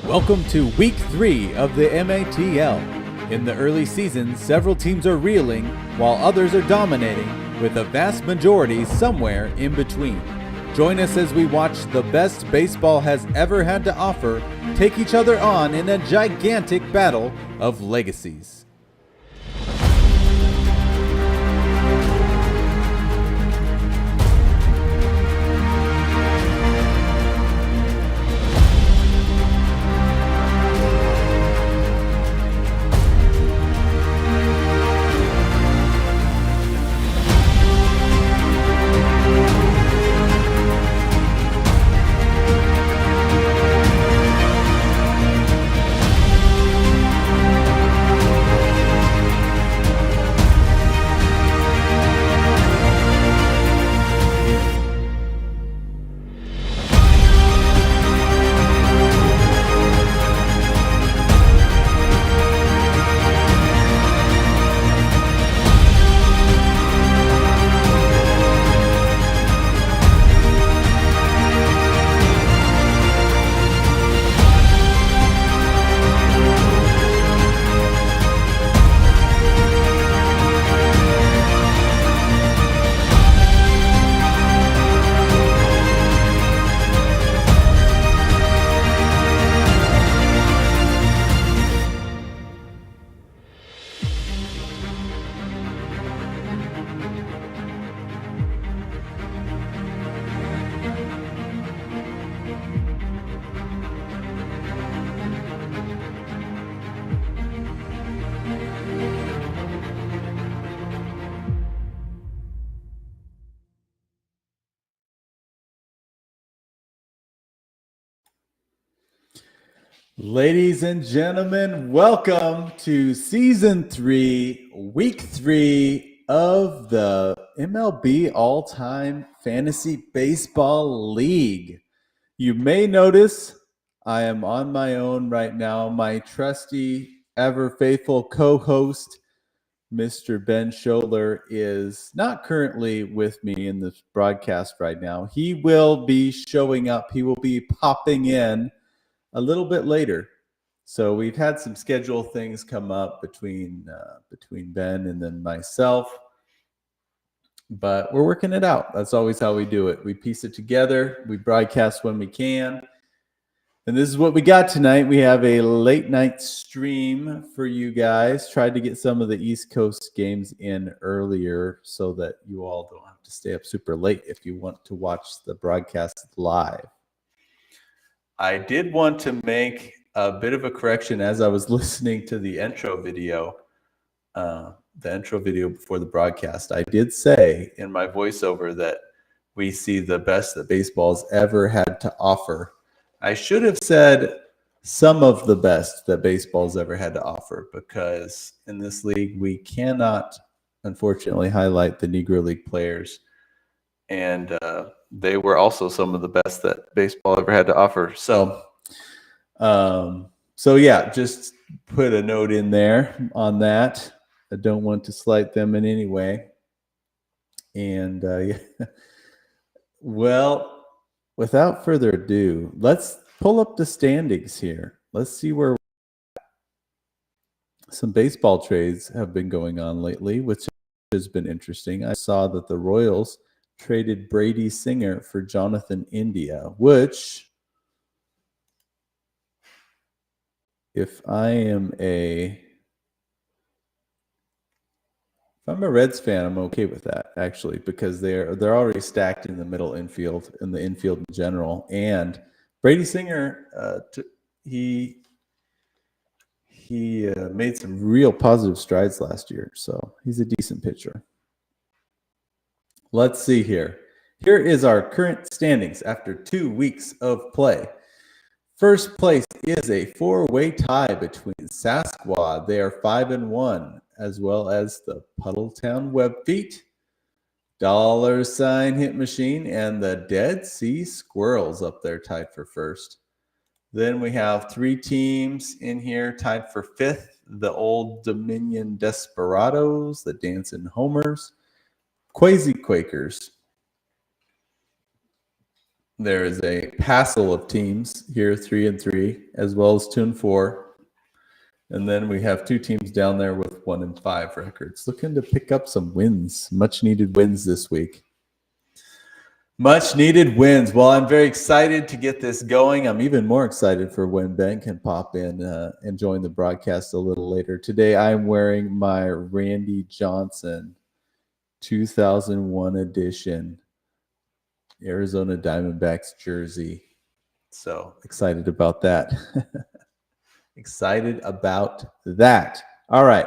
Welcome to Week 3 of the MATL. In the early season, several teams are reeling, while others are dominating, with a vast majority somewhere in between. Join us as we watch the best baseball has ever had to offer take each other on in a gigantic battle of legacies. Ladies and gentlemen, welcome to Season 3, Week 3 of the MLB All-Time Fantasy Baseball League. You may notice I am on my own right now. My trusty, ever-faithful co-host, Mr. Ben Scholler, is not currently with me in this broadcast right now. He will be showing up. He will be popping in a little bit later. So we've had some schedule things come up between Ben and then myself, but we're working it out. That's always how we do it. We piece it together. We broadcast when we can. And this is what we got tonight. We have a late night stream for you guys. Tried to get some of the East Coast games in earlier so that you all don't have to stay up super late if you want to watch the broadcast live. I did want to make a bit of a correction as I was listening to the intro video before the broadcast. I did say in my voiceover that we see the best that baseball's ever had to offer. I should have said some of the best that baseball's ever had to offer, because in this league we cannot, unfortunately, highlight the Negro League players. And they were also some of the best that baseball ever had to offer. So yeah, just put a note in there on that. I don't want to slight them in any way. And yeah. Well, without further ado, let's pull up the standings here. Let's see where some baseball trades have been going on lately, which has been interesting. I saw that the Royals traded Brady Singer for Jonathan India, which, if I'm a Reds fan, I'm okay with that, actually, because they're already stacked in the middle infield, in the infield in general. And Brady Singer, he made some real positive strides last year, so he's a decent pitcher. Let's see here. Here is our current standings after 2 weeks of play. First place is a four-way tie between Sasquad. They are 5-1, as well as the Puddletown Webfeet, $, hitMachine, and the Dead Sea Squirrels up there tied for first. Then we have 3 teams in here tied for fifth: the Old Dominion Desperados, the Dancin Homers, Quazy Quakers, There is a passel of teams here, 3-3, as well as 2-4. And then we have two teams down there with 1-5 records, looking to pick up some wins, much needed wins this week. Much needed wins. Well, I'm very excited to get this going. I'm even more excited for when Ben can pop in and join the broadcast a little later. Today, I'm wearing my Randy Johnson 2001 edition Arizona Diamondbacks jersey. So excited about that. Excited about that. All right,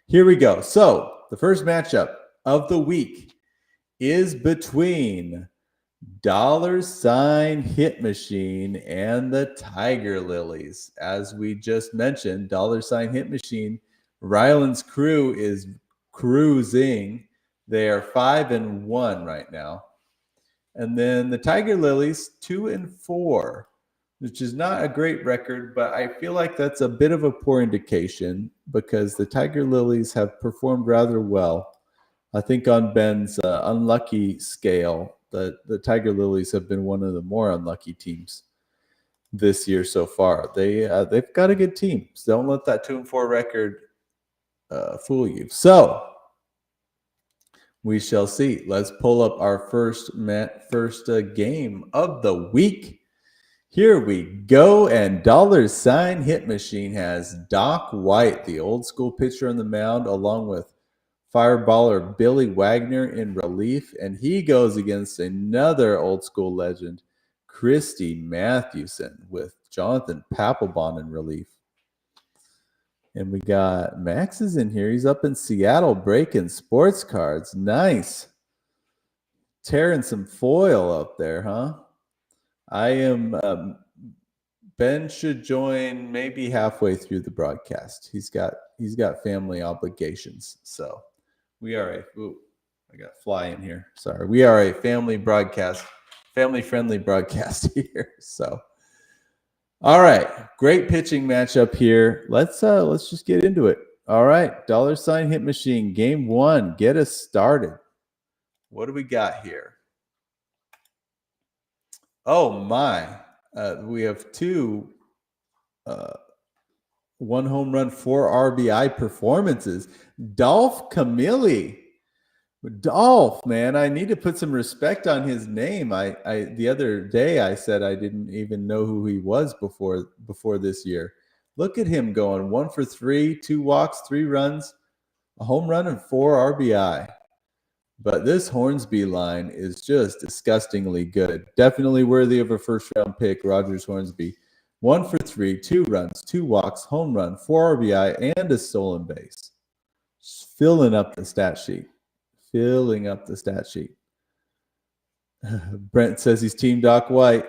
here we go. So the first matchup of the week is between $hitMachine and the Tiger Lilies. As we just mentioned, $hitMachine, Ryland's crew is cruising. They are 5-1 right now. And then the Tiger Lilies, 2-4, which is not a great record, but I feel like that's a bit of a poor indication because the Tiger Lilies have performed rather well. I think on Ben's unlucky scale, the Tiger Lilies have been one of the more unlucky teams this year so far. They've got a good team. So don't let that 2-4 record fool you. So we shall see. Let's pull up our first game of the week. Here we go, and $hitMachine has Doc White, the old school pitcher on the mound, along with fireballer Billy Wagner in relief, and he goes against another old school legend, Christy Mathewson, with Jonathan Papelbon in relief. And we got Max is in here. He's up in Seattle breaking sports cards. Nice. Tearing some foil up there, huh? I am Ben should join maybe halfway through the broadcast. He's got family obligations. So we are I got fly in here. Sorry. We are a family friendly broadcast here. So all right, great pitching matchup here. Let's just get into it. All right, $hitMachine, game one. Get us started. What do we got here? Oh my! We have two 1 home run, 4 RBI performances. Dolph Camilli. Dolph, man, I need to put some respect on his name. I the other day I said I didn't even know who he was before this year. Look at him going 1 for 3, 2 walks, 3 runs, a home run, and 4 RBI. But this Hornsby line is just disgustingly good. Definitely worthy of a first-round pick, Rogers Hornsby. 1 for 3, 2 runs, 2 walks, home run, 4 RBI, and a stolen base. Just filling up the stat sheet. Brent says he's Team Doc White.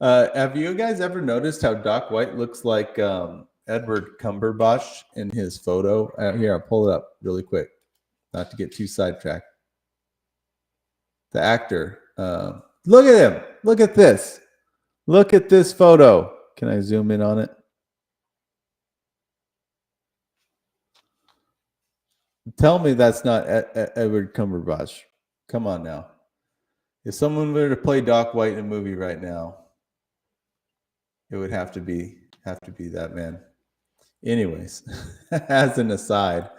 Have you guys ever noticed how Doc White looks like Edward Cumberbatch in his photo? Here, I'll pull it up really quick, not to get too sidetracked. The actor. Look at him. Look at this. Look at this photo. Can I zoom in on it? Tell me that's not Edward Cumberbatch. Come on now. If someone were to play Doc White in a movie right now, it would have to be that man. Anyways, as an aside,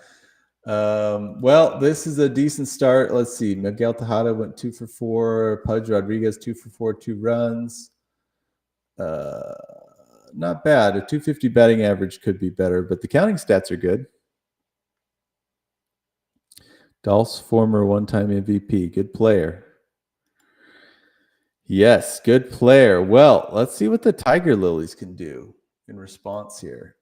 well, this is a decent start. Let's see. Miguel Tejada went 2 for 4. Pudge Rodriguez 2 for 4, 2 runs. Not bad. A 250 batting average could be better, but the counting stats are good. Dolph's former one-time MVP. Good player. Yes, good player. Well, let's see what the Tiger Lilies can do in response here.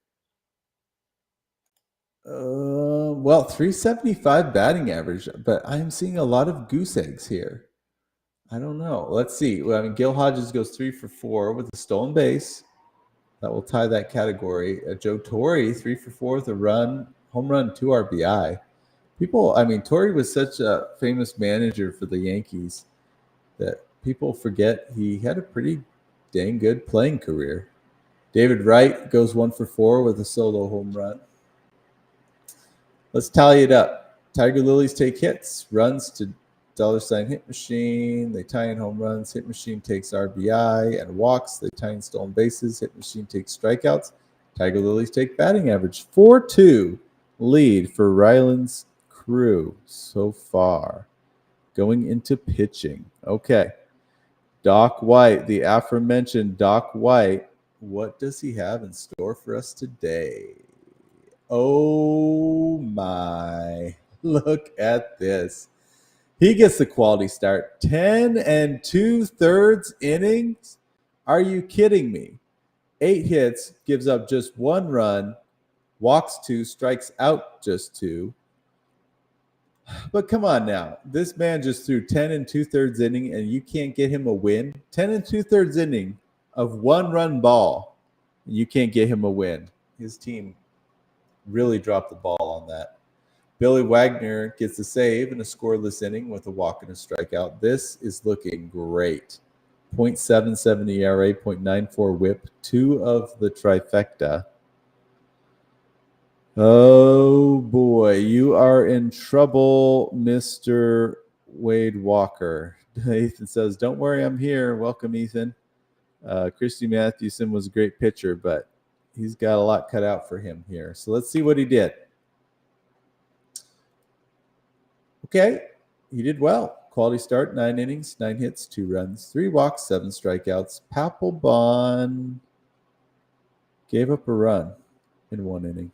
Well, 375 batting average, but I'm seeing a lot of goose eggs here. I don't know. Let's see. Well, I mean, Gil Hodges goes 3 for 4 with a stolen base. That will tie that category. Joe Torre, 3 for 4 with a run, home run, 2 RBI. Torre was such a famous manager for the Yankees that people forget he had a pretty dang good playing career. David Wright goes 1 for 4 with a solo home run. Let's tally it up. Tiger Lilies take hits, runs to $ hit machine. They tie in home runs. Hit machine takes RBI and walks. They tie in stolen bases. Hit machine takes strikeouts. Tiger Lilies take batting average. 4-2 lead for Ryland's crew so far. Going into pitching. Okay. Doc White, the aforementioned Doc White. What does he have in store for us today? Oh my. Look at this. He gets the quality start. 10 2/3 innings? Are you kidding me? 8 hits, gives up just 1 run, walks 2, strikes out just 2. But come on now. This man just threw 10 2/3 inning and you can't get him a win. 10 2/3 inning of 1-run ball. You can't get him a win. His team really dropped the ball on that. Billy Wagner gets a save in a scoreless inning with a walk and a strikeout. This is looking great. 0.77 ERA, 0.94 whip, 2 of the trifecta. Oh boy, you are in trouble, Mr. Wade Walker. Ethan says, don't worry, I'm here. Welcome, Ethan. Christy Mathewson was a great pitcher, but he's got a lot cut out for him here. So let's see what he did. Okay, he did well. Quality start, 9 innings, 9 hits, 2 runs, 3 walks, 7 strikeouts. Papelbon gave up a run in 1 inning.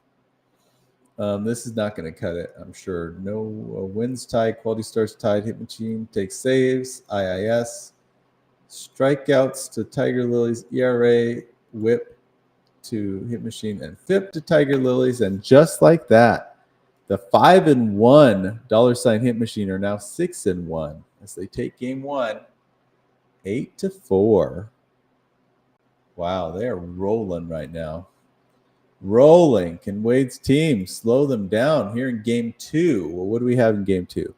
This is not going to cut it, I'm sure. No wins tied, quality starts tied, hit machine takes saves, IIS. Strikeouts to Tiger Lilies, ERA, whip to hit machine, and FIP to Tiger Lilies. And just like that, the 5-1 $ hit machine are now 6-1 as they take game 1, 8-4. Wow, they are rolling right now. Rolling. Can Wade's team slow them down here in game 2? Well, what do we have in game 2?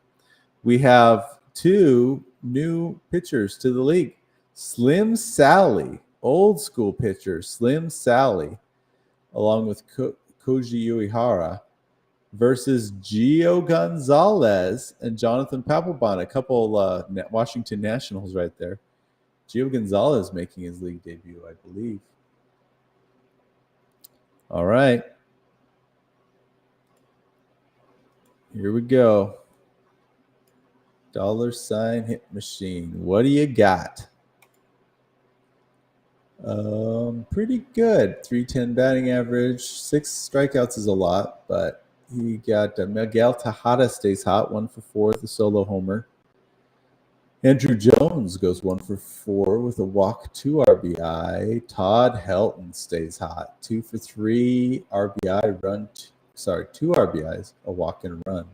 We have 2 new pitchers to the league. Slim Sally, old school pitcher, Slim Sally, along with Koji Uehara, versus Gio Gonzalez and Jonathan Papelbon, a couple Washington Nationals right there. Gio Gonzalez making his league debut, I believe. All right. Here we go. $ hit machine. What do you got? Pretty good. 310 batting average. 6 strikeouts is a lot, but he got Miguel Tejada stays hot, 1 for 4 with a solo homer. Andrew Jones goes 1 for 4 with a walk, 2 RBI. Todd Helton stays hot, 2 for 3 RBI run. 2 RBIs, a walk and a run.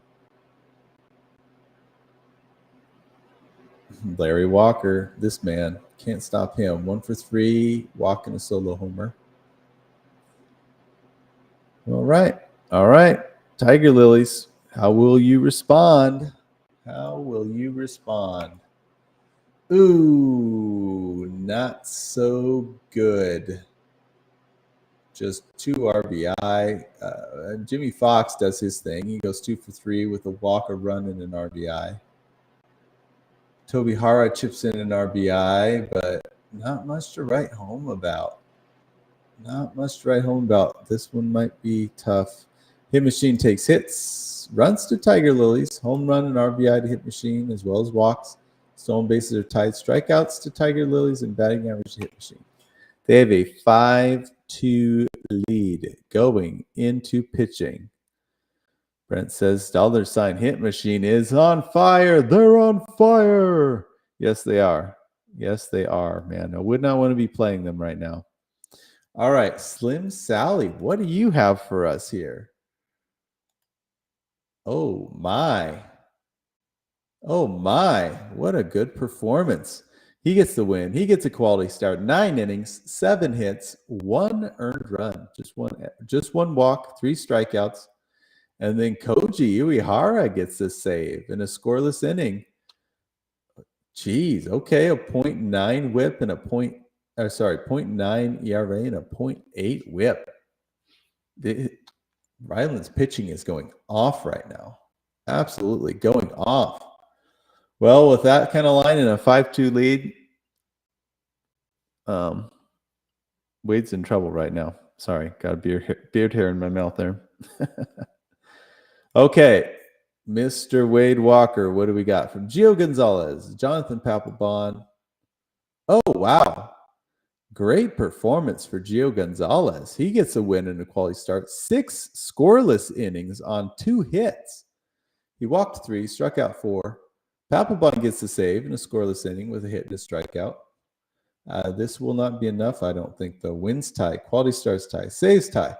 Larry Walker, this man, can't stop him. 1 for 3, walk and a solo homer. All right. Tiger Lilies, how will you respond? Ooh, not so good. Just 2 RBI. Jimmy Fox does his thing. He goes 2 for 3 with a walk, a run, and an RBI. Toby Hara chips in an RBI, but not much to write home about. This one might be tough. Hit Machine takes hits, runs to Tiger Lilies, home run and RBI to Hit Machine, as well as walks. Stolen bases are tied, strikeouts to Tiger Lilies, and batting average to Hit Machine. They have a 5-2 lead going into pitching. Brent says, $ hit machine is on fire. They're on fire. Yes, they are. Man. I would not want to be playing them right now. All right, Slim Sally, what do you have for us here? Oh, my. What a good performance. He gets the win. He gets a quality start. 9 innings, 7 hits, 1 earned run. Just one walk, 3 strikeouts. And then Koji Uehara gets the save in a scoreless inning. Jeez, okay, a 0.9 whip and a 0.9 ERA and a 0.8 whip. Ryland's pitching is going off right now. Absolutely going off. Well, with that kind of line and a 5-2 lead, Wade's in trouble right now. Sorry, got a beard hair in my mouth there. Okay, Mr. Wade Walker, what do we got from Gio Gonzalez, Jonathan Papelbon? Oh, wow. Great performance for Gio Gonzalez. He gets a win in a quality start. 6 scoreless innings on 2 hits. He walked 3, struck out 4. Papelbon gets the save in a scoreless inning with a hit and a strikeout. This will not be enough, I don't think, though. Wins tie, quality starts tie, saves tie.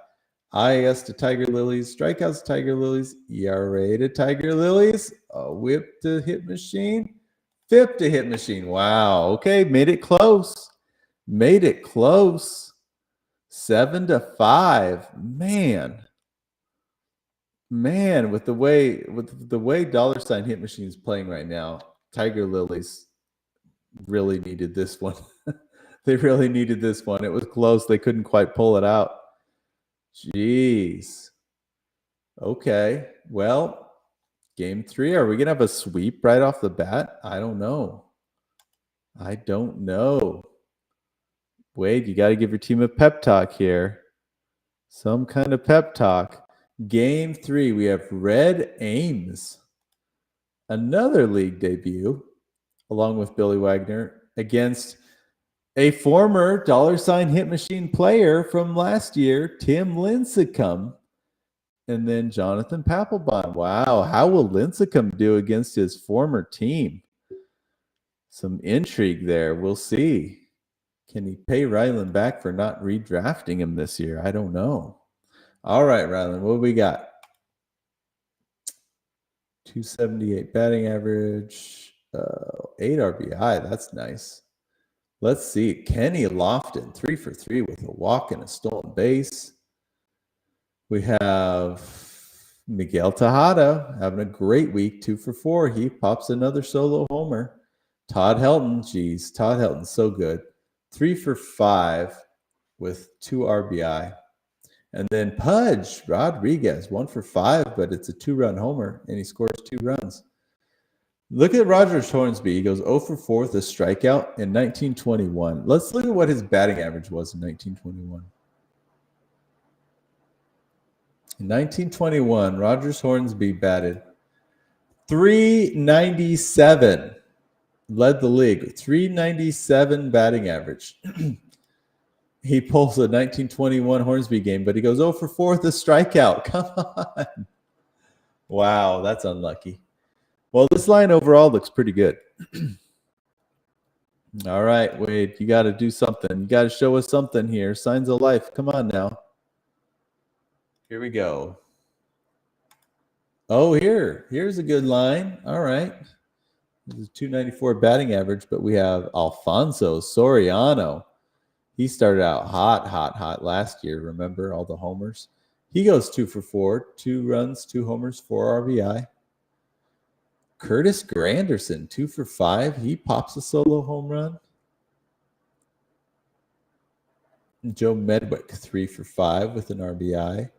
IAS to Tiger Lilies, strikeouts to Tiger Lilies, ERA to Tiger Lilies, a whip to hitMachine, FIP to hitMachine. Wow, okay, made it close. Made it close. 7-5. Man, with the way $ hitMachine is playing right now, Tiger Lilies really needed this one. They really needed this one. It was close. They couldn't quite pull it out. Jeez. Okay. Well, game 3. Are we going to have a sweep right off the bat? I don't know. Wade, you got to give your team a pep talk here. Some kind of pep talk. Game 3, we have Red Ames. Another league debut, along with Billy Wagner, against a former $ hitMachine player from last year, Tim Lincecum, and then Jonathan Papelbon. Wow, how will Lincecum do against his former team? Some intrigue there. We'll see. Can he pay Ryland back for not redrafting him this year? I don't know. All right, Ryland, what do we got? 278 batting average, 8 RBI. That's nice. Let's see. Kenny Lofton, 3 for 3 with a walk and a stolen base. We have Miguel Tejada having a great week, 2 for 4. He pops another solo homer. Todd Helton, geez, Todd Helton's so good. 3 for 5 with 2 RBI. And then Pudge Rodriguez, 1 for 5, but it's a 2-run homer, and he scores 2 runs. Look at Rogers Hornsby. He goes 0 for 4 with a strikeout in 1921. Let's look at what his batting average was in 1921. In 1921, Rogers Hornsby batted .397. Led the league with .397 batting average. He pulls a 1921 Hornsby game, but he goes 0 for 4 with a strikeout. Come on. Wow, that's unlucky. Well, this line overall looks pretty good. All right, Wade, you got to do something. You got to show us something here. Signs of life. Come on now. Here we go. Oh, here's a good line. All right. This is 294 batting average, but we have Alfonso Soriano. He started out hot last year. Remember all the homers? He goes 2 for 4, 2 runs, 2 homers, 4 RBI. Curtis Granderson, 2 for 5. He pops a solo home run. Joe Medwick, 3 for 5 with an RBI.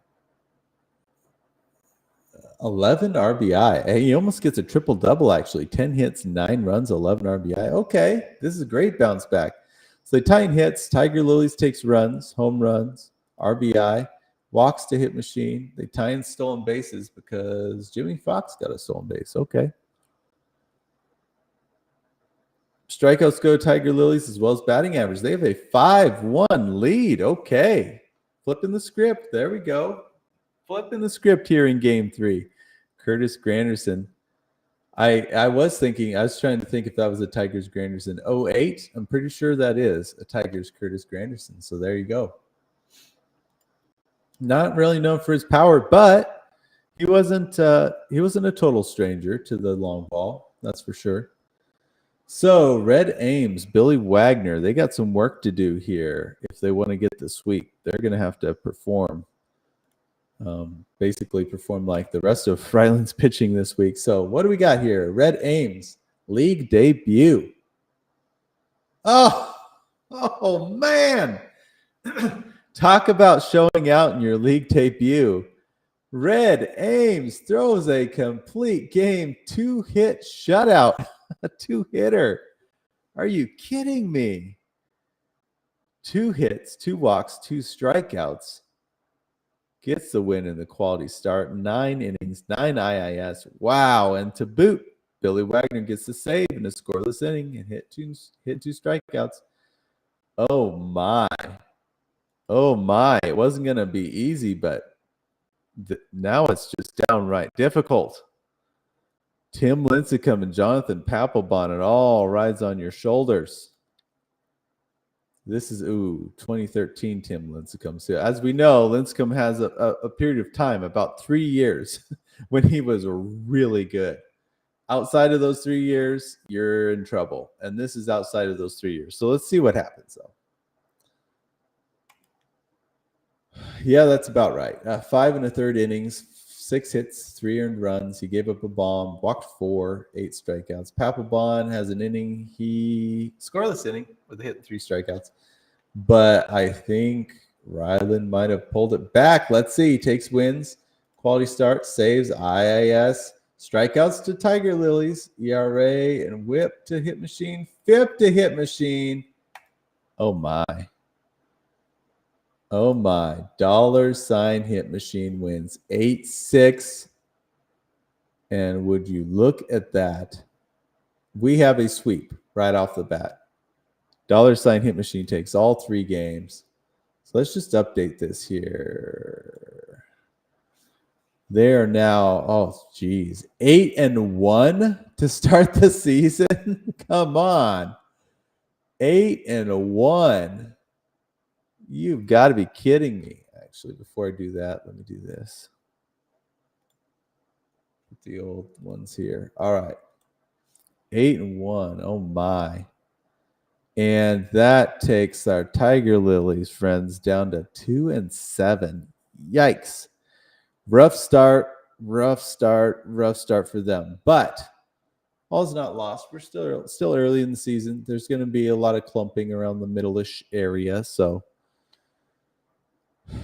11 RBI. Hey, he almost gets a triple-double, actually. 10 hits, 9 runs, 11 RBI. Okay, this is a great bounce back. So they tie in hits. Tiger Lilies takes runs, home runs, RBI, walks to hitMachine. They tie in stolen bases because Jimmy Fox got a stolen base. Okay. Strikeouts go to Tiger Lilies as well as batting average. They have a 5-1 lead. Okay. Flipping the script. There we go. Flipping the script here in game 3. Curtis Granderson. I was trying to think if that was a Tigers Granderson 08. I'm pretty sure that is a Tigers Curtis Granderson. So there you go. Not really known for his power, but he wasn't a total stranger to the long ball. That's for sure. So Red Ames, Billy Wagner, they got some work to do here if they want to get the sweep. They're going to have to perform. Basically perform like the rest of Ryland's pitching this week. So what do we got here? Red Ames, league debut. Oh man. Talk about showing out in your league debut. Red Ames throws a complete game 2-hit shutout. A 2-hitter. Are you kidding me? 2 hits, 2 walks, 2 strikeouts. Gets the win in the quality start. 9 innings, 9 IIS. Wow. And to boot, Billy Wagner gets the save in a scoreless inning and hit two strikeouts. Oh, my. Oh, my. It wasn't going to be easy, but now it's just downright difficult. Tim Lincecum and Jonathan Papelbon, it all rides on your shoulders. This is, 2013 Tim Lincecum. So as we know, Lincecum has a period of time, about 3 years, when he was really good. Outside of those 3 years, you're in trouble. And this is outside of those 3 years. So let's see what happens, though. Yeah, that's about right. 5 1/3 innings, 6 hits, 3 earned runs. He gave up a bomb, walked 4, 8 strikeouts. Papelbon has an inning. He scoreless inning with a hit and 3 strikeouts. But I think Ryland might have pulled it back. Let's see. He takes wins, quality start, saves, IIS, strikeouts to Tiger Lilies, ERA, and whip to hitMachine, FIP to hitMachine. Oh, my. Oh, my. $ hitMachine wins 8-6. And would you look at that? We have a sweep right off the bat. $hitMachine takes all 3 games. So let's just update this here. They are now, 8-1 to start the season. Come on. 8-1. You've got to be kidding me. Actually, before I do that, let me do this. Put the old ones here. All right. 8-1. Oh, my. And that takes our Tiger Lilies friends down to 2-7. Yikes. Rough start for them. But all's not lost. We're still early in the season. There's going to be a lot of clumping around the middle-ish area, so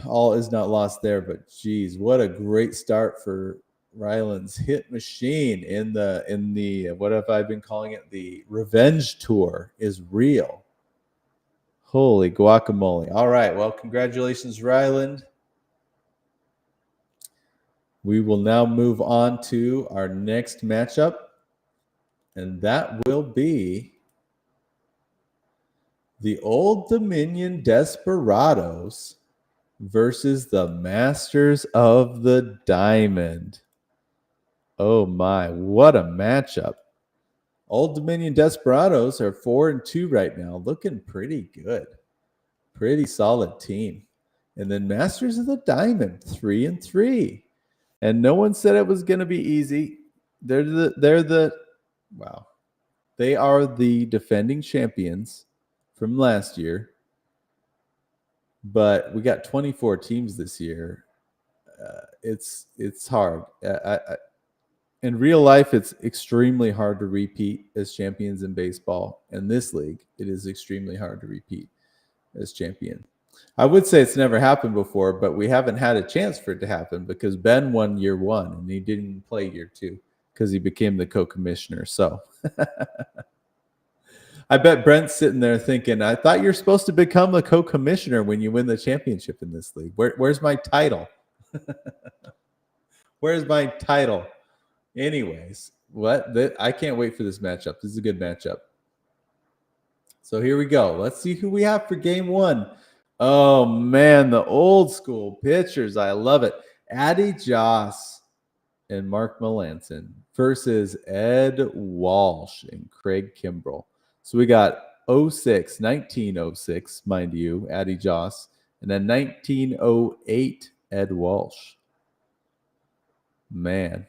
all is not lost there. But geez, what a great start for Ryland's hitMachine in the what have I been calling it? The Revenge Tour is real. Holy guacamole. All right. Well, congratulations, Ryland. We will now move on to our next matchup, and that will be the Old Dominion Desperados versus the Masters of the Diamond. Oh, my. What a matchup. Old Dominion Desperados are 4-2 right now, looking pretty good. Pretty solid team. And then Masters of the Diamond, 3-3. And no one said it was going to be easy. They are the defending champions from last year. But we got 24 teams this year. It's hard. In real life, it's extremely hard to repeat as champions in baseball. In this league, it is extremely hard to repeat as champion. I would say it's never happened before, but we haven't had a chance for it to happen because Ben won year 1 and he didn't play year 2 because he became the co-commissioner. So I bet Brent's sitting there thinking, I thought you're supposed to become the co-commissioner when you win the championship in this league. Where's my title? Where's my title? Anyways, I can't wait for this matchup. This is a good matchup. So here we go. Let's see who we have for game 1. Oh, man, the old school pitchers. I love it. Addie Joss and Mark Melanson versus Ed Walsh and Craig Kimbrell. So we got 1906, mind you, Addie Joss, and then 1908, Ed Walsh. Man.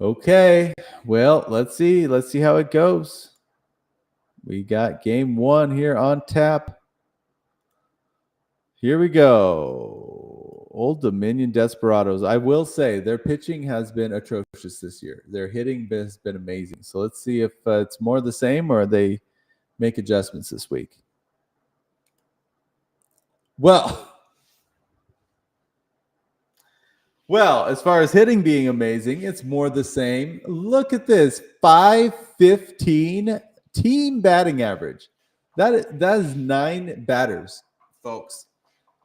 Okay, well, let's see how it goes. We got game 1 here on tap. Here we go. Old Dominion Desperados. I will say their pitching has been atrocious this year. Their hitting has been amazing. So let's see if it's more the same or they make adjustments this week. Well, Well, as far as hitting being amazing, it's more the same. Look at this 515 team batting average. That is 9 batters, folks.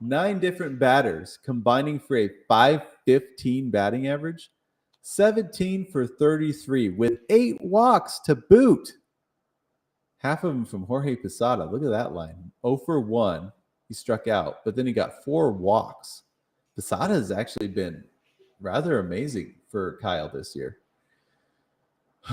9 different batters combining for a 515 batting average, 17 for 33 with 8 walks to boot. Half of them from Jorge Posada. Look at that line. 0 for 1. He struck out, but then he got 4 walks. Posada has actually been rather amazing for Kyle this year.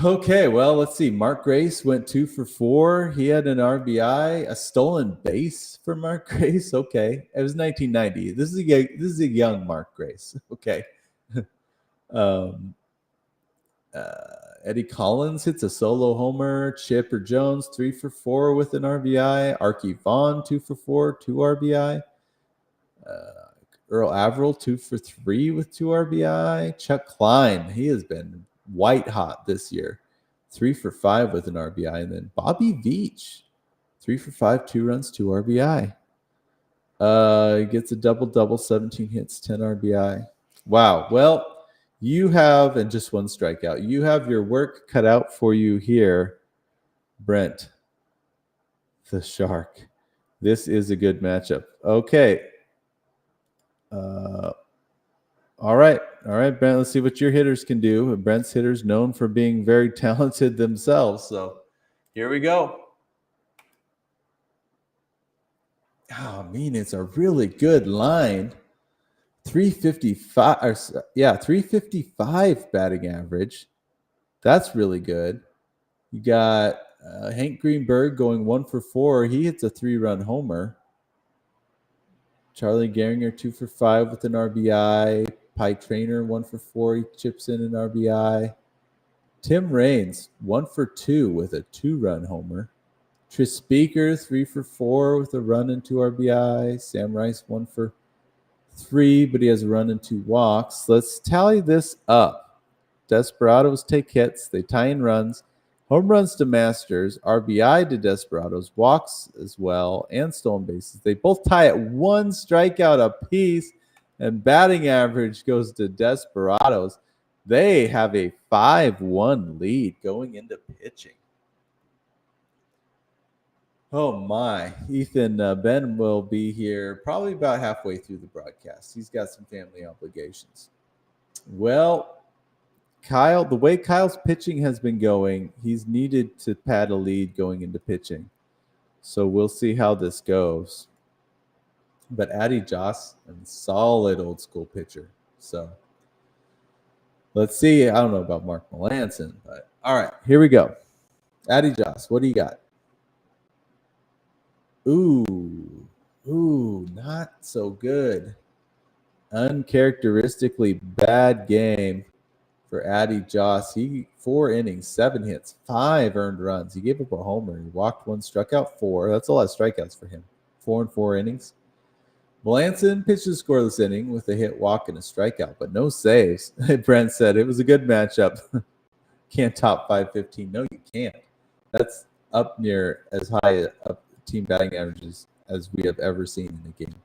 Okay, well, let's see. Mark Grace went 2 for 4. He had an RBI, a stolen base for Mark Grace. Okay, it was 1990. This is a young Mark Grace. Okay. Eddie Collins hits a solo homer. Chipper Jones 3 for 4 with an RBI. Archie Vaughn 2 for 4, 2 RBI. Earl Averill 2 for 3 with 2 RBI. Chuck Klein, he has been white hot this year, 3 for 5 with an RBI. And then Bobby Veach, 3 for 5, 2 runs, 2 RBI. He gets a double, 17 hits, 10 RBI. Wow. Well, you have, and just 1 strikeout, you have your work cut out for you here, Brent, the Shark. This is a good matchup. Okay. All right, Brent, let's see what your hitters can do. Brent's hitters known for being very talented themselves. So here we go. Oh, it's a really good line. 355 batting average. That's really good. You got Hank Greenberg going 1 for 4. He hits a 3-run homer. Charlie Gehringer 2 for 5 with an RBI. Pike Trainer 1 for 4. He chips in an RBI. Tim Raines 1 for 2 with a 2-run homer. Tris Speaker 3 for 4 with a run and 2 RBI. Sam Rice 1 for 3, but he has a run and 2 walks. Let's tally this up. Desperados take hits. They tie in runs. Home runs to Masters, RBI to Desperados, walks as well, and stolen bases. They both tie at 1 strikeout apiece, and batting average goes to Desperados. They have a 5-1 lead going into pitching. Oh my. Ethan, Ben will be here probably about halfway through the broadcast. He's got some family obligations. Well, Kyle, the way Kyle's pitching has been going, he's needed to pad a lead going into pitching. So we'll see how this goes. But Addy Joss, a solid old school pitcher. So let's see. I don't know about Mark Melanson, but all right, here we go. Addy Joss, what do you got? Ooh, not so good. Uncharacteristically bad game for Addy Joss. He 4 innings, 7 hits, 5 earned runs. He gave up a homer. He walked 1, struck out 4. That's a lot of strikeouts for him. 4 and 4 innings. Melanson pitched a scoreless inning with a hit, walk, and a strikeout, but no saves. Brent said it was a good matchup. Can't top 515. No, you can't. That's up near as high a team batting averages as we have ever seen in a game.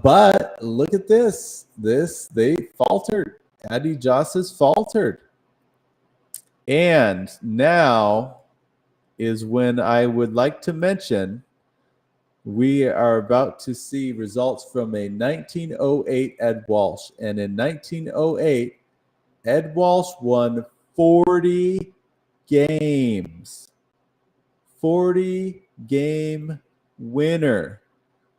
But look at this. They faltered. Addy Joss has faltered. And now is when I would like to mention we are about to see results from a 1908 Ed Walsh. And in 1908, Ed Walsh won 40 games. 40-game winner.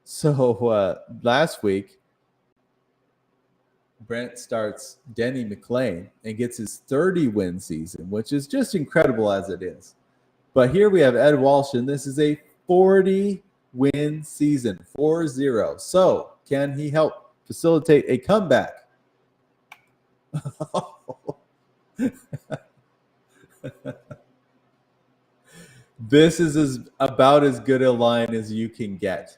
So last week, Brent starts Denny McLean and gets his 30-win season, which is just incredible as it is. But here we have Ed Walsh, and this is a 40-win season, 4-0. So can he help facilitate a comeback? This is about as good a line as you can get.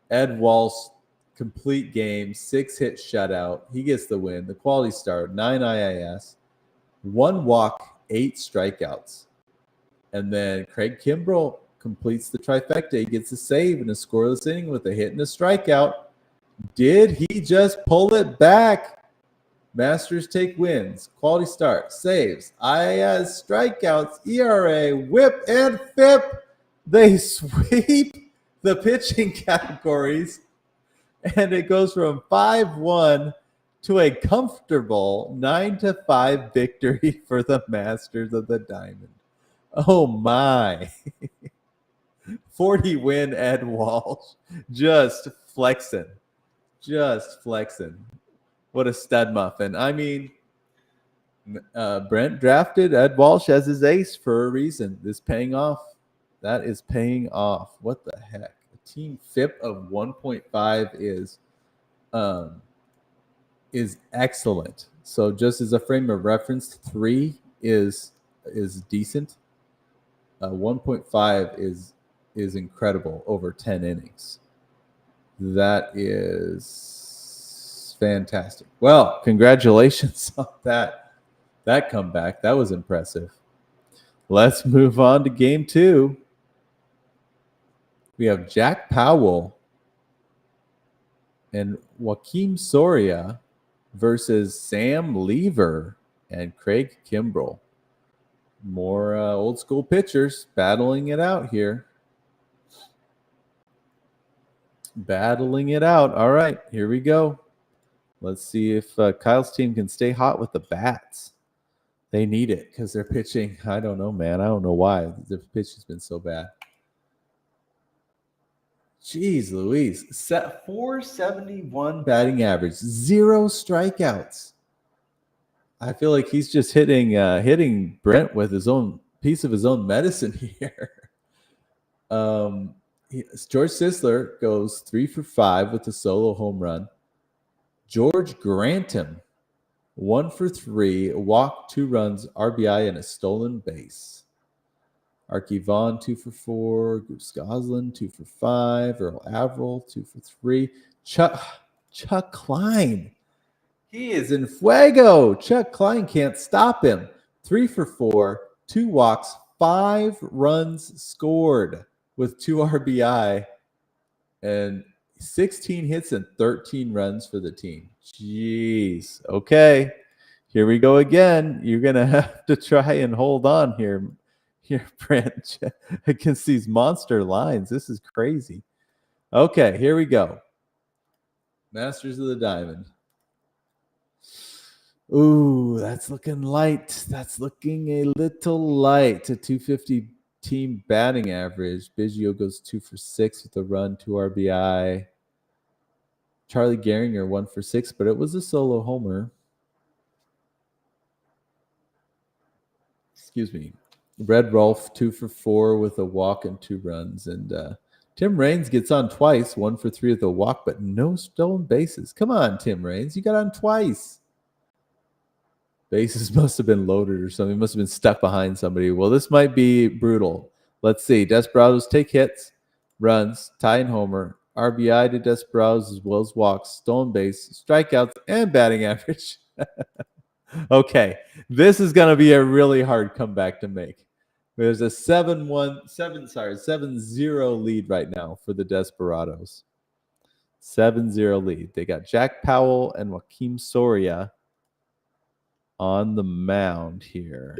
Ed Walsh, complete game, 6-hit shutout. He gets the win. The quality start, 9 IIS, 1 walk, 8 strikeouts. And then Craig Kimbrell completes the trifecta. He gets a save and a scoreless inning with a hit and a strikeout. Did he just pull it back? Masters take wins, quality start, saves, IAS, strikeouts, ERA, whip, and FIP. They sweep the pitching categories, and it goes from 5-1 to a comfortable 9-5 victory for the Masters of the Diamond. Oh my. 40 win Ed Walsh. Just flexing. What a stud muffin. I mean, Brent drafted Ed Walsh as his ace for a reason. This paying off. That is paying off. What the heck? A team FIP of 1.5 is excellent. So just as a frame of reference, 3 is decent. 1.5 is incredible over 10 innings. That is fantastic. Well, congratulations on that comeback. That was impressive. Let's move on to game 2. We have Jack Powell and Joakim Soria versus Sam Lever and Craig Kimbrell. More old school pitchers battling it out here. Battling it out. All right, here we go. Let's see if Kyle's team can stay hot with the bats. They need it because they're pitching. I don't know, man. I don't know why. The pitching's been so bad. Jeez Louise. 471 batting average. 0 strikeouts. I feel like he's just hitting Brent with his own piece of his own medicine here. George Sisler goes 3 for 5 with a solo home run. George Grantham, 1 for 3, a walk, 2 runs, RBI, and a stolen base. Archie Vaughn, 2 for 4. Goose Goslin, 2 for 5. Earl Averill, 2 for 3. Chuck Klein. He is in fuego. Chuck Klein can't stop him. 3 for 4, 2 walks, 5 runs scored with 2 RBI and 16 hits and 13 runs for the team. Jeez. Okay. Here we go again. You're going to have to try and hold on here, Brent, against these monster lines. This is crazy. Okay, here we go. Masters of the Diamond. Ooh, that's looking light. That's looking a little light. A 250 team batting average. Biggio goes 2 for 6 with a run, 2 RBI. Charlie Gehringer 1 for 6, but it was a solo homer. Excuse me. Red Rolf 2 for 4 with a walk and 2 runs. And Tim Raines gets on twice, 1 for 3 with a walk, but no stolen bases. Come on, Tim Raines. You got on twice. Bases must have been loaded or something. Must have been stuck behind somebody. Well, this might be brutal. Let's see. Desperados take hits, runs, tie and homer, RBI to Desperados as well as walks, stolen base, strikeouts, and batting average. Okay, this is going to be a really hard comeback to make. There's a 7-0 lead right now for the Desperados. 7-0 lead. They got Jack Powell and Joakim Soria on the mound here.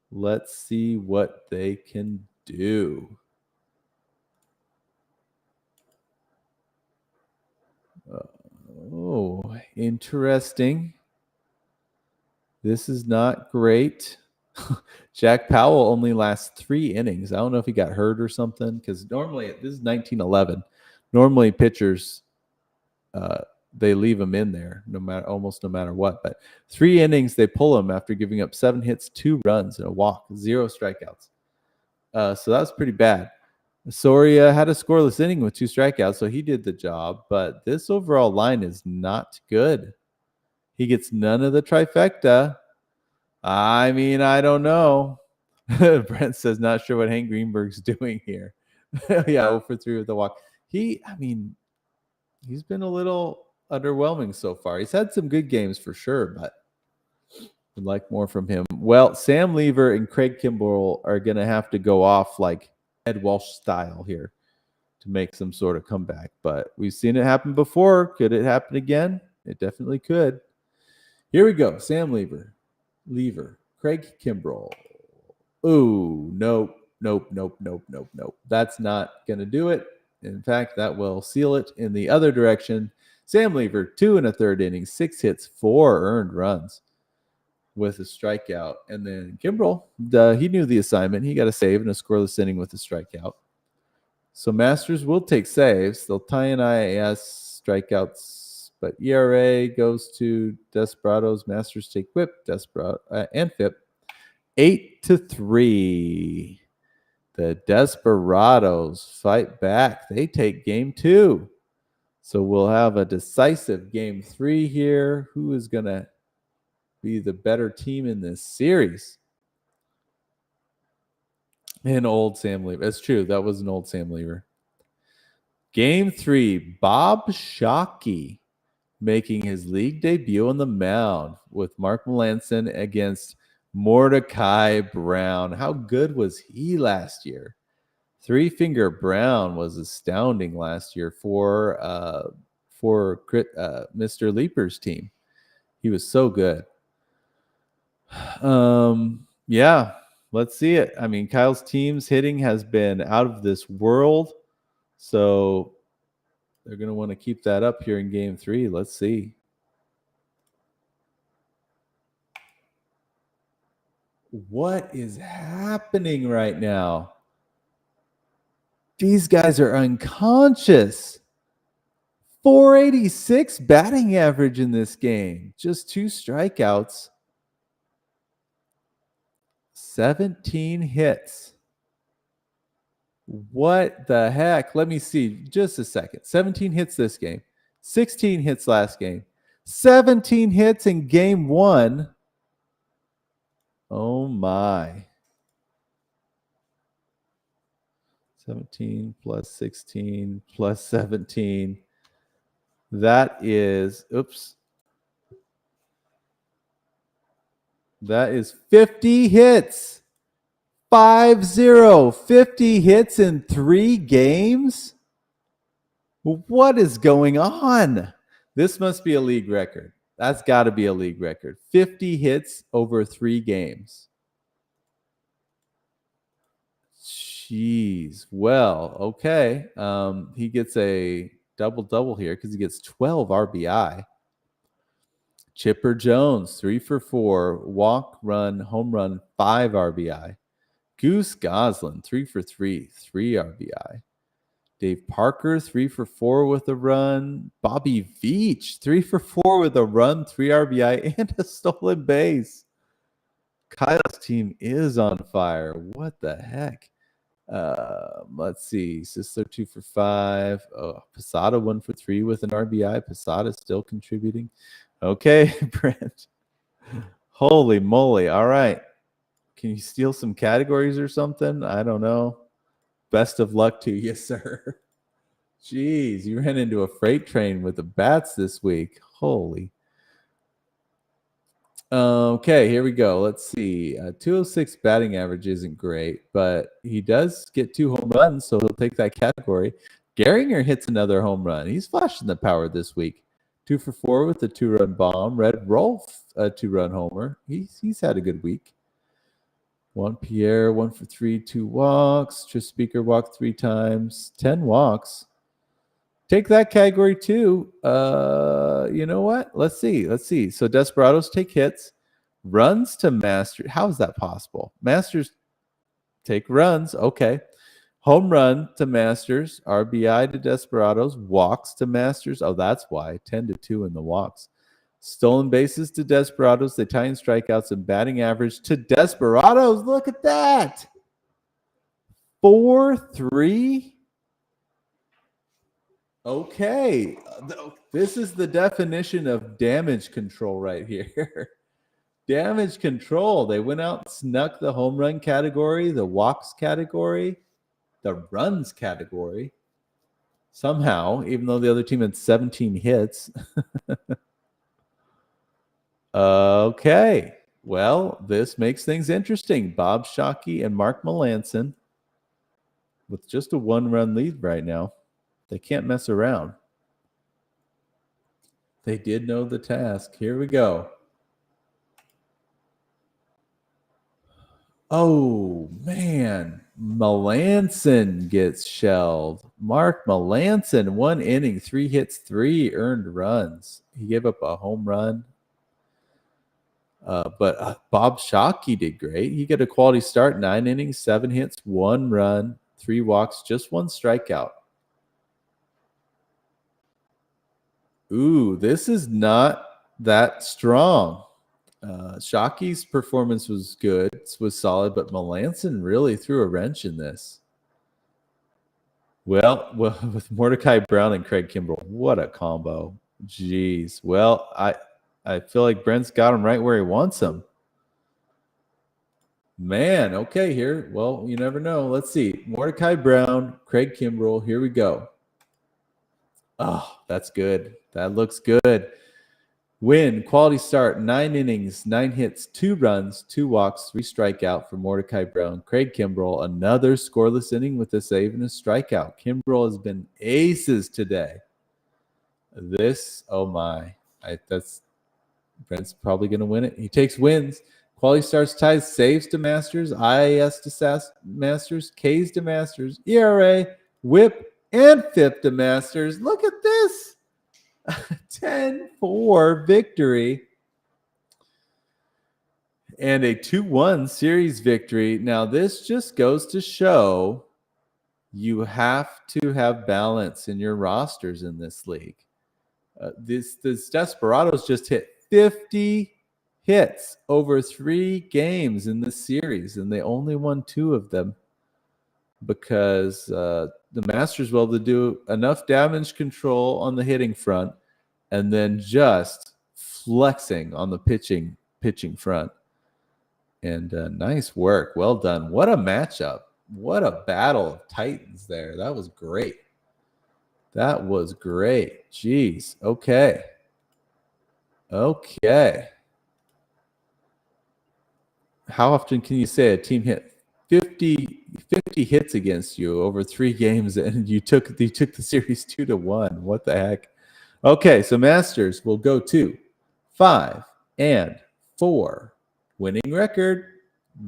Let's see what they can do. Oh, interesting. This is not great. Jack Powell only lasts 3 innings. I don't know if he got hurt or something, because normally, this is 1911. Normally pitchers, they leave him in there almost no matter what. But 3 innings, they pull him after giving up 7 hits, 2 runs, and a walk, 0 strikeouts. So that was pretty bad. Soria had a scoreless inning with 2 strikeouts, so he did the job. But this overall line is not good. He gets none of the trifecta. I mean, I don't know. Brent says, not sure what Hank Greenberg's doing here. Yeah, 0 for 3 with the walk. He's been a little underwhelming so far. He's had some good games for sure, but would like more from him. Well, Sam Lever and Craig Kimbrell are going to have to go off like Ed Walsh style here to make some sort of comeback. But we've seen it happen before. Could it happen again? It definitely could. Here we go. Sam Lever. Craig Kimbrell. Ooh, nope. That's not going to do it. In fact, that will seal it in the other direction. Sam Lever, 2 1/3 innings, 6 hits, 4 earned runs with a strikeout. And then Kimbrell, he knew the assignment. He got a save and a scoreless inning with a strikeout. So Masters will take saves. They'll tie in IAS strikeouts, but ERA goes to Desperados. Masters take whip, and FIP. 8-3. The Desperados fight back. They take game 2. So we'll have a decisive game 3 here. Who is going to be the better team in this series? An old Sam Lever. That's true. That was an old Sam Lever. Game 3, Bob Shockey making his league debut on the mound with Mark Melanson against Mordecai Brown. How good was he last year? Three Finger Brown was astounding last year for Mr. Leaper's team. He was so good. Yeah, let's see it. I mean, Kyle's team's hitting has been out of this world, so they're going to want to keep that up here in game 3. Let's see. What is happening right now? These guys are unconscious. 486 batting average in this game. Just 2 strikeouts. 17 hits. What the heck? Let me see just a second. 17 hits this game. 16 hits last game. 17 hits in game 1. Oh my. 17 plus 16 plus 17. That is, that is 50 hits. 5-0. 50 hits in 3 games? What is going on? This must be a league record. That's got to be a league record. 50 hits over 3 games. Jeez. Well, okay. He gets a double here because he gets 12 RBI. Chipper Jones, 3 for 4. Walk, run, home run, 5 RBI. Goose Goslin, 3 for 3, 3 RBI. Dave Parker, 3 for 4 with a run. Bobby Veach, 3 for 4 with a run, 3 RBI, and a stolen base. Kyle's team is on fire. What the heck? Let's see. Sisler 2 for 5. Posada 1 for 3 with an RBI. Posada still contributing. Okay, Brent. Holy moly. All right. Can you steal some categories or something? I don't know. Best of luck to you, sir. Jeez, you ran into a freight train with the bats this week. Holy. Okay, here we go. Let's see. 206 batting average isn't great, but he does get 2 home runs, so he'll take that category. Gehringer hits another home run. He's flashing the power this week. 2 for 4 with a 2-run bomb. Red Rolf, a 2-run homer. He's had a good week. Juan Pierre, 1 for 3, 2 walks. Tris Speaker walked 3 times. 10 walks. Take that category too. You know what? Let's see. So Desperados take hits. Runs to Masters. How is that possible? Masters take runs. Okay. Home run to Masters. RBI to Desperados. Walks to Masters. Oh, that's why. 10-2 in the walks. Stolen bases to Desperados. They tie in strikeouts and batting average to Desperados. Look at that. 4-3. Okay. This is the definition of damage control right here. Damage control. They went out and snuck the home run category, the walks category, the runs category. Somehow, even though the other team had 17 hits. Okay. Well, this makes things interesting. Bob Shockey and Mark Melanson with just a 1-run lead right now. They can't mess around. They did know the task. Here we go. Oh, man. Melanson gets shelled. Mark Melanson, 1 inning, 3 hits, 3 earned runs. He gave up a home run. But Bob Shockey did great. He got a quality start, 9 innings, 7 hits, 1 run, 3 walks, just 1 strikeout. Ooh, this is not that strong. Shockey's performance was good, was solid, but Melanson really threw a wrench in this. Well, with Mordecai Brown and Craig Kimbrell, what a combo. Jeez. Well, I feel like Brent's got him right where he wants him. Man, okay, here. Well, you never know. Let's see. Mordecai Brown, Craig Kimbrell. Here we go. Oh, that's good. That looks good. Win, quality start, 9 innings, 9 hits, 2 runs, 2 walks, 3 strikeout for Mordecai Brown. Craig Kimbrell, another scoreless inning with a save and a strikeout. Kimbrell has been aces today. This, oh my, that's Brent's probably going to win it. He takes wins. Quality starts, ties, saves to Masters, IAS to Masters, Ks to Masters, ERA, WHIP, and FIP to Masters. Look at this. 10-4 victory and a 2-1 series victory. Now, this just goes to show you have to have balance in your rosters in this league. This Desperados just hit 50 hits over 3 games in this series, and they only won 2 of them because the Masters were able to do enough damage control on the hitting front and then just flexing on the pitching front. And nice work. Well done. What a matchup. What a battle of titans there. That was great. That was great. Jeez. Okay. How often can you say a team hit 50 hits against you over 3 games and you took the series 2-1? What the heck? Okay, so Masters will go to 5-4. Winning record.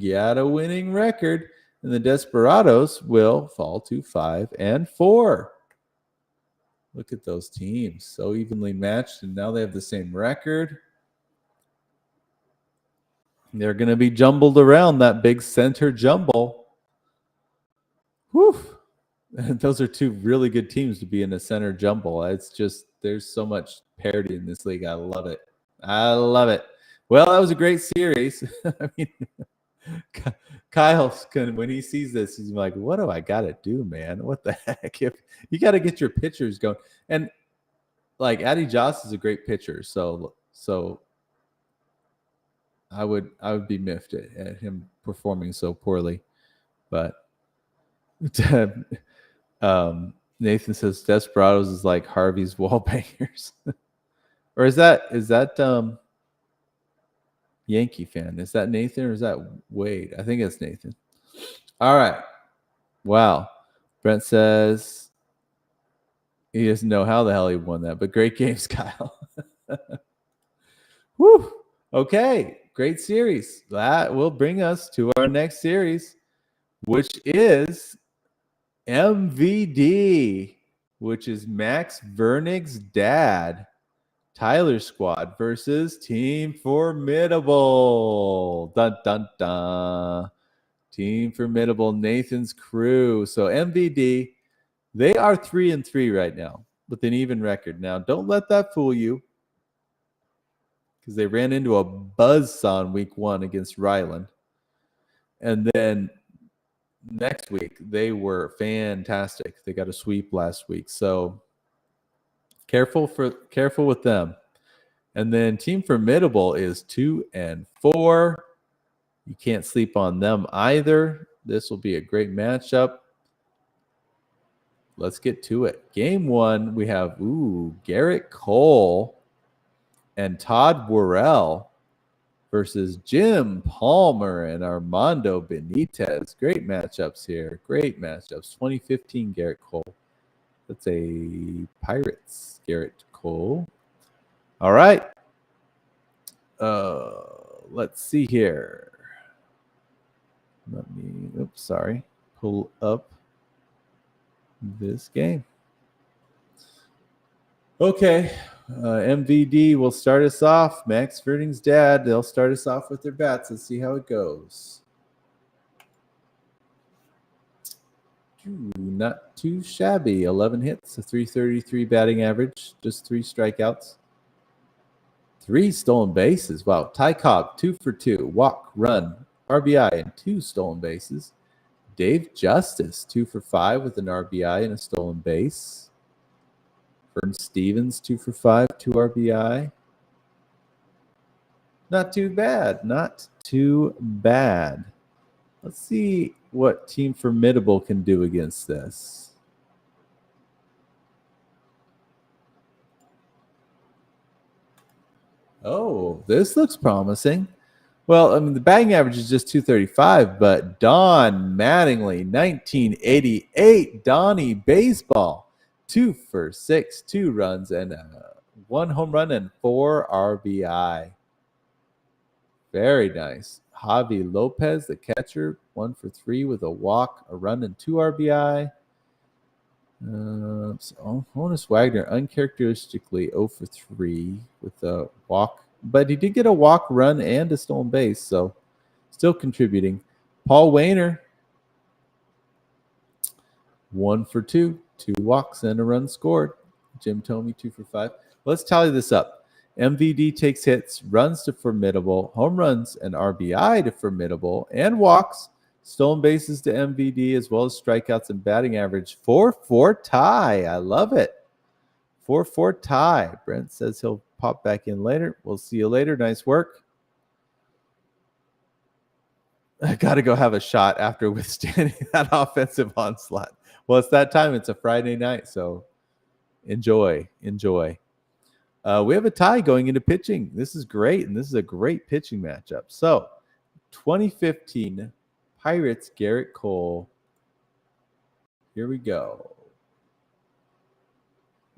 Got a winning record. And the Desperados will fall to 5-4. Look at those teams. So evenly matched, and now they have the same record. They're going to be jumbled around that big center jumble. Whew. Those are 2 really good teams to be in a center jumble. It's just, there's so much parity in this league. I love it. Well, that was a great series. I mean, Kyle, when he sees this, he's like, what do I got to do, man? What the heck? If you got to get your pitchers going. And like Addy Joss is a great pitcher. So I would be miffed at him performing so poorly. But Nathan says Desperados is like Harvey's wall bangers. Or is that Yankee fan? Is that Nathan or is that Wade? I think it's Nathan. All right. Wow. Brent says he doesn't know how the hell he won that, but great games, Kyle. Woo. Okay. Great series. That will bring us to our next series, which is MVD, which is Max Vernig's dad, Tyler's squad versus Team Formidable. Dun, dun, dun. Team Formidable, Nathan's crew. So MVD, they are 3-3 right now with an even record. Now, don't let that fool you because they ran into a buzzsaw in week 1 against Ryland. And then next week, they were fantastic. They got a sweep last week. So careful with them. And then Team Formidable is 2-4. You can't sleep on them either. This will be a great matchup. Let's get to it. Game 1, we have Garrett Cole and Todd Worrell versus Jim Palmer and Armando Benitez. Great matchups here. Great matchups. 2015 Garrett Cole. That's a Pirates Garrett Cole. All right. Let's see here. Let me, pull up this game. Okay. MVD will start us off. Max Vernig's dad. They'll start us off with their bats. Let's see how it goes. Not too shabby. 11 hits, a 333 batting average, just 3 strikeouts. 3 stolen bases. Wow. Ty Cobb, 2 for 2. Walk, run, RBI, and 2 stolen bases. Dave Justice, 2 for 5 with an RBI and a stolen base. Vern Stevens, 2 for 5, 2 RBI. Not too bad. Not too bad. Let's see what Team Formidable can do against this. Oh, this looks promising. Well, I mean, the batting average is just 235, but Don Mattingly, 1988, Donnie Baseball. 2 for 6, 2 runs, and 1 home run and 4 RBI. Very nice. Javi Lopez, the catcher, 1 for 3 with a walk, a run, and 2 RBI. Honus Wagner, uncharacteristically 0 for 3 with a walk, but he did get a walk, run, and a stolen base, so still contributing. Paul Wainer, 1 for 2. 2 walks and a run scored. Jim Thome, 2 for 5. Let's tally this up. MVD takes hits, runs to Formidable, home runs and RBI to Formidable, and walks, stolen bases to MVD, as well as strikeouts and batting average. 4-4 tie. I love it. 4-4 tie. Brent says he'll pop back in later. We'll see you later. Nice work. I got to go have a shot after withstanding that offensive onslaught. Well, it's that time. It's a Friday night, so enjoy. We have a tie going into pitching. This is great, and this is a great pitching matchup. So, 2015 Pirates Garrett Cole. Here we go.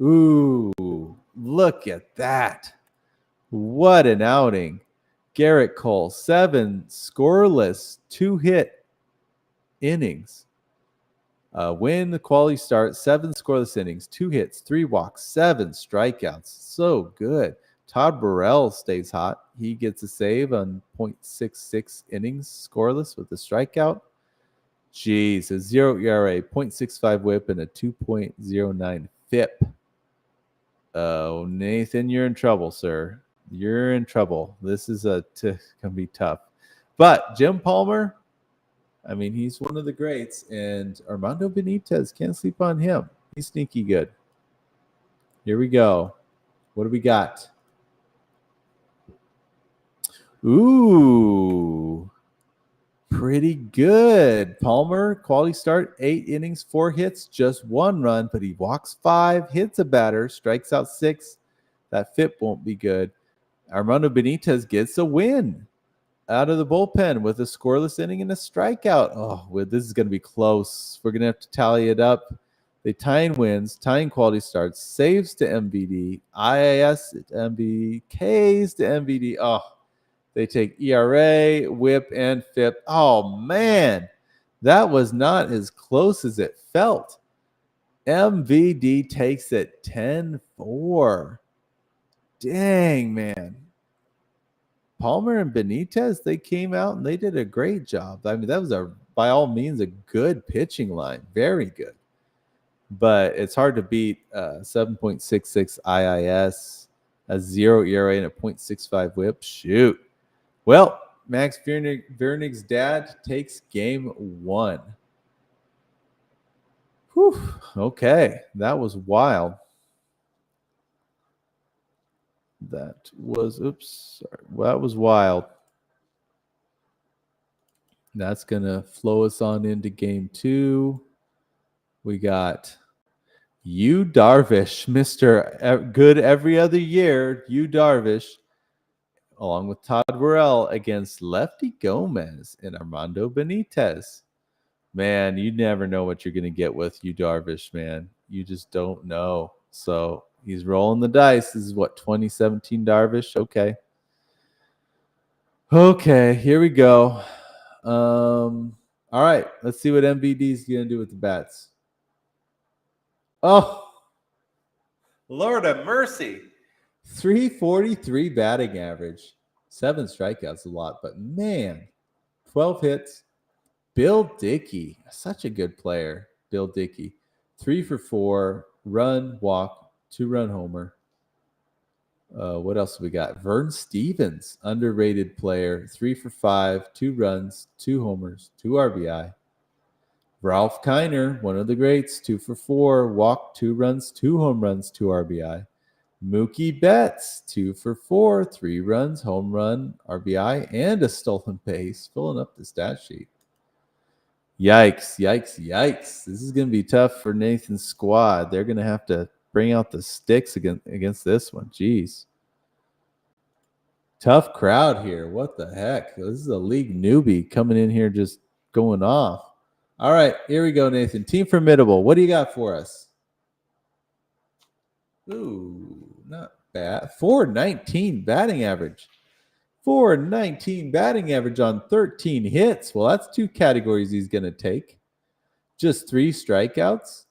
Ooh, look at that. What an outing. Garrett Cole, 7 scoreless, 2-hit innings. Win, the quality start, 7 scoreless innings, 2 hits, 3 walks, 7 strikeouts. So good. Todd Burrell stays hot. He gets a save on 0.66 innings scoreless with a strikeout. Geeze, a 0 ERA, 0.65 whip, and a 2.09 FIP. Oh, Nathan, you're in trouble, sir. You're in trouble. This is going to be tough. But Jim Palmer, I mean, he's one of the greats, and Armando Benitez, can't sleep on him. He's sneaky good. Here we go. What do we got? Ooh, pretty good. Palmer, quality start, 8 innings, 4 hits, just 1 run, but he walks 5, hits a batter, strikes out 6. That FIP won't be good. Armando Benitez gets a win out of the bullpen with a scoreless inning and a strikeout. Oh, well, this is going to be close. We're going to have to tally it up. They tying wins, tying quality starts, saves to MVD, IIS to MVD, Ks to MVD. Oh, they take ERA, WHIP, and FIP. Oh, man, that was not as close as it felt. MVD takes it 10-4. Dang, man. Palmer and Benitez, they came out and they did a great job. I mean, that was by all means a good pitching line. Very good. But it's hard to beat 7.66 IIS, a 0 ERA, and a 0.65 whip. Shoot. Well, Max Vernig's dad takes game 1. Whew. Okay. That was wild. That was wild. That's going to flow us on into game 2. We got Yu Darvish, Mr. Good every other year. Yu Darvish, along with Todd Worrell against Lefty Gomez and Armando Benitez. Man, you never know what you're going to get with Yu Darvish, man. You just don't know. So he's rolling the dice. This is what, 2017 Darvish? Okay. Okay, here we go. All right, let's see what MVD is going to do with the bats. Oh, Lord of mercy. 343 batting average. 7 strikeouts a lot, but man, 12 hits. Bill Dickey, such a good player. Bill Dickey, 3 for 4, run, walk, 2-run homer. What else we got? Vern Stevens, underrated player, 3 for 5, 2 runs, 2 homers, 2 RBI. Ralph Kiner, one of the greats, 2 for 4, walk, 2 runs, 2 home runs, 2 RBI. Mookie Betts, 2 for 4, 3 runs, home run, RBI, and a stolen base, filling up the stat sheet. Yikes, yikes, yikes. This is going to be tough for Nathan's squad. They're going to have to bring out the sticks against this one. Jeez. Tough crowd here. What the heck? This is a league newbie coming in here just going off. All right, here we go, Nathan. Team Formidable. What do you got for us? Ooh, not bad. 419 batting average. 419 batting average on 13 hits. Well, that's 2 categories he's going to take. Just 3 strikeouts.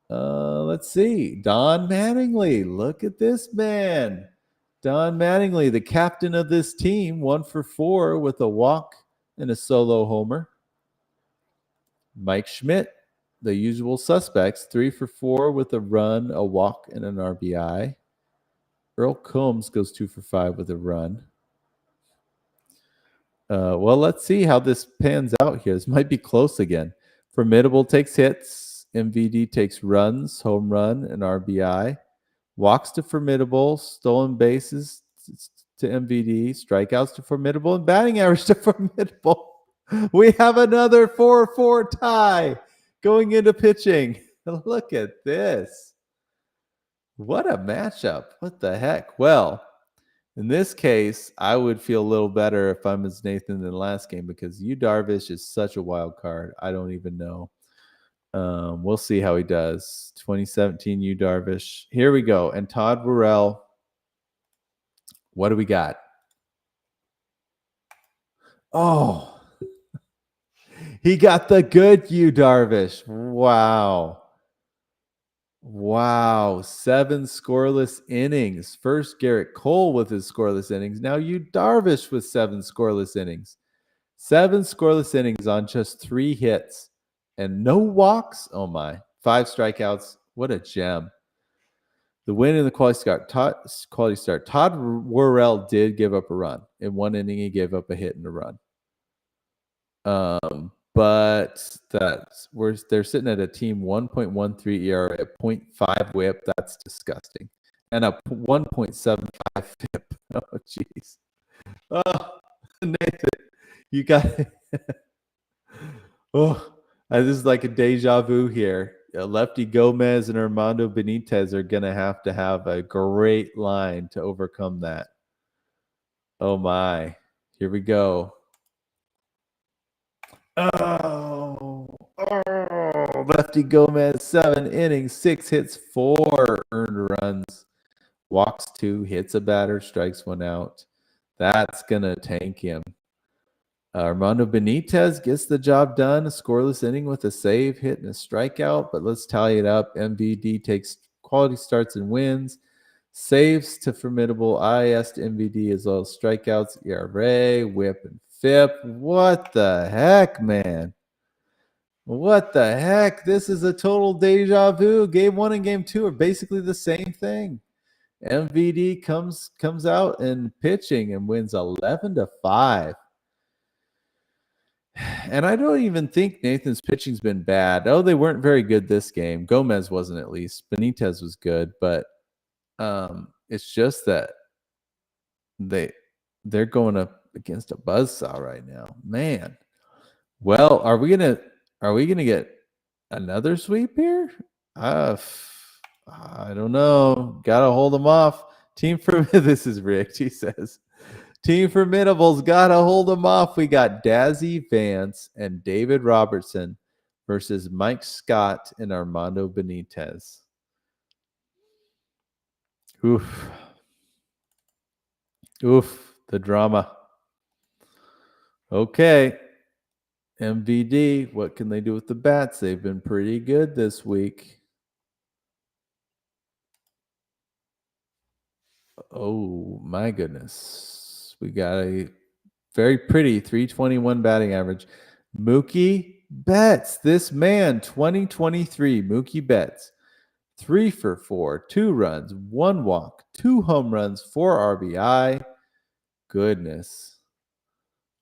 Let's see. Don Mattingly. Look at this man. Don Mattingly, the captain of this team, 1 for 4 with a walk and a solo homer. Mike Schmidt, the usual suspects, 3 for 4 with a run, a walk, and an RBI. Earl Combs goes 2 for 5 with a run. Well, let's see how this pans out here. This might be close again. Formidable takes hits. MVD takes runs, home run, and RBI. Walks to Formidable, stolen bases to MVD, strikeouts to Formidable, and batting average to Formidable. We have another 4-4 tie going into pitching. Look at this. What a matchup. What the heck? Well, in this case, I would feel a little better if I'm as Nathan than last game because Yu Darvish is such a wild card. I don't even know. We'll see how he does. 2017 Yu Darvish. Here we go. And Todd Worrell. What do we got? Oh, he got the good Yu Darvish. Wow. Wow. 7 scoreless innings. First Garrett Cole with his scoreless innings. Now Yu Darvish with 7 scoreless innings. 7 scoreless innings on just 3 hits and no walks. Oh my. 5 strikeouts. What a gem. The win in the quality start. Todd Worrell did give up a run. In 1 inning, he gave up a hit and a run. But they're sitting at a team 1.13 ERA, a 0.5 WHIP. That's disgusting, and a 1.75 FIP. Oh, jeez. Oh, Nathan, you got. Oh, this is like a deja vu here. Lefty Gomez and Armando Benitez are gonna have to have a great line to overcome that. Oh my! Here we go. Oh, Lefty Gomez, 7 innings, 6 hits, 4 earned runs, walks 2, hits a batter, strikes 1 out. That's going to tank him. Armando Benitez gets the job done, a scoreless inning with a save, hit, and a strikeout, but let's tally it up. MVD takes quality starts and wins, saves to Formidable, IS to MVD as well as strikeouts, ERA, WHIP, and FIP. What the heck, man? What the heck? This is a total deja vu. Game 1 and game 2 are basically the same thing. MVD comes out and pitching and wins 11-5. And I don't even think Nathan's pitching's been bad. Oh, they weren't very good this game. Gomez wasn't, at least. Benitez was good, but it's just that they're going up against a buzzsaw right now. Man. Well, are we gonna get another sweep here? I don't know. Gotta hold them off. Team for this is rigged, he says. Team Formidable's got to hold them off. We got Dazzy Vance and David Robertson versus Mike Scott and Armando Benitez. Oof. Oof, the drama. Okay. MVD, what can they do with the bats? They've been pretty good this week. Oh, my goodness. We got a very pretty 321 batting average. Mookie Betts, this man, 2023, Mookie Betts. 3 for 4, 2 runs, 1 walk, 2 home runs, 4 RBI. Goodness.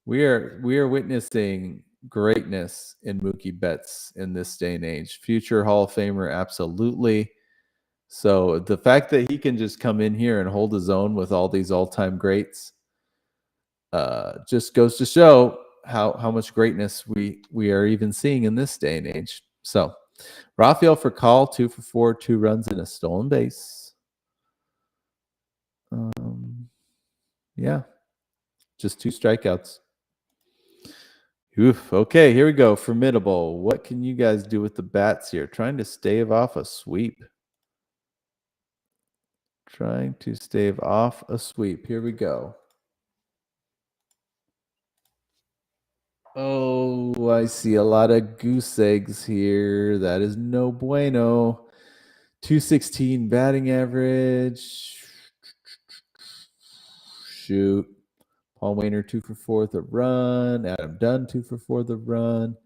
We are witnessing greatness in Mookie Betts in this day and age. Future Hall of Famer, absolutely. So the fact that he can just come in here and hold his own with all these all-time greats just goes to show how much greatness we are even seeing in this day and age. So Rafael Furcal, 2 for 4, 2 runs and a stolen base. Yeah, just 2 strikeouts. Oof. Okay, here we go. Formidable. What can you guys do with the bats here? Trying to stave off a sweep. Trying to stave off a sweep. Here we go. Oh, I see a lot of goose eggs here. That is no bueno. 216 batting average. Shoot. Paul Wainer 2 for 4 the run. Adam Dunn 2 for 4 the run.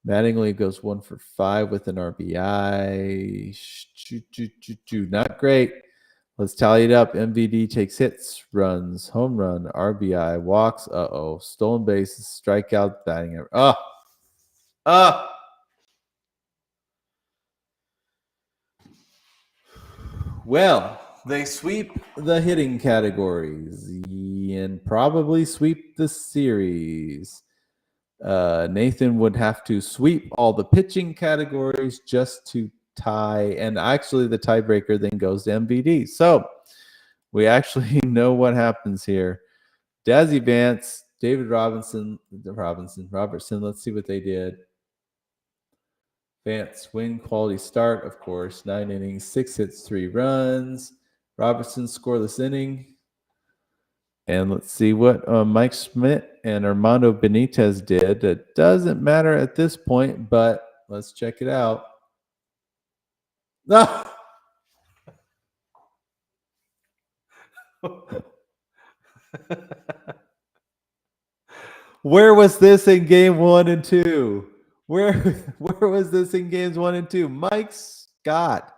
Mattingly goes 1 for 5 with an RBI. Not great. Let's tally it up. MVD takes hits, runs, home run, RBI, walks. Stolen bases, strikeout, batting average. Well, they sweep the hitting categories and probably sweep the series. Nathan would have to sweep all the pitching categories just to tie, and actually the tiebreaker then goes to MVD. So we actually know what happens here. Dazzy Vance, David Robertson. Let's see what they did. Vance, win, quality start, of course. 9 innings, 6 hits, 3 runs. Robertson, scoreless inning. And let's see what Mike Schmidt and Armando Benitez did. It doesn't matter at this point, but let's check it out. Ah! Where was this in game 1 and 2? Where was this in games 1 and 2? Mike Scott,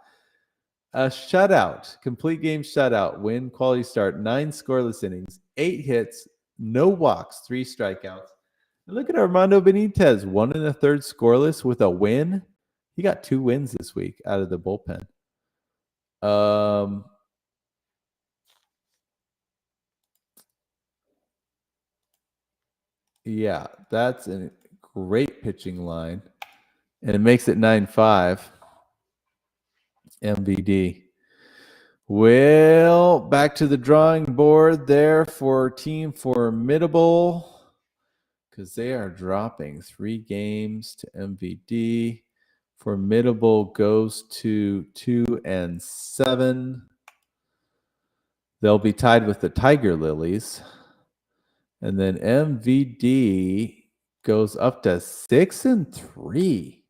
a shutout, complete game shutout, win, quality start, 9 scoreless innings, 8 hits, no walks, 3 strikeouts. And look at Armando Benitez, 1 1/3 scoreless with a win. He got 2 wins this week out of the bullpen. Yeah, that's a great pitching line. And it makes it 9-5. MVD. Well, back to the drawing board there for Team Formidable, because they are dropping 3 games to MVD. Formidable goes to 2-7. They'll be tied with the Tiger Lilies. And then MVD goes up to 6-3.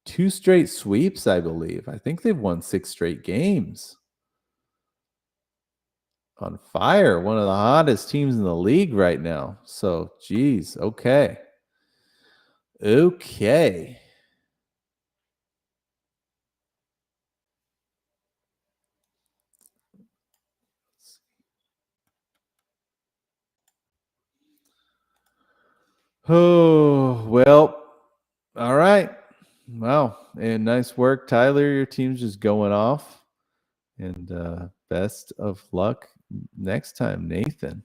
2 straight sweeps, I believe. I think they've won 6 straight games. On fire. One of the hottest teams in the league right now. So, geez. Okay. Oh, well. All right. Wow. And nice work, Tyler. Your team's just going off. And best of luck next time, Nathan.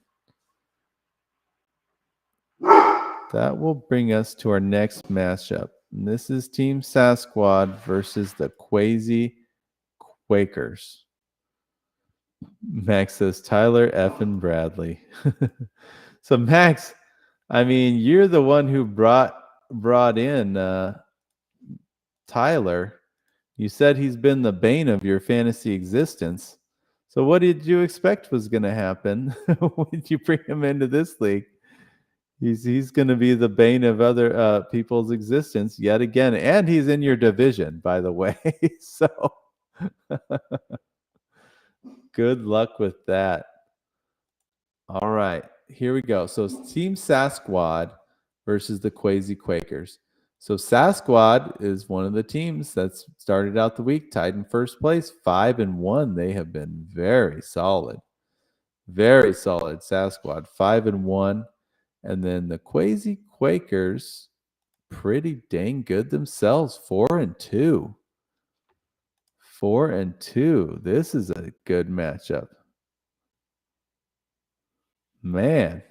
That will bring us to our next matchup. And this is Team Sasquad versus the Quazy Quakers. Max says Tyler F. and Bradley. So Max, I mean, you're the one who brought in Tyler. You said he's been the bane of your fantasy existence. So what did you expect was going to happen when you bring him into this league? He's going to be the bane of other people's existence yet again, and he's in your division, by the way. So good luck with that. All right, here we go. So it's Team Sasquad versus the Quazy Quakers. So Sasquad is one of the teams that's started out the week tied in first place, 5-1. They have been very solid. Very solid Sasquad, 5-1. And then the Quazy Quakers, pretty dang good themselves, 4-2. 4-2. This is a good matchup. Man.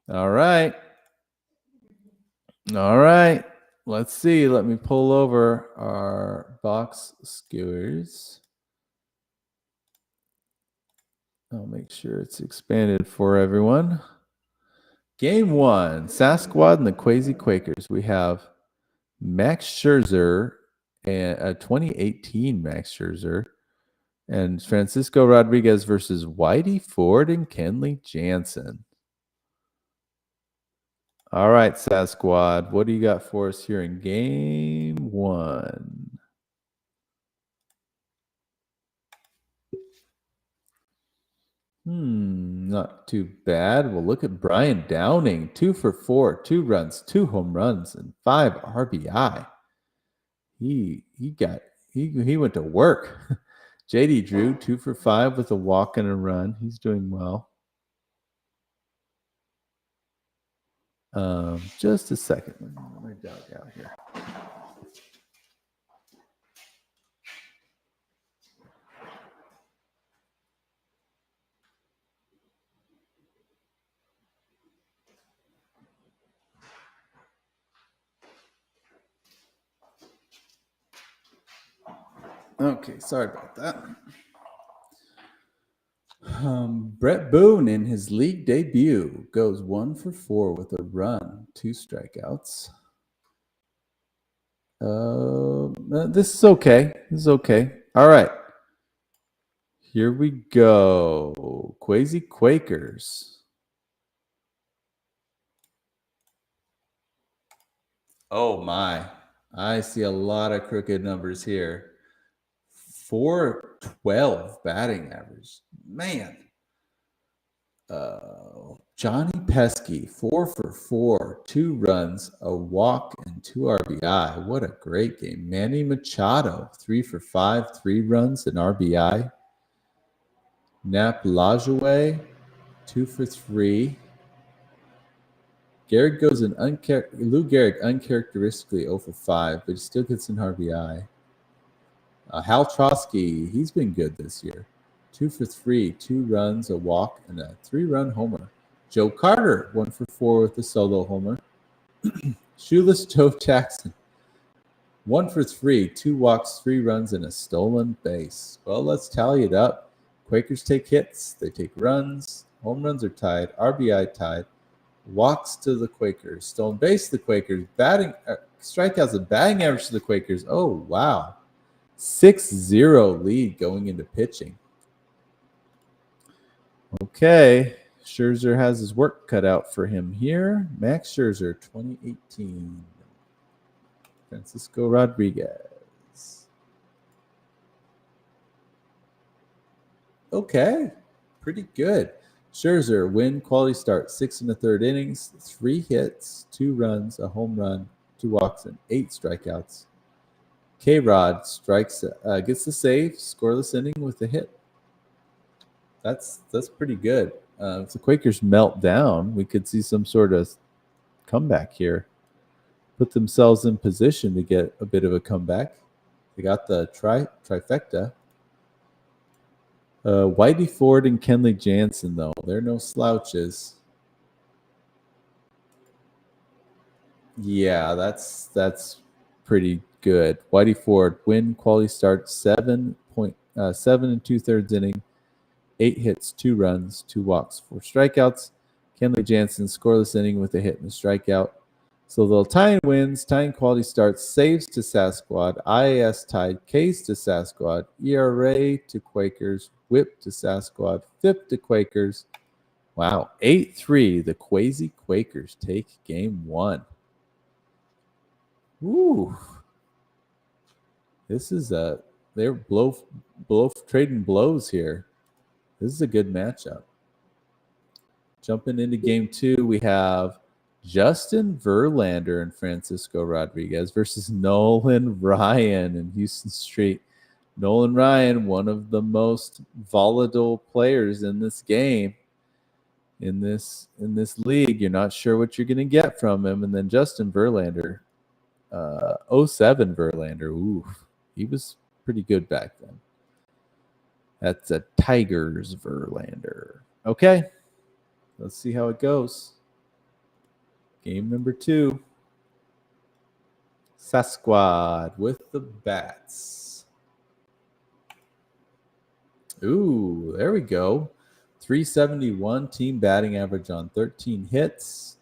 All right. All right. Let's see. Let me pull over our box skewers. I'll make sure it's expanded for everyone. Game 1, Sasquad and the Quazy Quakers. We have Max Scherzer and a 2018 Max Scherzer and Francisco Rodriguez versus Whitey Ford and Kenley Jansen. All right, Sasquad, what do you got for us here in game 1? Not too bad. Well, look at Brian Downing, 2 for 4, 2 runs, 2 home runs, and 5 RBI. He went to work. JD Drew, 2 for 5 with a walk and a run. He's doing well. Just a second. Let me dog out here. Okay, sorry about that. Brett Boone in his league debut goes 1 for 4 with a run, 2 strikeouts. This is okay. This is okay. All right. Here we go. Quazy Quakers. Oh my. I see a lot of crooked numbers here. 412 batting average. Man. Johnny Pesky, 4 for 4, 2 runs, a walk, and 2 RBI. What a great game. Manny Machado, 3 for 5, 3 runs, and RBI. Nap Lajoie, 2 for 3. Gehrig goes in Lou Gehrig uncharacteristically 0 for 5, but he still gets an RBI. Hal Trotsky, he's been good this year. 2 for 3, 2 runs, a walk, and a 3-run homer. Joe Carter, 1 for 4 with a solo homer. Shoeless Joe Jackson, 1 for 3, 2 walks, 3 runs, and a stolen base. Well, let's tally it up. Quakers take hits, they take runs, home runs are tied, RBI tied, walks to the Quakers, stolen base to the Quakers, strikeouts and batting average to the Quakers. Oh, wow. 6-0 lead going into pitching. Okay, Scherzer has his work cut out for him here. Max Scherzer, 2018. Francisco Rodriguez. Okay, pretty good. Scherzer, win, quality start, 6 1/3 innings, 3 hits, 2 runs, a home run, 2 walks, and 8 strikeouts. K-Rod gets the save, scoreless inning with a hit. That's pretty good. If the Quakers melt down, we could see some sort of comeback here. Put themselves in position to get a bit of a comeback. They got the trifecta. Whitey Ford and Kenley Jansen, though, they're no slouches. Yeah, that's pretty good. Whitey Ford, win, quality start, 7.8 7 2/3 inning, 8 hits, 2 runs, 2 walks, 4 strikeouts. Kenley Jansen scoreless inning with a hit and a strikeout. So they'll tying wins, tying quality starts, saves to Sasquad, IAS tied, Ks to Sasquad, ERA to Quakers, whip to Sasquad, FIP to Quakers. Wow, 8-3. The Quazy Quakers take game 1. Ooh. This is they're trading blows here. This is a good matchup. Jumping into game 2, we have Justin Verlander and Francisco Rodriguez versus Nolan Ryan and Houston Street. Nolan Ryan, one of the most volatile players in this game, in this league. You're not sure what you're going to get from him. And then Justin Verlander, 07 Verlander. Ooh, he was pretty good back then. That's a Tigers Verlander. Okay, let's see how it goes. Game number 2. Sasquad with the bats. Ooh, there we go. 371 team batting average on 13 hits.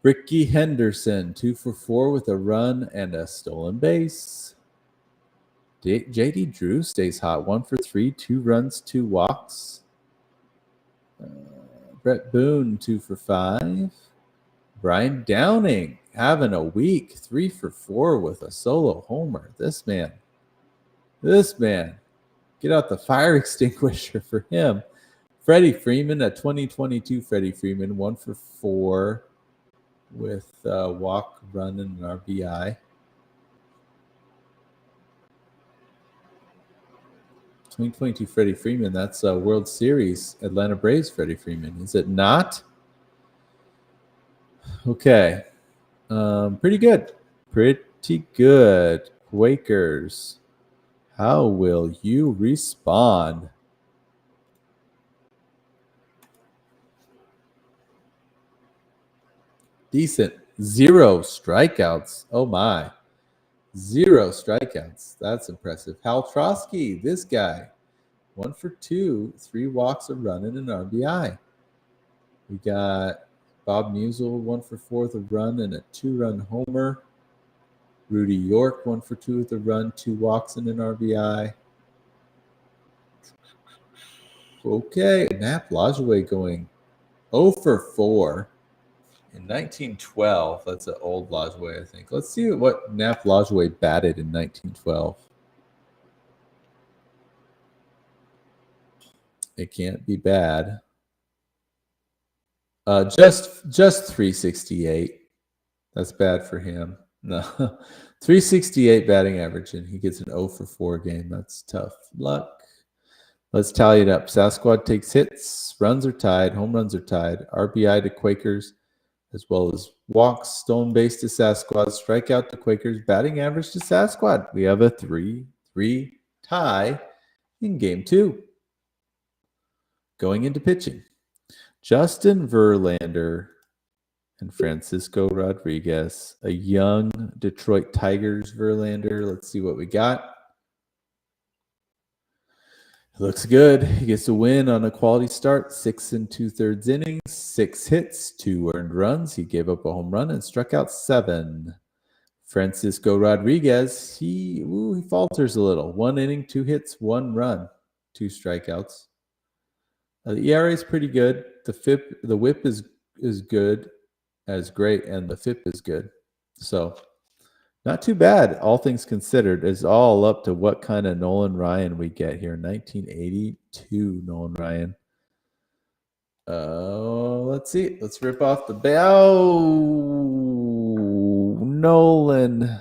Ricky Henderson, 2 for 4 with a run and a stolen base. J.D. Drew stays hot, 1 for 3, 2 runs, 2 walks. Brett Boone, 2 for 5. Brian Downing having a week, 3 for 4 with a solo homer. This man, get out the fire extinguisher for him. Freddie Freeman, a 2022 Freddie Freeman, 1 for 4 with a walk, run, and an RBI. 2022 Freddie Freeman, that's a World Series Atlanta Braves Freddie Freeman, is it not? Okay. Pretty good. Quakers. How will you respond? Decent. 0 strikeouts. Oh, my. 0 strikeouts. That's impressive. Hal Trosky, this guy. 1 for 2, 3 walks, a run, and an RBI. We got Bob Musial, 1 for 4 with a run and a 2-run homer. Rudy York, 1 for 2 with a run, 2 walks, and an RBI. Okay, Nap Lajoie going 0 for 4 in 1912. That's an old Lajoie, I think. Let's see what Nap Lajoie batted in 1912. It can't be bad. Just 368. That's bad for him. No, 368 batting average, and he gets an 0 for 4 game. That's tough luck. Let's tally it up. Sasquad takes hits, runs are tied, home runs are tied, RBI to Quakers, as well as walks, stolen base to Sasquad, strikeout to Quakers, batting average to Sasquad. We have a 3-3 tie in game 2. Going into pitching, Justin Verlander and Francisco Rodriguez, a young Detroit Tigers Verlander. Let's see what we got. It looks good. He gets a win on a quality start, 6 2/3 innings, 6 hits, 2 earned runs. He gave up a home run and struck out 7. Francisco Rodriguez, he falters a little. 1 inning, 2 hits, 1 run, 2 strikeouts. The ERA is pretty good. The whip is good, as great, and the FIP is good. So not too bad, all things considered. It's all up to what kind of Nolan Ryan we get here. 1982 Nolan Ryan. Let's see. Let's rip off the Nolan.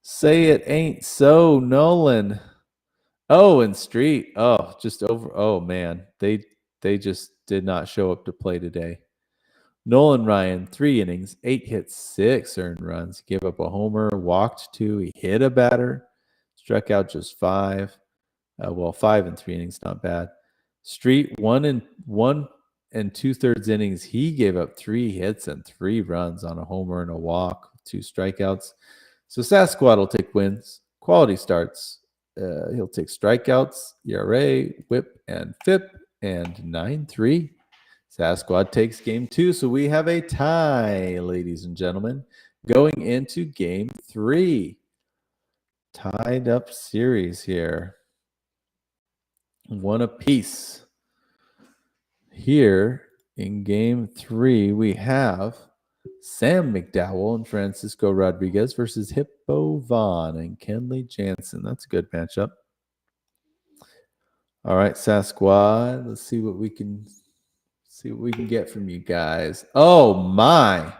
Say it ain't so, Nolan. Oh, and Street. Oh, just over. Oh, man. They just did not show up to play today. Nolan Ryan, 3 innings, 8 hits, 6 earned runs. Gave up a homer, walked 2. He hit a batter, struck out just 5. 5 in 3 innings, not bad. Street, 1 2/3 innings. He gave up 3 hits and 3 runs on a homer and a walk, 2 strikeouts. So Sasquad will take wins, quality starts, He'll take strikeouts, ERA, WHIP, and FIP, and 9.3. Sasquad takes game 2, so we have a tie, ladies and gentlemen, going into game 3. Tied up series here. One apiece. Here in game 3, we have Sam McDowell and Francisco Rodriguez versus Hippo Vaughn and Kenley Jansen. That's a good matchup. All right, Sasquad. Let's see what we can get from you guys. Oh my.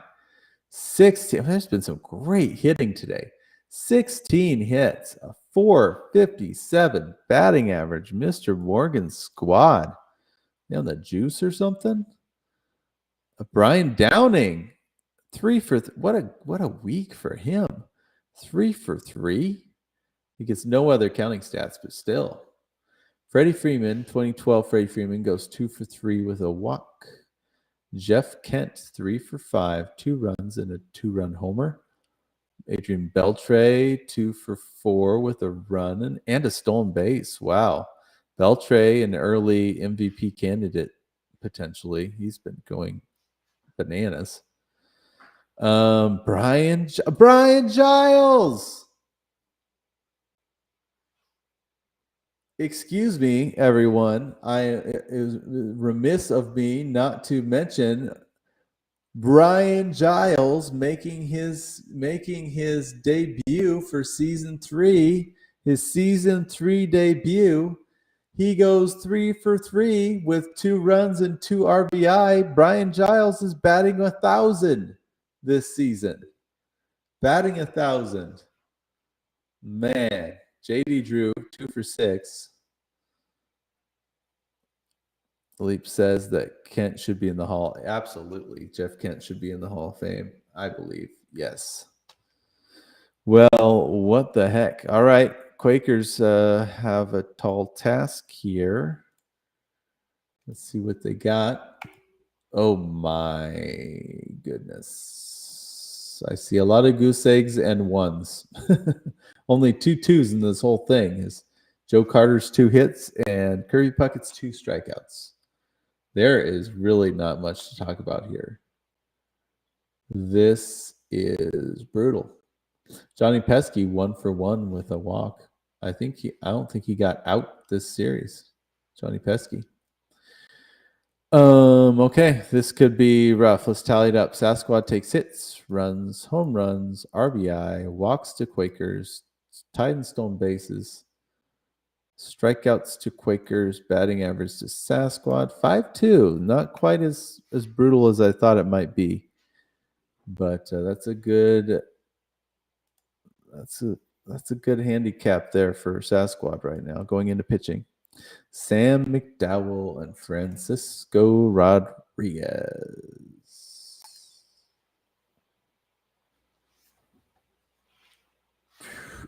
16. There's been some great hitting today. 16 hits, a 457 batting average. Mr. Morgan's squad. You on the juice or something? Brian Downing. 3 for what a week for him. 3 for 3. He gets no other counting stats, but still. Freddie Freeman, 2012 Freddie Freeman goes 2 for 3 with a walk. Jeff Kent, 3 for 5, 2 runs and a 2-run homer. Adrian Beltre, 2 for 4 with a run and a stolen base. Wow. Beltre, an early MVP candidate, potentially. He's been going bananas. Brian Giles. Excuse me, everyone. It was remiss of me not to mention Brian Giles making his debut for season 3. His season 3 debut. He goes 3 for 3 with 2 runs and 2 RBI. Brian Giles is batting 1,000 this season. Batting 1,000. Man, JD Drew, 2 for 6. Leap says that Kent should be in the Hall. Absolutely. Jeff Kent should be in the Hall of Fame, I believe. Yes. Well, what the heck? All right. Quakers have a tall task here. Let's see what they got. Oh, my goodness. I see a lot of goose eggs and ones. Only 2 twos in this whole thing is Joe Carter's 2 hits and Kirby Puckett's 2 strikeouts. There is really not much to talk about here. This is brutal. Johnny Pesky 1 for 1 with a walk. I don't think he got out this series. Johnny Pesky. Okay, this could be rough. Let's tally it up. Sasquad takes hits, runs, home runs, RBI, walks to Quakers, tied and stolen bases, strikeouts to Quakers, batting average to Sasquad, 5.2. Not quite as brutal as I thought it might be, but that's a good handicap there for Sasquad right now going into pitching. Sam McDowell and Francisco Rodriguez.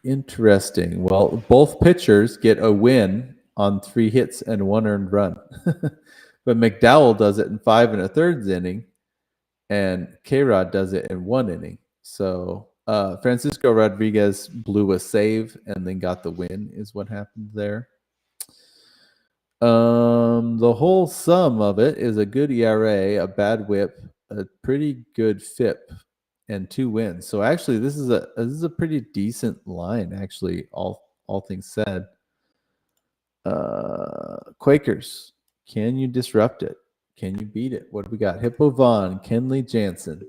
Interesting. Well, both pitchers get a win on 3 hits and 1 earned run. But McDowell does it in 5 1/3 inning, and K-Rod does it in 1 inning. So Francisco Rodriguez blew a save and then got the win is what happened there. The whole sum of it is a good ERA, a bad WHIP, a pretty good FIP, and 2 wins. So actually, this is a pretty decent line. Actually, all things said. Quakers, can you disrupt it? Can you beat it? What do we got? Hippo Vaughn, Kenley Jansen.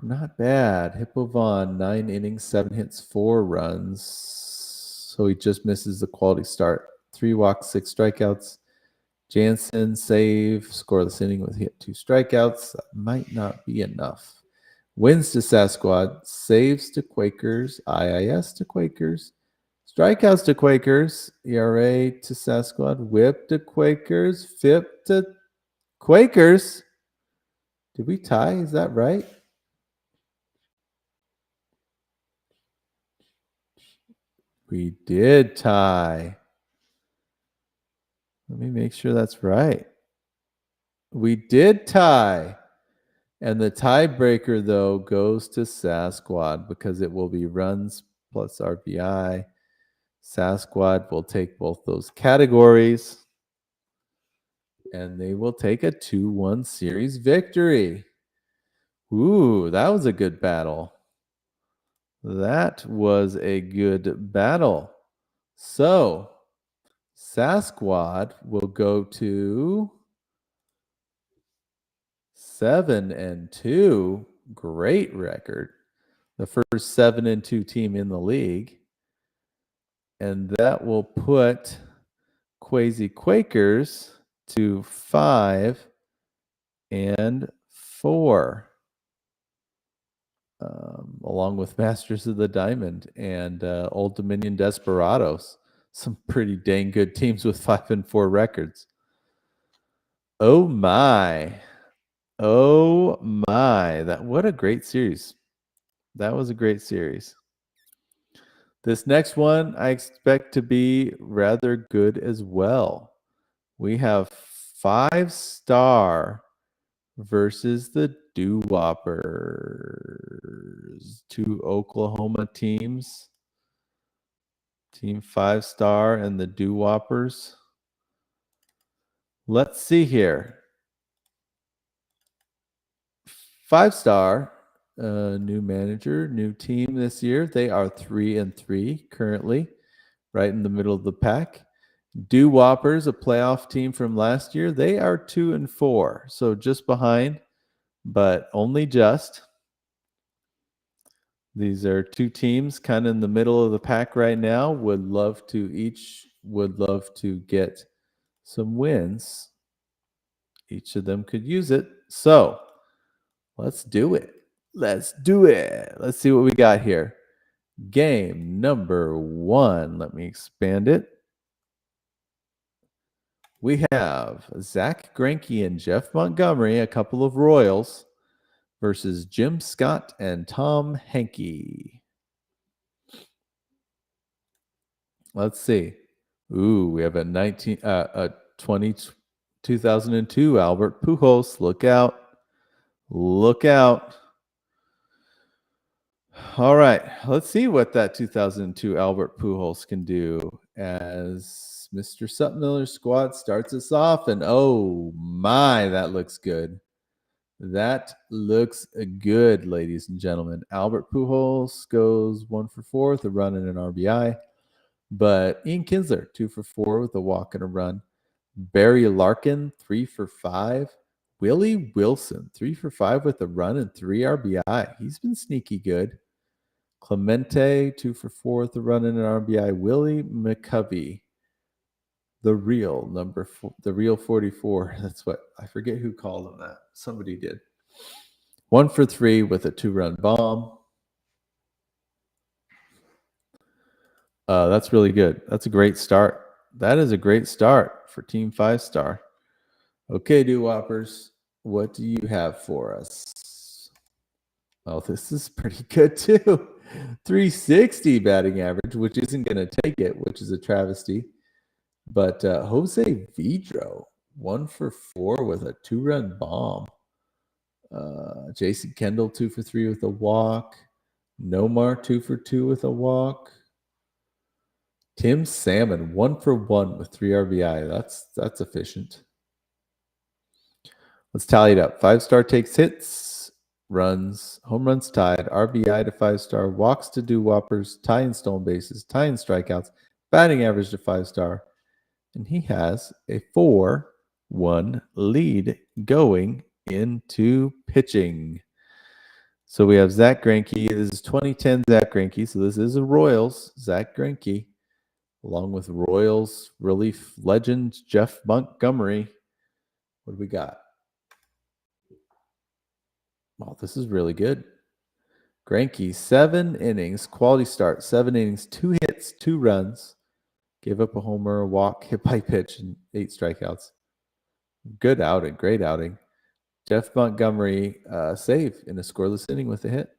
Not bad. Hippo Vaughn, 9 innings, 7 hits, 4 runs. So he just misses the quality start. 3 walks, 6 strikeouts. Jansen, save, scoreless inning with hit 2 strikeouts. That might not be enough. Wins to Sasquad, saves to Quakers, IIS to Quakers, strikeouts to Quakers, ERA to Sasquad, WHIP to Quakers, FIP to Quakers. Did we tie? Is that right? We did tie. Let me make sure that's right. We did tie. And the tiebreaker, though, goes to Sasquad because it will be runs plus RBI. Sasquad will take both those categories, and they will take a 2-1 series victory. Ooh, that was a good battle. That was a good battle. So, Sasquad will go to 7-2. Great record. The first 7-2 team in the league. And that will put Quazy Quakers to 5-4. Along with Masters of the Diamond and Old Dominion Desperados. Some pretty dang good teams with 5-4 records. Oh my. Oh my. What a great series. That was a great series. This next one I expect to be rather good as well. We have 5-star versus the Doo-Whoppers. 2 Oklahoma teams. Team 5-star and the Doo-Whoppers. Let's see here. 5-star, new manager, new team this year. They are 3-3 currently, right in the middle of the pack. Doo-Whoppers, a playoff team from last year, they are 2-4, so just behind, but only just. These are 2 teams kind of in the middle of the pack right now. Each would love to get some wins. Each of them could use it. So let's do it. Let's do it. Let's see what we got here. Game number 1. Let me expand it. We have Zach Greinke and Jeff Montgomery, a couple of Royals, versus Jim Scott and Tom Henke. Let's see. Ooh, we have a 2002 Albert Pujols. Look out. Look out. All right. Let's see what that 2002 Albert Pujols can do as Mr. Sutmiller's squad starts us off. And oh my, that looks good. That looks good, ladies and gentlemen. Albert Pujols goes 1 for 4 with a run and an RBI. But Ian Kinsler, 2 for 4 with a walk and a run. Barry Larkin, 3 for 5. Willie Wilson, 3 for 5 with a run and 3 RBI. He's been sneaky good. Clemente, 2 for 4 with a run and an RBI. Willie McCovey, the real 44. That's what I forget who called him that. Somebody did. 1 for 3 with a 2-run bomb. That's really good. That's a great start. That is a great start for Team 5-star. Okay, Doo-Whoppers, what do you have for us? Oh, this is pretty good too. 360 batting average, which isn't going to take it, which is a travesty. But Jose Vidro, 1 for 4 with a 2-run bomb. Jason Kendall, 2 for 3 with a walk. Nomar, 2 for 2 with a walk. Tim Salmon, 1 for 1 with 3 RBI. That's efficient. Let's tally it up. 5-star takes hits, runs, home runs tied, RBI to 5-star, walks to Doo-Whoppers, tie in stolen bases, tie in strikeouts, batting average to 5-star. And he has a 4-1 lead going into pitching. So we have Zach Greinke. This is 2010 Zach Greinke. So this is a Royals Zach Greinke, along with Royals relief legend Jeff Montgomery. What do we got? Oh, this is really good. Greinke, 7 innings, quality start, 7 innings, 2 hits, 2 runs, gave up a homer, a walk, hit by pitch, and 8 strikeouts. Good outing, great outing. Jeff Montgomery save in a scoreless inning with a hit.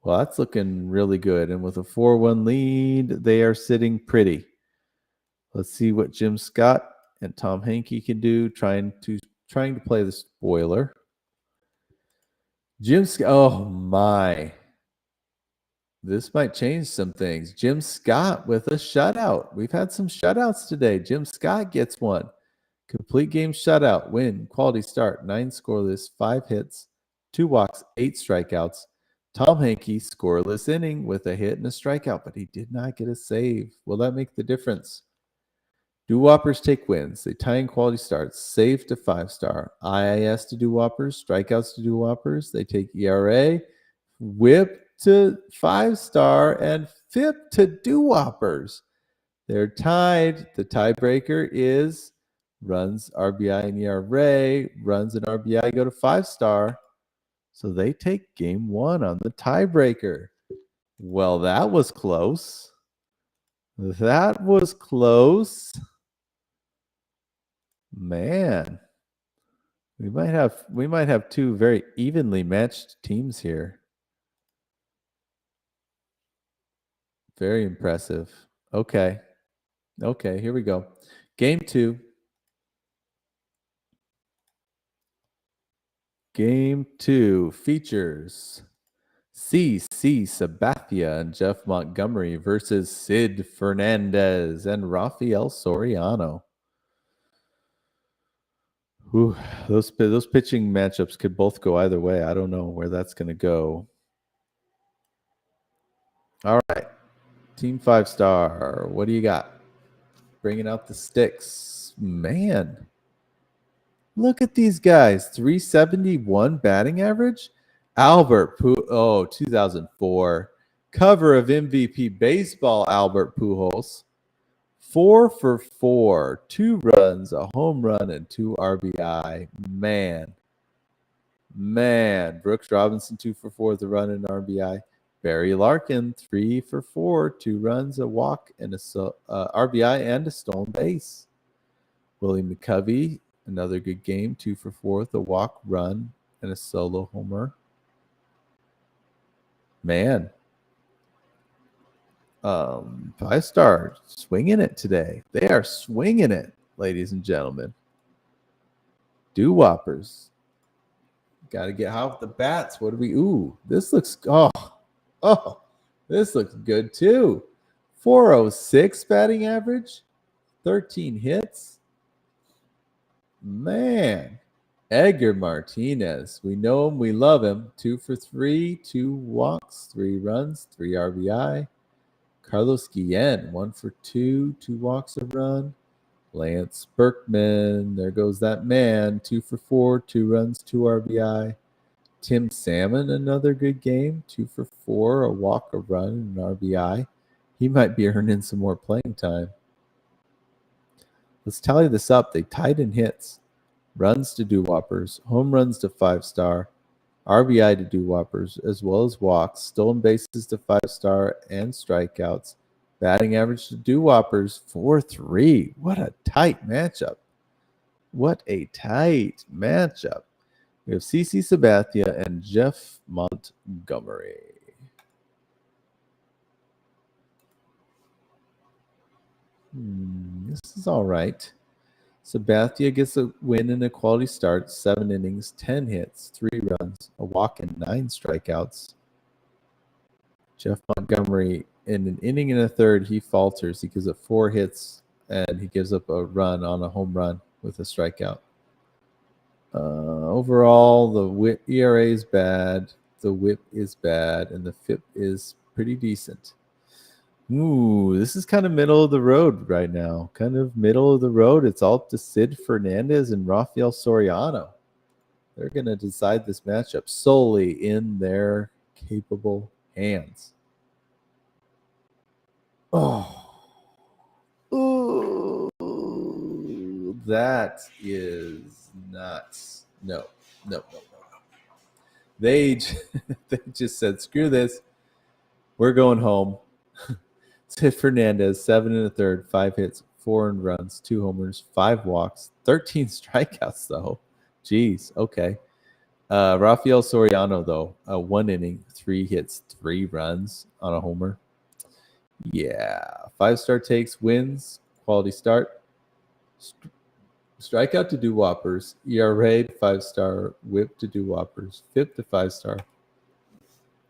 Well, that's looking really good. And with a 4-1 lead, they are sitting pretty. Let's see what Jim Scott and Tom Henke can do, trying to play the spoiler. Oh my. This might change some things. Jim Scott with a shutout. We've had some shutouts today. Jim Scott gets one. Complete game shutout, win, quality start, 9 scoreless, 5 hits, 2 walks, 8 strikeouts. Tom Hankey, scoreless inning with a hit and a strikeout, but he did not get a save. Will that make the difference? Doo-Whoppers take wins. They tie in quality starts, save to 5-star. IIS to Doo-Whoppers, strikeouts to Doo-Whoppers. They take ERA, whip to 5-star, and FIP to Doo-Whoppers. They're tied. The tiebreaker is runs, RBI, and ERA. Runs and RBI go to 5-star. So they take game 1 on the tiebreaker. Well, that was close. That was close. Man. We might have two very evenly matched teams here. Very impressive. Okay, here we go. Game 2. Game 2 features C.C. Sabathia and Jeff Montgomery versus Sid Fernandez and Rafael Soriano. Ooh, those pitching matchups could both go either way. I don't know where that's going to go. All right. Team 5-star. What do you got? Bringing out the sticks. Man. Look at these guys. 371 batting average. Albert 2004. Cover of MVP Baseball, Albert Pujols. 4 for 4. 2 runs, a home run, and 2 RBI. Man. Brooks Robinson, 2 for 4 with a run and RBI. Barry Larkin, 3 for 4, 2 runs, a walk, and a RBI and a stolen base. Willie McCovey, another good game, 2 for 4 with a walk, run, and a solo homer. Man. 5-star swinging it today. They are swinging it, ladies and gentlemen. Doo-Whoppers. Got to get hot with the bats. What do we? Ooh, this looks. This looks good too. 406 batting average, 13 hits. Man, Edgar Martinez. We know him. We love him. 2 for 3, 2 walks, 3 runs, 3 RBI. Carlos Guillen, 1 for 2, 2 walks, a run. Lance Berkman, there goes that man, 2 for 4, 2 runs, 2 RBI. Tim Salmon, another good game, 2 for 4, a walk, a run, and an RBI. He might be earning some more playing time. Let's tally this up. They tied in hits. Runs to Doo-Whoppers, home runs to 5-star, RBI to Doo-Whoppers, as well as walks, stolen bases to 5-star, and strikeouts. Batting average to Doo-Whoppers, 4-3. What a tight matchup. We have C.C. Sabathia and Jeff Montgomery. This is all right. Sabathia gets a win and a quality start, 7 innings, 10 hits, 3 runs, a walk, and 9 strikeouts. Jeff Montgomery, in an inning and a third, he falters. He gives up 4 hits, and he gives up a run on a home run with a strikeout. Overall, the whip ERA is bad, the whip is bad, and the FIP is pretty decent. Ooh, this is kind of middle of the road right now. Kind of middle of the road. It's all up to Sid Fernandez and Rafael Soriano. They're going to decide this matchup solely in their capable hands. Ooh, that is nuts. No. They just said, screw this. We're going home. Sid Fernandez, 7 1/3, 5 hits, 4 earned runs, 2 homers, 5 walks, 13 strikeouts, though. Jeez, okay. Rafael Soriano, though, 1 inning, 3 hits, 3 runs on a homer. Yeah. 5-star takes, wins, quality start. Strikeout to Doo-Whoppers. ERA to 5-star. Whip to Doo-Whoppers. FIP to 5-star.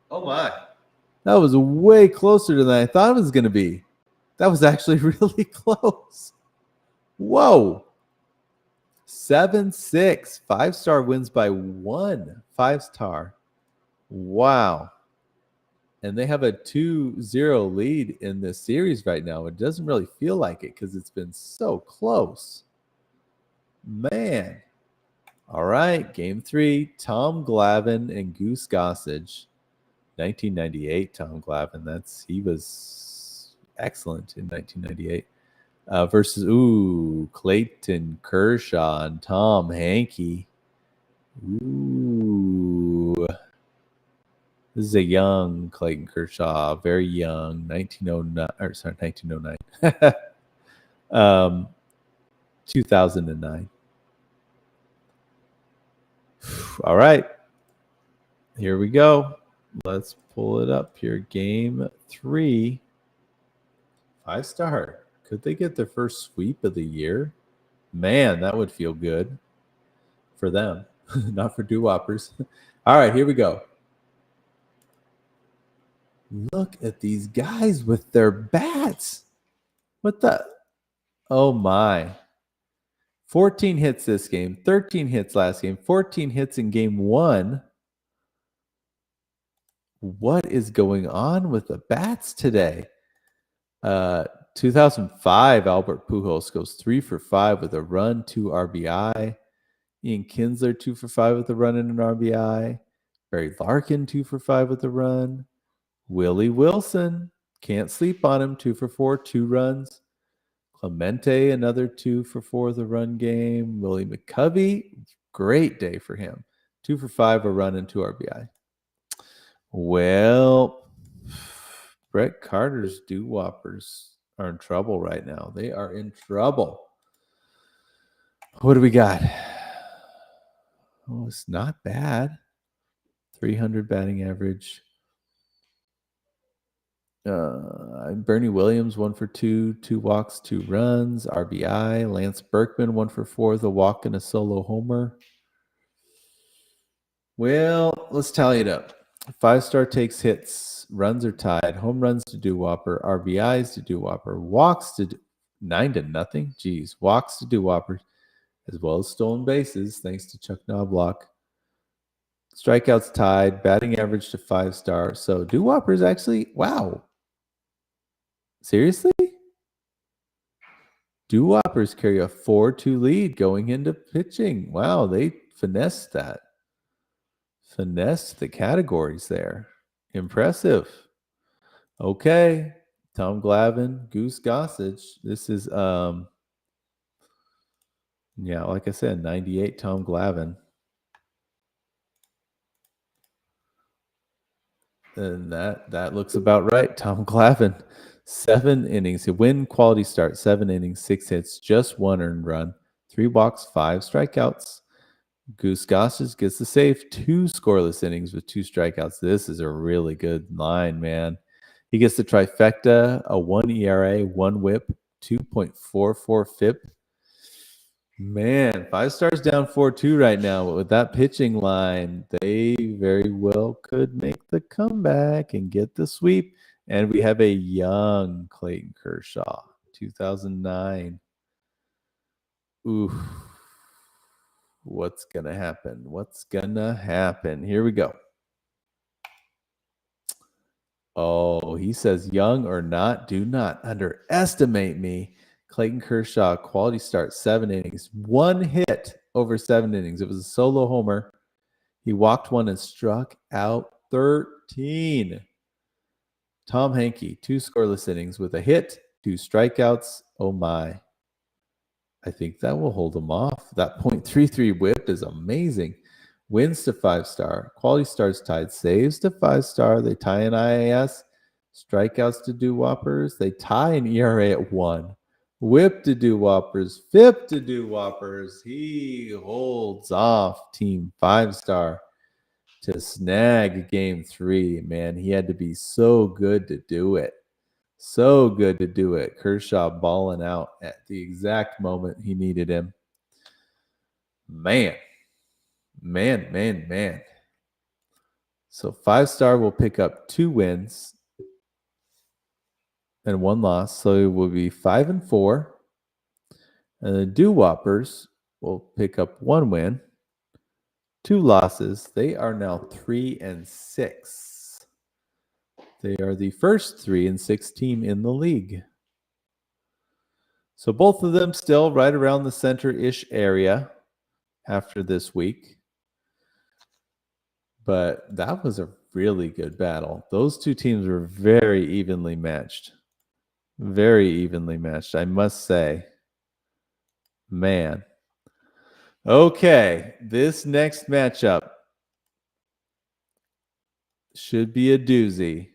Oh my. That was way closer than I thought it was going to be. That was actually really close. Whoa. 7-6. 5-star wins by 1. 5-star. Wow. And they have a 2-0 lead in this series right now. It doesn't really feel like it because it's been so close. Man. All right. Game 3. Tom Glavine and Goose Gossage. 1998 Tom Glavine. He was excellent in 1998. Versus Clayton Kershaw and Tom Hankey. This is a young Clayton Kershaw, very young, 1909. 2009. All right. Here we go. Let's pull it up here. Game 3. 5-star. Could they get their first sweep of the year? Man, that would feel good for them, not for Doo-Whoppers. All right, here we go. Look at these guys with their bats. What the? Oh, my. 14 hits this game, 13 hits last game, 14 hits in game 1. What is going on with the bats today? 2005, Albert Pujols goes 3 for 5 with a run, 2 RBI. Ian Kinsler, 2 for 5 with a run and an RBI. Barry Larkin, 2 for 5 with a run. Willie Wilson, can't sleep on him, 2 for 4, 2 runs. Clemente, another 2 for 4 with a run game. Willie McCovey, great day for him. 2 for 5, a run and 2 RBI. Well, Brett Carter's Doo-Whoppers are in trouble right now. They are in trouble. What do we got? Oh, it's not bad. 300 batting average. Bernie Williams, 1 for 2, 2 walks, 2 runs, RBI. Lance Berkman, 1 for 4, the walk and a solo homer. Well, let's tally it up. 5-star takes hits, runs are tied, home runs to Doo-Whopper, RBIs to Doo-Whopper, walks to 9-0. Geez, walks to Doo-Whoppers, as well as stolen bases, thanks to Chuck Knobloch. Strikeouts tied, batting average to 5-star. So Doo-Whoppers actually, wow. Seriously? Doo-Whoppers carry a 4-2 lead going into pitching. Wow, they finessed that. Finessed the categories there. Impressive. Okay. Tom Glavine, Goose Gossage. This is, like I said, 98 Tom Glavine. And that looks about right. Tom Glavine, 7 innings. A win, quality start, 7 innings, 6 hits, just 1 earned run, 3 walks, 5 strikeouts. Goose Gossage gets the save, 2 scoreless innings with 2 strikeouts. This is a really good line, man. He gets the trifecta, a 1 ERA, 1 whip, 2.44 FIP. Man, 5-stars down 4-2 right now. But with that pitching line, they very well could make the comeback and get the sweep. And we have a young Clayton Kershaw, 2009. Ooh. What's going to happen? What's going to happen? Here we go. Oh, he says, young or not, do not underestimate me. Clayton Kershaw, quality start, 7 innings, 1 hit over 7 innings. It was a solo homer. He walked 1 and struck out 13. Tom Hankey, 2 scoreless innings with a hit, 2 strikeouts. Oh my. I think that will hold him off. That .33 whip is amazing. Wins to 5-star. Quality starts tied. Saves to 5-star. They tie an IAS. Strikeouts to Doo-Whoppers. They tie an ERA at 1. Whip to Doo-Whoppers. FIP to Doo-Whoppers. He holds off Team 5-star to snag game 3. Man, he had to be so good to do it. So good to do it. Kershaw balling out at the exact moment he needed him. Man. So 5-star will pick up 2 wins and 1 loss. So it will be 5-4. And the Doo-Whoppers will pick up 1 win, 2 losses. They are now 3-6. They are the first 3-6 team in the league. So both of them still right around the center-ish area after this week. But that was a really good battle. Those 2 teams were very evenly matched. Very evenly matched, I must say. Man. Okay, this next matchup should be a doozy.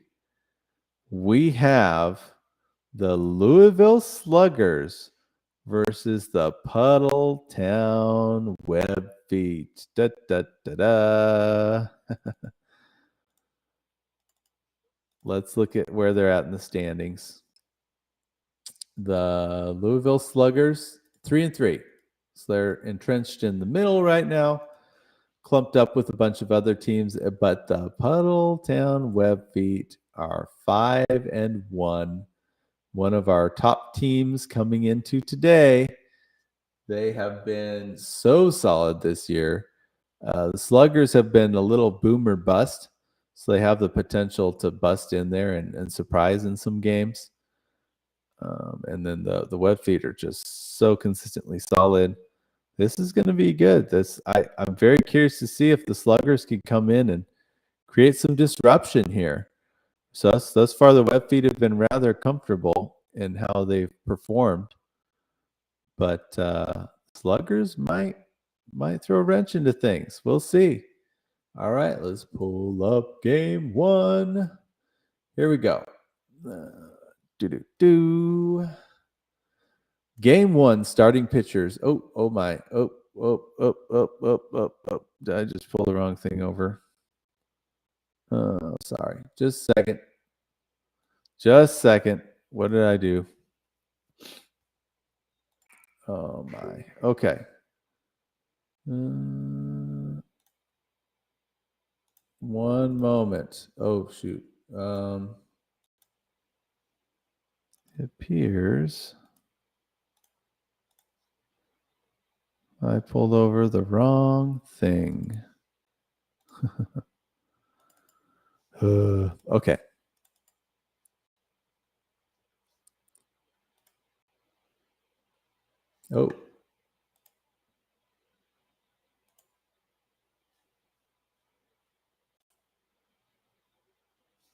We have the Louisville Sluggers versus the Puddletown Webfeet. Da, da, da, da. Let's look at where they're at in the standings. The Louisville Sluggers, 3-3. So they're entrenched in the middle right now, clumped up with a bunch of other teams. But the Puddletown Webfeet are 5-1. One of our top teams coming into today. They have been so solid this year. The Sluggers have been a little boomer bust, so they have the potential to bust in there and surprise in some games. And then the Webfeet are just so consistently solid. This is going to be good. I'm very curious to see if the Sluggers can come in and create some disruption here. So thus far, the Webfeet have been rather comfortable in how they've performed, but Sluggers might throw a wrench into things. We'll see. All right, let's pull up game 1. Here we go. Game 1, starting pitchers. Oh my. Oh. Did I just pull the wrong thing over? Oh, sorry. Just a second. What did I do? Oh my. Okay. One moment. Oh shoot. It appears I pulled over the wrong thing. Okay. Oh.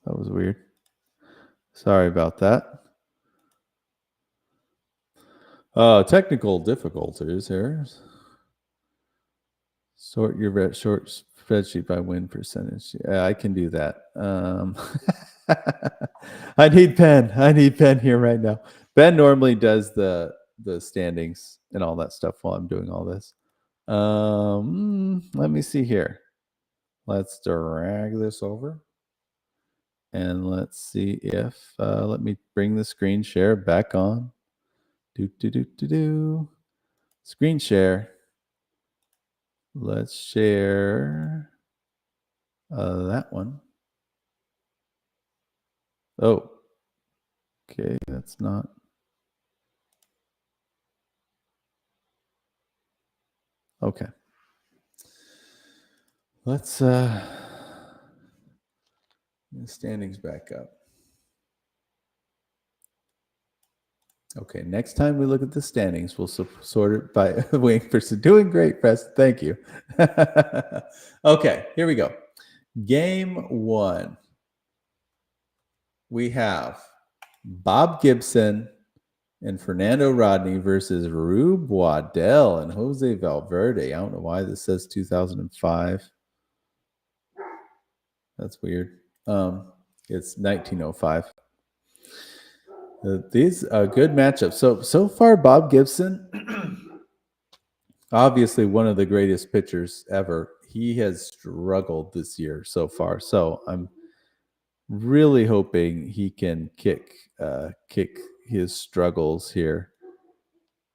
That was weird. Sorry about that. Technical difficulties here. Sort your short spreadsheet by win percentage. Yeah, I can do that. I need pen here right now. Ben normally does the standings and all that stuff while I'm doing all this. Let me see here. Let's drag this over. And let's see if, let me bring the screen share back on. Screen share. Let's share that one. Oh, okay, that's not. Okay. Let's the standings back up. Okay, next time we look at the standings, we'll sort it by wing person. Doing great, Preston. Thank you. Okay, here we go. Game 1. We have Bob Gibson and Fernando Rodney versus Rube Waddell and Jose Valverde. I don't know why this says 2005. That's weird. It's 1905. These are good matchups. So far, Bob Gibson, obviously one of the greatest pitchers ever. He has struggled this year so far. So I'm really hoping he can kick his struggles here.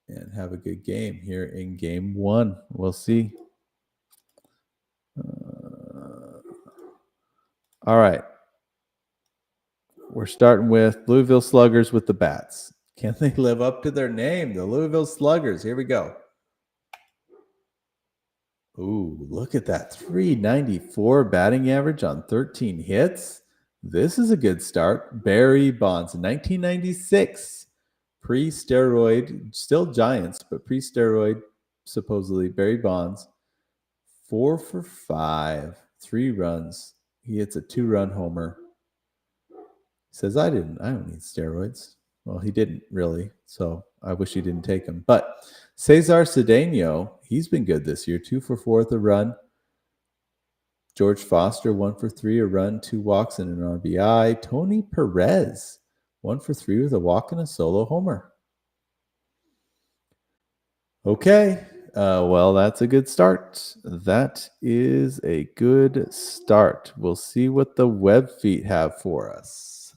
and have a good game here in game 1. We'll see. All right. We're starting with Louisville Sluggers with the bats. Can they live up to their name? The Louisville Sluggers. Here we go. Ooh, look at that. 394 batting average on 13 hits. This is a good start. Barry Bonds, 1996. Pre-steroid, still Giants, but pre-steroid, supposedly. Barry Bonds, 4 for 5, 3 runs. He hits a 2-run homer. Says, I don't need steroids. Well, he didn't really, so I wish he didn't take them. But Cesar Cedeno, he's been good this year. 2 for 4 with a run. George Foster, 1 for 3, a run, 2 walks, and an RBI. Tony Perez, 1 for 3 with a walk and a solo homer. Okay, well, that's a good start. That is a good start. We'll see what the Webfeet have for us.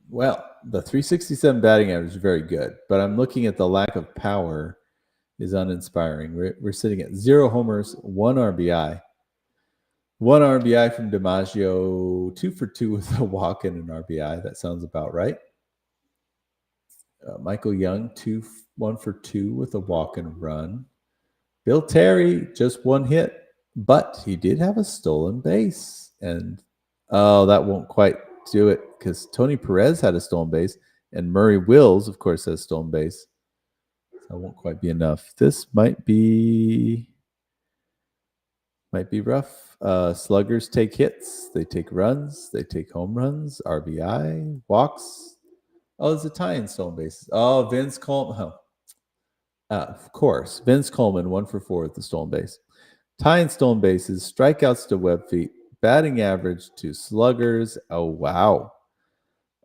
Well, the 367 batting average is very good, but I'm looking at the lack of power is uninspiring. We're sitting at 0 homers, 1 RBI. 1 RBI from DiMaggio, 2 for 2 with a walk and an RBI. That sounds about right. Michael Young, 1 for 2 with a walk and a run. Bill Terry, just 1 hit, but he did have a stolen base. And, that won't quite do it because Tony Perez had a stolen base, and Murray Wills, of course, has stolen base. So that won't quite be enough. This might be rough. Sluggers take hits. They take runs. They take home runs, RBI, walks. Oh, there's a tie in stolen bases. Oh, Vince Coleman. Of course. Vince Coleman, 1 for 4 with the stolen base. Tie in stolen bases, strikeouts to Webfeet, batting average to Sluggers. Oh, wow.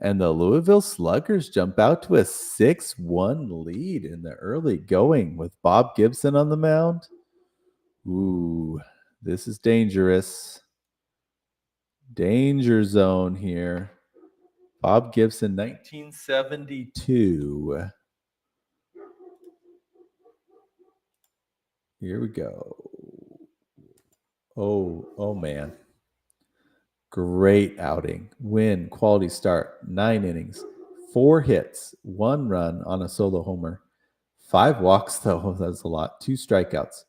And the Louisville Sluggers jump out to a 6-1 lead in the early going with Bob Gibson on the mound. Ooh, this is dangerous. Danger zone here. Bob Gibson, 1972. Here we go. Oh man. Great outing. Win, quality start. 9 innings, 4 hits, 1 run on a solo homer. 5 walks, though. That's a lot. 2 strikeouts.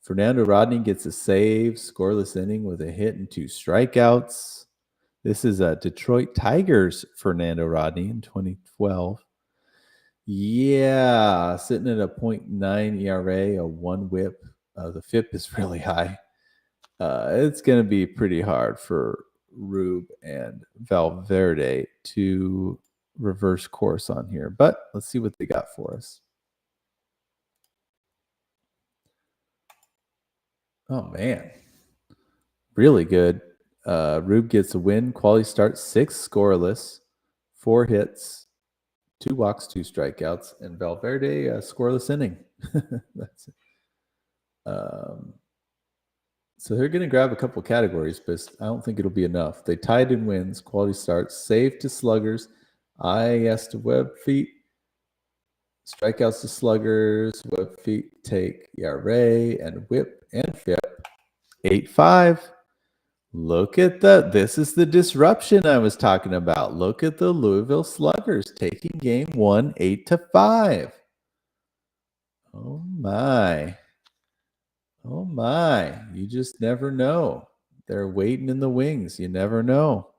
Fernando Rodney gets a save, scoreless inning with a hit and 2 strikeouts. This is a Detroit Tigers Fernando Rodney in 2012. Yeah, sitting at a 0.9 ERA, a 1 whip. The FIP is really high. It's going to be pretty hard for Rube and Valverde to reverse course on here. But let's see what they got for us. Oh, man. Really good. Rube gets a win. Quality start, 6 scoreless, 4 hits, 2 walks, 2 strikeouts, and Valverde a scoreless inning. That's it. So they're going to grab a couple categories, but I don't think it'll be enough. They tied in wins, quality starts, save to Sluggers, IAS to Webfeet, strikeouts to Sluggers, Webfeet take ERA and whip and FIP. 8-5. Look at that. This is the disruption I was talking about. Look at the Louisville Sluggers taking game 1, 8-5. Oh, my. Oh, my. You just never know. They're waiting in the wings. You never know.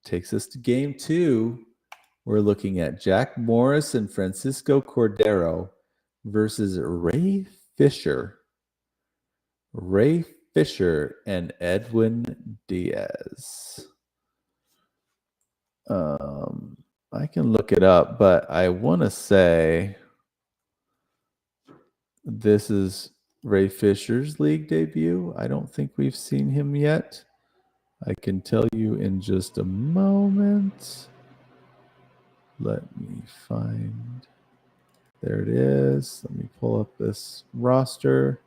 Takes us to game 2. We're looking at Jack Morris and Francisco Cordero versus Ray Fisher. Ray Fisher and Edwin Diaz. I can look it up, but I want to say this is Ray Fisher's league debut. I don't think we've seen him yet. I can tell you in just a moment. Let me find. There it is. Let me pull up this roster.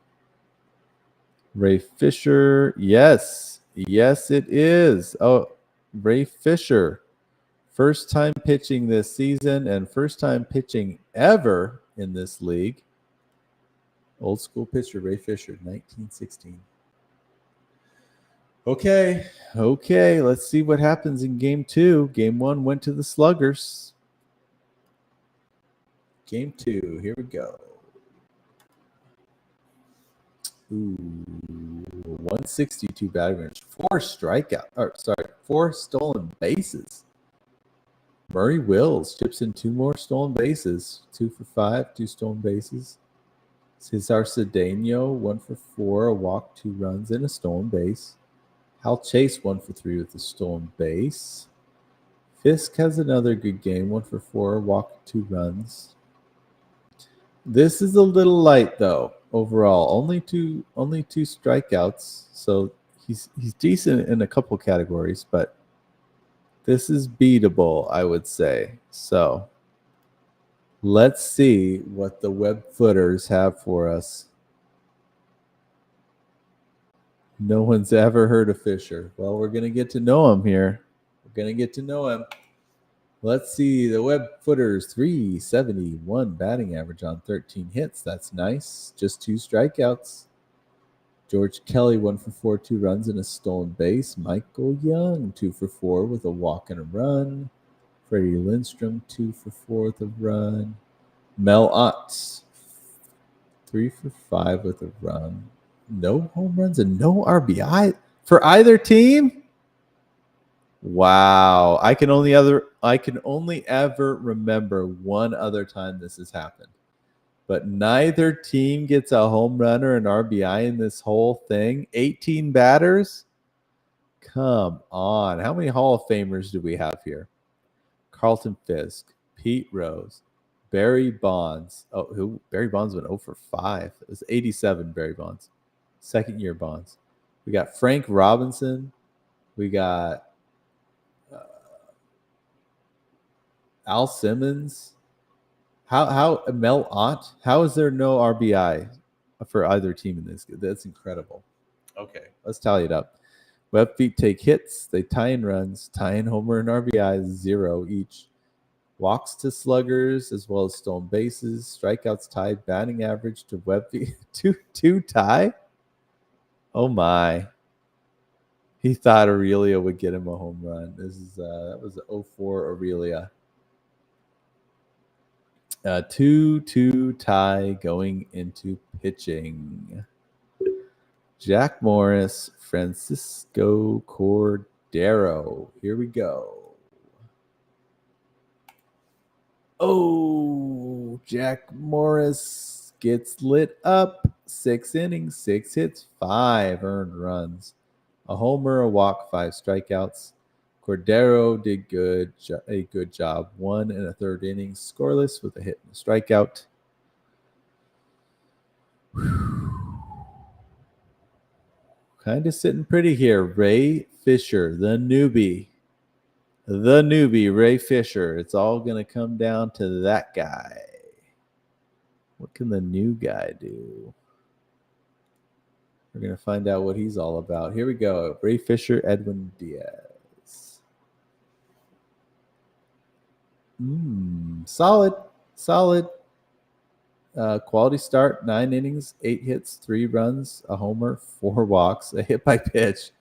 Ray Fisher. Yes. Yes, it is. Oh, Ray Fisher. First time pitching this season and first time pitching ever in this league. Old school pitcher, Ray Fisher, 1916. Okay. Let's see what happens in game 2. Game 1 went to the Sluggers. Game 2, here we go. Ooh, 162 batting average, 4 stolen bases. Murray Wills chips in 2 more stolen bases, 2 for 5, 2 stolen bases. Cesar Cedeno, 1 for 4, a walk, 2 runs, and a stolen base. Hal Chase, 1 for 3 with a stolen base. Fisk has another good game, 1 for 4, a walk, 2 runs. This is a little light though. Overall, only two strikeouts. So he's decent in a couple categories, but this is beatable, I would say. So let's see what the web footers have for us. No one's ever heard of Fisher. Well, we're going to get to know him here. Let's see. The web footers, 371 batting average on 13 hits. That's nice. Just 2 strikeouts. George Kelly, 1 for 4, 2 runs and a stolen base. Michael Young, 2 for 4 with a walk and a run. Freddie Lindstrom, 2 for 4 with a run. Mel Ott, 3 for 5 with a run. No home runs and no RBI for either team? Wow. I can only ever remember one other time this has happened. But neither team gets a home run or an RBI in this whole thing. 18 batters? Come on. How many Hall of Famers do we have here? Carlton Fisk, Pete Rose, Barry Bonds. Barry Bonds went 0 for 5. It was 87 Barry Bonds. Second-year Bonds. We got Frank Robinson. We got Al Simmons. How Mel Ott? How is there no RBI for either team in this? That's incredible. Okay, let's tally it up. Webfeet take hits. They tie in runs. Tie in homer and RBI, 0 each. Walks to Sluggers as well as stolen bases. Strikeouts tied. Batting average to Webfeet. 2 tie? Oh my. He thought Aurelia would get him a home run. That was 0-4 Aurelia. 2-2 tie going into pitching. Jack Morris, Francisco Cordero. Here we go. Oh, Jack Morris gets lit up. 6 innings, 6 hits, 5 earned runs. A homer, a walk, 5 strikeouts. Cordero did a good job. 1 1/3 innings, scoreless with a hit and a strikeout. Kind of sitting pretty here. Ray Fisher, the newbie, Ray Fisher. It's all going to come down to that guy. What can the new guy do? We're going to find out what he's all about. Here we go. Ray Fisher, Edwin Diaz. Solid. Quality start, 9 innings, 8 hits, 3 runs, a homer, 4 walks, a hit by pitch,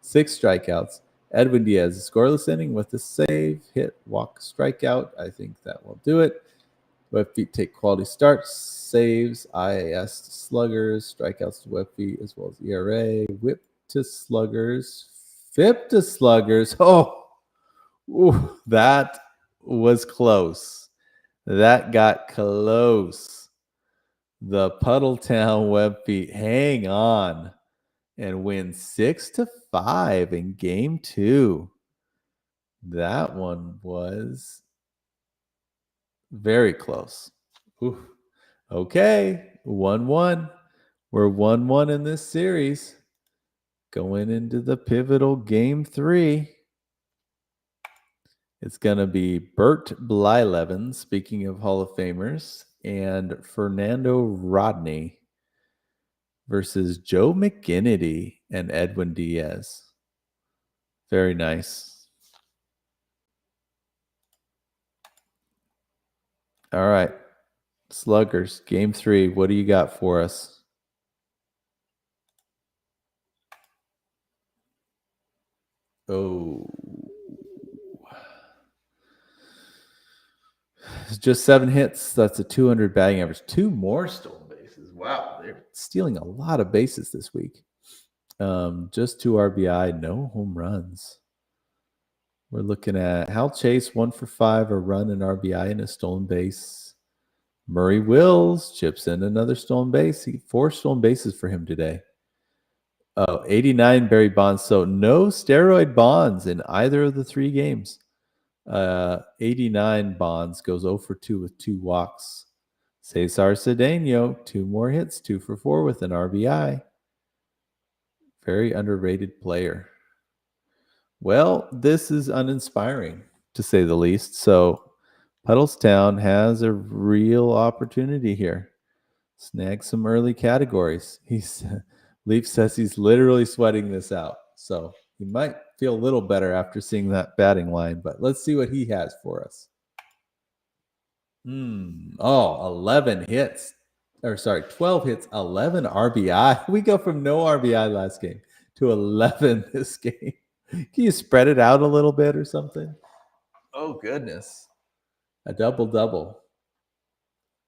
6 strikeouts. Edwin Diaz, a scoreless inning with a save, hit, walk, strikeout. I think that will do it. Webfeet take quality starts, saves, IAS to Sluggers, strikeouts to Webfeet, as well as ERA, whip to Sluggers, FIP to Sluggers. Ooh, that was close. That got close. The Puddletown Webfeet hang on and win 6-5 in game 2. That one was very close. Ooh. Okay, 1-1. We're 1-1 in this series. Going into the pivotal game 3. It's going to be Bert Blyleven, speaking of Hall of Famers, and Fernando Rodney versus Joe McGinnity and Edwin Diaz. Very nice. All right. Sluggers, game 3. What do you got for us? Oh. Just 7 hits. That's a 200 batting average. 2 more stolen bases. Wow. They're stealing a lot of bases this week. Just 2 RBI, no home runs. We're looking at Hal Chase, 1 for 5, a run, an RBI, and a stolen base. Murray Wills chips in another stolen base. 4 stolen bases for him today. 89 Barry Bonds. So no steroid Bonds in either of the 3 games. 89 Bonds goes 0 for 2 with 2 walks. Cesar Cedeno, 2 more hits, 2 for 4 with an RBI. Very underrated player. Well, this is uninspiring, to say the least. So Puddletown has a real opportunity here. Snag some early categories. Leaf says he's literally sweating this out. So he might feel a little better after seeing that batting line, but let's see what he has for us. 11 hits. 12 hits, 11 RBI. We go from no RBI last game to 11 this game. Can you spread it out a little bit or something? Oh, goodness. A double-double.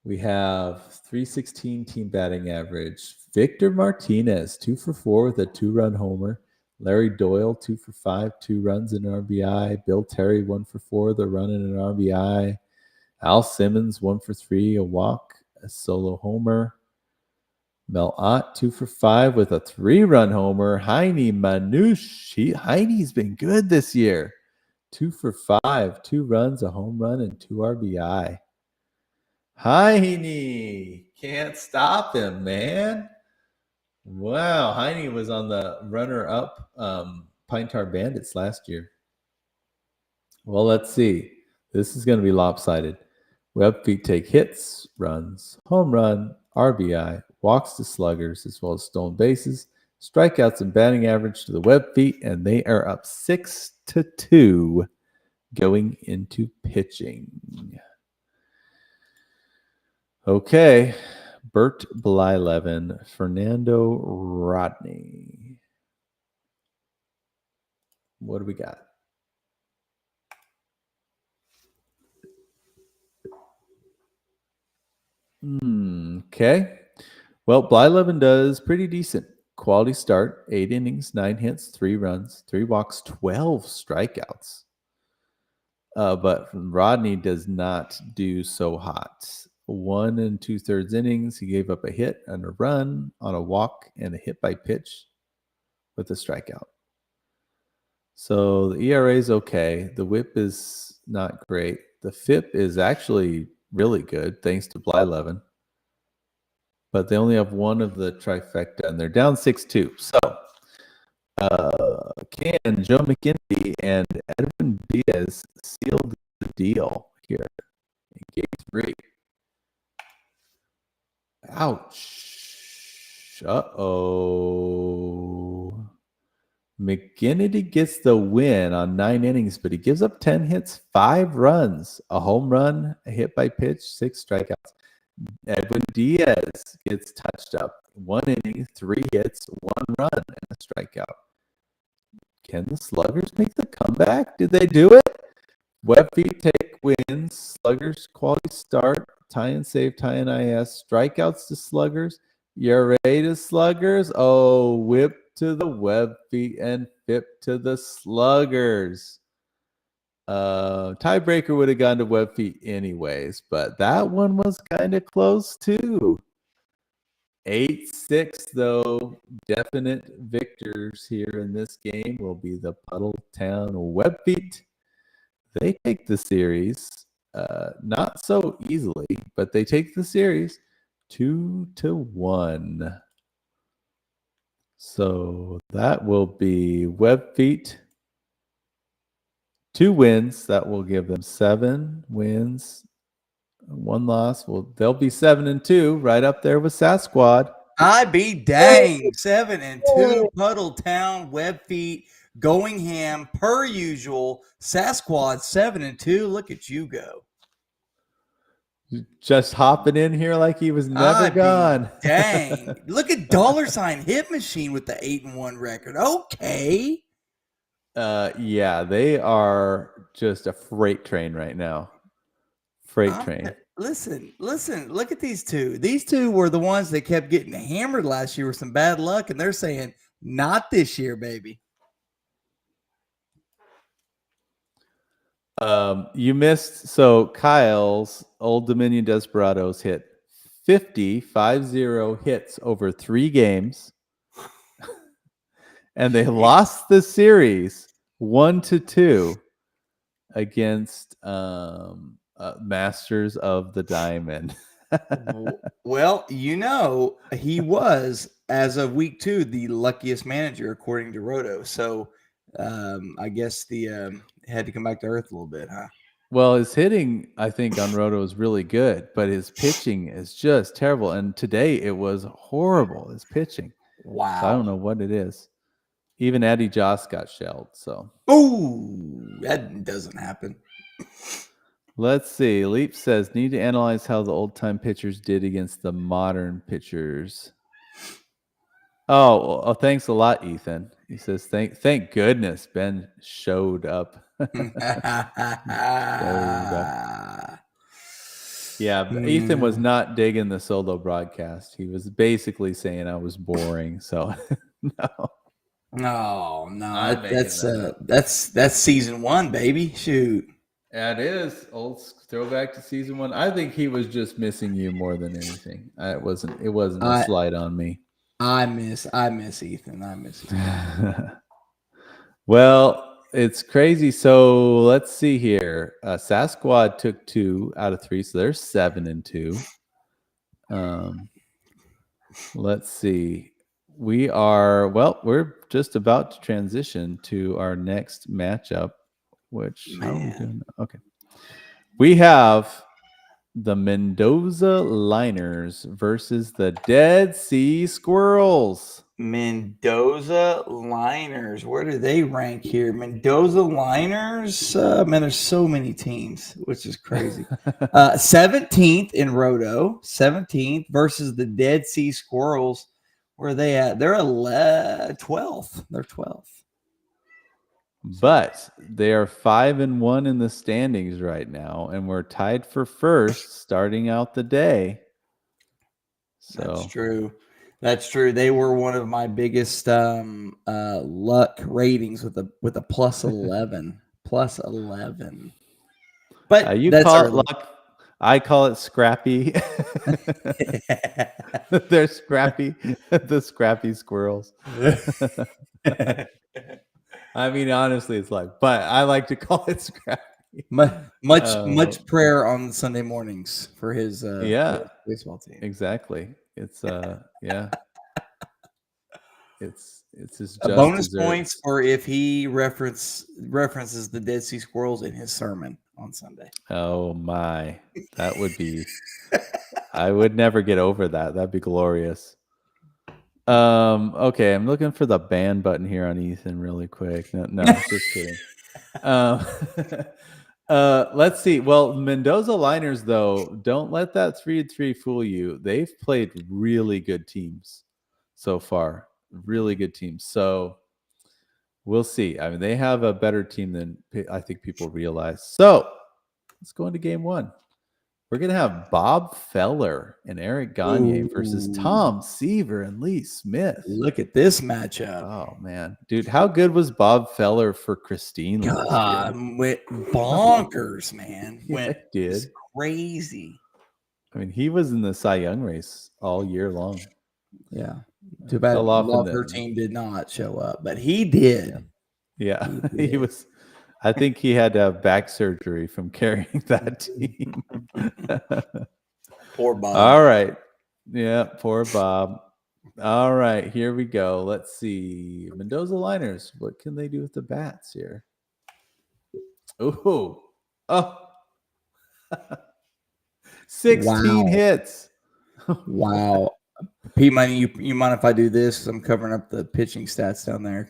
We have 316 team batting average. Victor Martinez, 2 for 4 with a 2-run homer. Larry Doyle, 2 for 5, 2 runs and an RBI. Bill Terry, 1 for 4, the run and an RBI. Al Simmons, 1 for 3, a walk, a solo homer. Mel Ott, 2 for 5 with a 3-run homer. Heine Manouche. Heine's been good this year. 2 for 5, 2 runs, a home run, and 2 RBI. Heine. Can't stop him, man. Wow. Heine was on the runner-up Pine Tar Bandits last year. Well, let's see. This is going to be lopsided. Webfeet take hits, runs, home run, RBI, walks to Sluggers, as well as stolen bases, strikeouts, and batting average to the Webfeet, and they are up 6-2 going into pitching. Okay, Bert Blyleven, Fernando Rodney. What do we got? Okay. Well, Blyleven does pretty decent. Quality start, 8 innings, 9 hits, 3 runs, 3 walks, 12 strikeouts. But Rodney does not do so hot. 1 2/3 innings, he gave up a hit and a run on a walk and a hit by pitch with a strikeout. So the ERA is okay. The whip is not great. The FIP is actually really good, thanks to Blyleven. But they only have one of the trifecta, and they're down 6-2. So can Joe McKinney and Edwin Diaz seal the deal here in game 3? Ouch. Uh-oh. McKinney gets the win on 9 innings, but he gives up 10 hits, 5 runs, a home run, a hit by pitch, 6 strikeouts. Edwin Diaz gets touched up. 1 inning, 3 hits, 1 run, and a strikeout. Can the Sluggers make the comeback? Did they do it? Webfeet take wins. Sluggers quality start. Tie and save, tie and IS. Strikeouts to Sluggers. ERA to Sluggers. Oh, whip to the Webfeet and FIP to the Sluggers. Tiebreaker would have gone to Webfeet anyways, but that one was kind of close too. 8-6 though. Definite victors here in this game will be the Puddletown Webfeet. They take the series, not so easily, but they take the series 2-1. So that will be Webfeet. 2 wins. That will give them 7 wins, 1 loss. Well, they'll be 7-2, right up there with Sasquad. I be dang. 7-2. Puddletown, Webfeet, going ham per usual. Sasquad 7-2. Look at you go. Just hopping in here like he was never gone. Dang. Look at $ hitMachine with the 8-1 record. Okay. Yeah, they are just a freight train right now. Freight train. Listen. Look at these two. These two were the ones that kept getting hammered last year with some bad luck, and they're saying, not this year, baby. You missed. So Kyle's Old Dominion Desperados hit 50 hits over 3 games, and they lost the series 1-2 against Masters of the Diamond. Well, he was, as of week 2, the luckiest manager according to Roto. So I guess the had to come back to earth a little bit, huh? Well, his hitting, I think, on Roto is really good, but his pitching is just terrible. And today it was horrible, his pitching. Wow. So I don't know what it is. Even Eddie Joss got shelled. So, ooh, that doesn't happen. Let's see. Leap says, need to analyze how the old-time pitchers did against the modern pitchers. Oh, thanks a lot, Ethan. He says, thank goodness Ben showed up. Yeah, Ethan was not digging the solo broadcast. He was basically saying I was boring. So, no, that's season 1, baby. Shoot. That is old throwback to season 1. I think he was just missing you more than anything. It wasn't a slight on me. I miss Ethan. I miss Ethan. Well, it's crazy. So let's see here. Sasquad took 2 out of 3, so they're 7-2. Let's see. We're just about to transition to our next matchup, which how are we doing? Okay. We have the Mendoza Liners versus the Dead Sea Squirrels. Mendoza Liners. Where do they rank here? Mendoza Liners. Man, there's so many teams, which is crazy. 17th in Roto. 17th versus the Dead Sea Squirrels. Where are they at? They're 12th. They're 12th. But they are 5-1 in the standings right now, and we're tied for first starting out the day. So that's true. That's true. They were one of my biggest luck ratings with a plus 11. Plus 11. But you call it luck. I call it scrappy. They're scrappy. The scrappy squirrels. I mean, honestly, it's like, but I like to call it scrappy. Much prayer on Sunday mornings for his baseball team. Exactly. It's it's his just bonus deserves. Points for if he references the Dead Sea Squirrels in his sermon on Sunday. Oh my, that would be. I would never get over that. That'd be glorious. Okay, I'm looking for the ban button here on Ethan really quick. No, just kidding. Let's see. Well, Mendoza Liners, though, don't let that 3-3 fool you. They've played really good teams so far. Really good teams. So we'll see. I mean, they have a better team than I think people realize. So let's go into game 1. We're going to have Bob Feller and Eric Gagne versus Tom Seaver and Lee Smith. Look at this matchup. Oh, man. Dude, how good was Bob Feller for Christine last year? Went bonkers, man. Did. Crazy. I mean, he was in the Cy Young race all year long. Yeah. Too bad her team did not show up, but he did. Yeah. He was. I think he had to have back surgery from carrying that team. Poor Bob. All right. Yeah, poor Bob. All right, here we go. Let's see. Mendoza Liners. What can they do with the bats here? Oh. 16 hits. Wow. Pete, you mind if I do this? I'm covering up the pitching stats down there.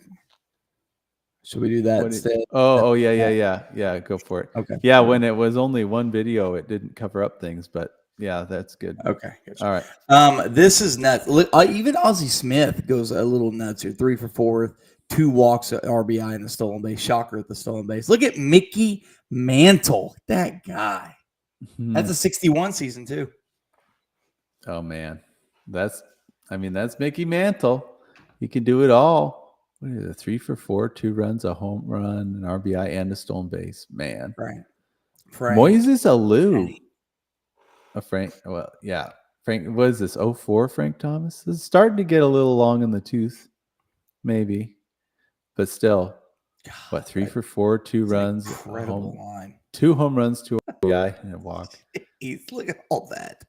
Should we do that instead? Yeah. Go for it. Okay. Yeah, when it was only one video, it didn't cover up things, but yeah, that's good. Okay. Gotcha. All right. This is nuts. Look, even Ozzie Smith goes a little nuts here. 3 for 4, 2 walks at RBI in the stolen base. Shocker at the stolen base. Look at Mickey Mantle. That guy. That's a 61 season too. Oh man, that's Mickey Mantle. He can do it all. What is it? 3 for 4, 2 runs, a home run, an RBI, and a stolen base. Man, Frank. Moises Alou. Frank. Well, yeah. Frank. What is this? 04 Frank Thomas. This is starting to get a little long in the tooth, maybe, but still. What? 3 for 4, 2 runs, incredible line. 2 home runs, 2 RBI, and a walk. Look at all that.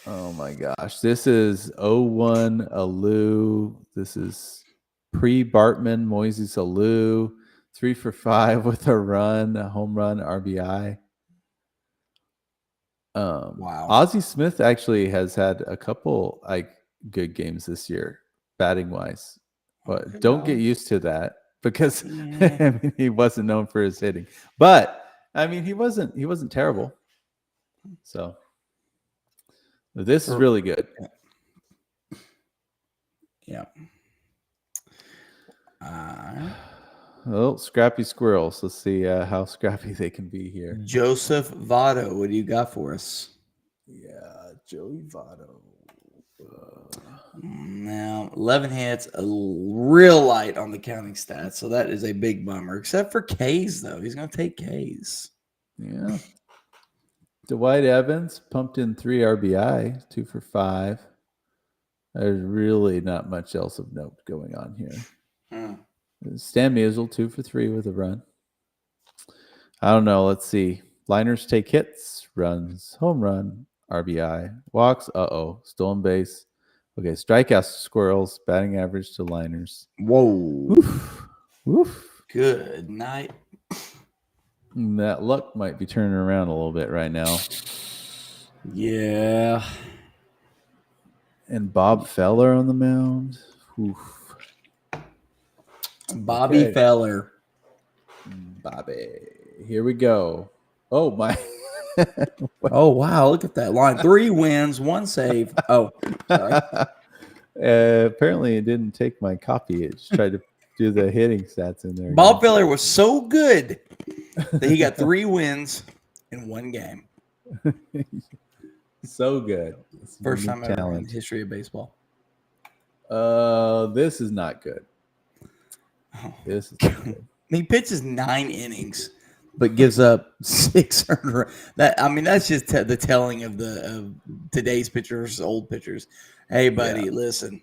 Oh my gosh. This is 01 Alou. This is pre-Bartman, Moises Alou. 3 for 5 with a run, a home run, RBI. Wow. Ozzie Smith actually has had a couple good games this year, batting wise. But don't get used to that because he wasn't known for his hitting. But he wasn't terrible. So this is really good. Yeah. Oh, scrappy squirrels. Let's see how scrappy they can be here. Joseph Votto, what do you got for us? Yeah, Joey Votto. Now, 11 hits, a real light on the counting stats, so that is a big bummer. Except for K's, though. He's going to take K's. Yeah. Dwight Evans pumped in 3 RBI, 2 for 5. There's really not much else of note going on here. Stan Musial, 2 for 3 with a run. I don't know. Let's see. Liners take hits, runs, home run, RBI, walks. Stolen base. Okay, strikeouts to Squirrels, batting average to Liners. Whoa. Woof. Good night. And that luck might be turning around a little bit right now. Yeah. And Bob Feller on the mound. Oof. Bobby Feller. Bobby. Here we go. Oh, my. Oh, wow. Look at that line. 3 wins, 1 save. Oh, sorry. Apparently, it didn't take my copy. It just tried to do the hitting stats in there. Bob Feller was so good that he got 3 wins in 1 game. So good. First time ever in the history of baseball. This is not good. This is not good. He pitches 9 innings, but gives up 6 earned runs. That's just the telling of today's pitchers, old pitchers. Hey, buddy, listen.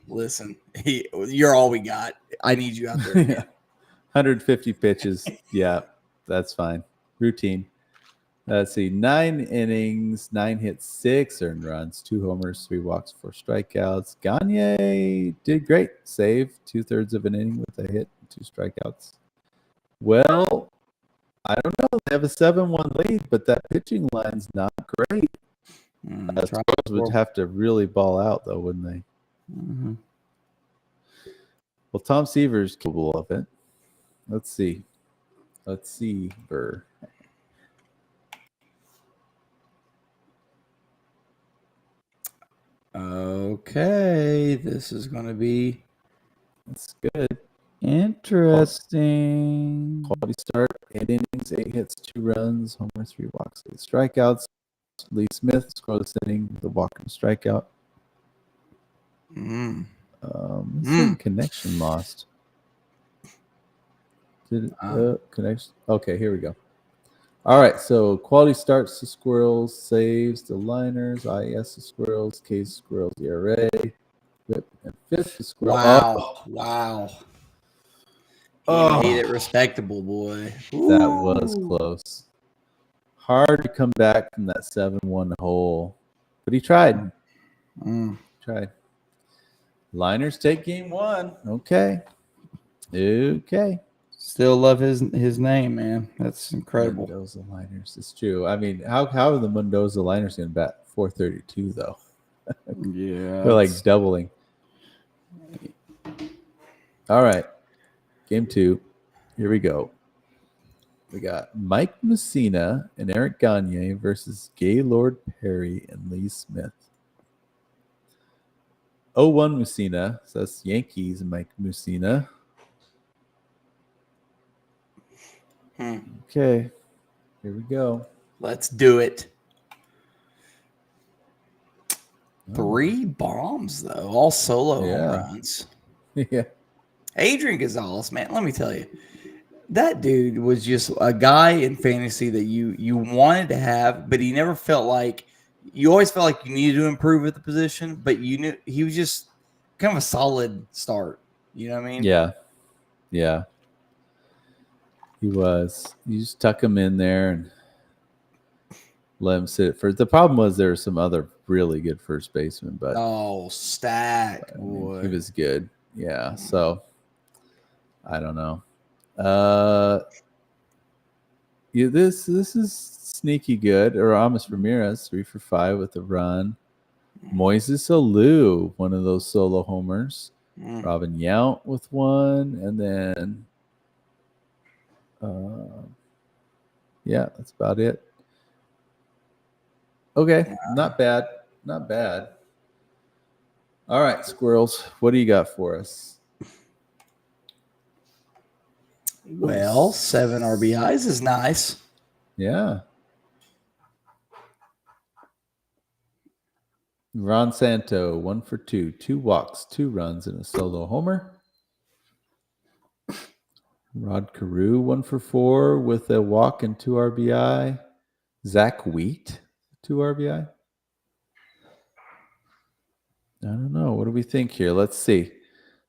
You're all we got. I need you out there. 150 pitches. Yeah, that's fine. Routine. Let's see. 9 innings, 9 hits, 6 earned runs, 2 homers, 3 walks, 4 strikeouts. Gagne did great. Save 2/3 of an inning with a hit, 2 strikeouts. Well, I don't know. They have a 7-1 lead, but that pitching line's not great. Squirrels would have to really ball out, though, wouldn't they? Mm-hmm. Well, Tom Seaver's capable of it. Let's see. Burr. Okay, this is going to be That's good. interesting. Quality start, 8 innings, 8 hits, 2 runs, homer, 3 walks, 8 strikeouts. Lee Smith scored this inning, the walk and strikeout. Connection lost. Connection? Okay, here we go. All right, so quality starts to Squirrels, saves to Liners, IS to Squirrels, K's Squirrels, ERA, whip and fifth to Squirrels. Wow. He made it respectable, boy. That was close. Hard to come back from that 7-1 hole, but he tried. Liners take game 1. Okay. Still love his name, man. That's incredible. Mendoza Liners. It's true. How are the Mendoza Liners going to bat 432 though? Yeah. They're like doubling. All right. Game 2. Here we go. We got Mike Mussina and Eric Gagne versus Gaylord Perry and Lee Smith. 0-1 Mussina. So that's Yankees and Mike Mussina. Okay. Here we go. Let's do it. 3 bombs, though. All solo home runs. Yeah. Adrian Gonzalez, man, let me tell you. That dude was just a guy in fantasy that you wanted to have, but he never felt like – you always felt like you needed to improve at the position, but you knew he was just kind of a solid start. You know what I mean? Yeah. Yeah. He was. You just tuck him in there and let him sit first. The problem was there were some other really good first basemen, but Stack. I mean, he was good. Yeah. So I don't know. This is sneaky good. Aramis Ramirez 3 for 5 with a run. Moises Alou, one of those solo homers. Robin Yount with one, and then yeah, that's about it. Okay, not bad. Not bad. All right, Squirrels, what do you got for us? Well, 7 RBIs is nice. Yeah. Ron Santo, 1 for 2, 2 walks, 2 runs, and a solo homer. Rod Carew, 1 for 4 with a walk and 2 RBI. Zach Wheat, 2 RBI. I don't know. What do we think here? Let's see.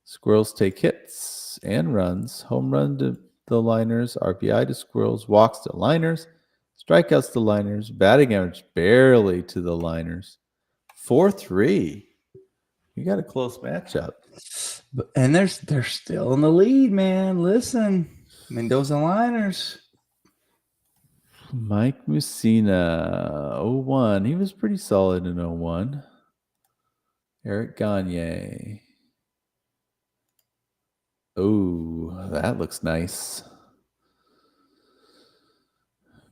Squirrels take hits and runs. Home run to the liners. RBI to Squirrels. Walks to liners. Strikeouts to liners. Batting average barely to the liners. 4-3. You got a close matchup. And they're still in the lead, man. Listen, Mendoza liners. Mike Mussina, 0-1. He was pretty solid in 0-1. Eric Gagne. Oh, that looks nice.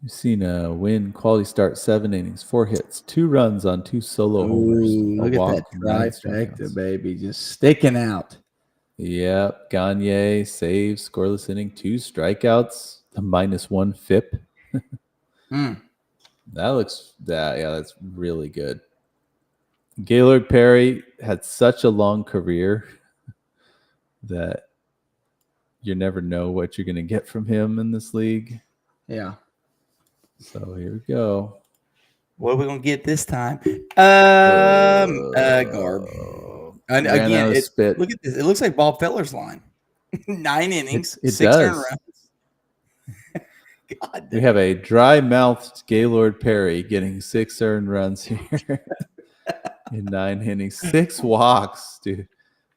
Mussina win, quality start, 7 innings, 4 hits, 2 runs on 2 solo homers. Look at that trifecta, baby, just sticking out. Yep, Gagne saves, scoreless inning, 2 strikeouts, a -1 FIP. That's really good. Gaylord Perry had such a long career that you never know what you're going to get from him in this league. Yeah. So here we go. What are we going to get this time? Garb. And again, look at this. It looks like Bob Feller's line. 9 innings, it 6 earned does. runs. God, we have a dry-mouthed Gaylord Perry getting 6 earned runs here in 9 innings, 6 walks, dude.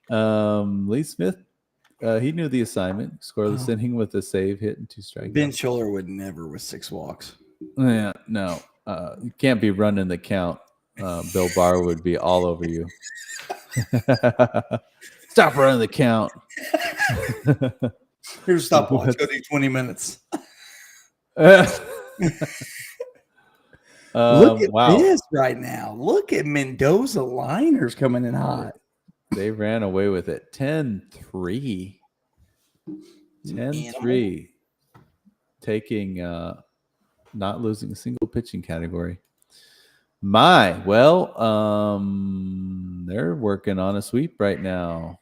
Lee Smith, he knew the assignment. Scoreless inning with a save hit and 2 strikeouts. Ben Schuller would never with 6 walks. Yeah, no. You can't be running the count. Bill Barr would be all over you. Stop running the count. Here's a stopwatch. Go do 20 minutes. Look at this right now. Look at Mendoza liners coming in hot. They ran away with it. 10-3. 10-3. Taking not losing a single pitching category. They're working on a sweep right now.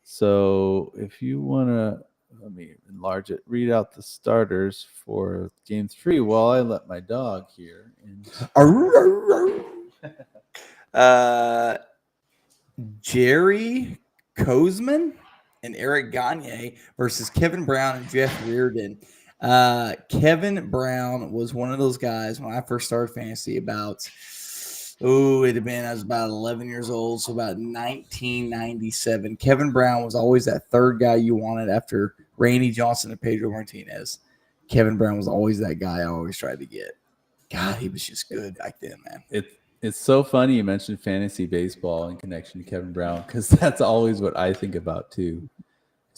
So if you want to, let me enlarge it, read out the starters for game 3 while I let my dog here. Jerry Kozman and Eric Gagne versus Kevin Brown and Jeff Reardon. Kevin Brown was one of those guys when I first started fantasy I was about 11 years old, so about 1997. Kevin Brown was always that third guy you wanted after Randy Johnson and Pedro Martinez. Kevin Brown was always that guy I always tried to get. God, he was just good back then, man. It's so funny you mentioned fantasy baseball in connection to Kevin Brown because that's always what I think about too.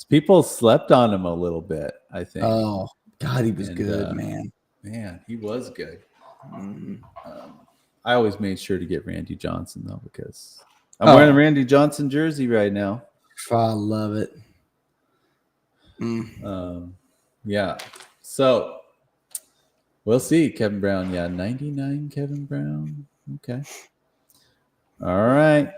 People slept on him a little bit, I think. Oh, God, he was good, man. Man, he was good. Mm. I always made sure to get Randy Johnson, though, because I'm wearing a Randy Johnson jersey right now. I love it. Yeah. So we'll see. Kevin Brown. Yeah, 99 Kevin Brown. Okay. All right.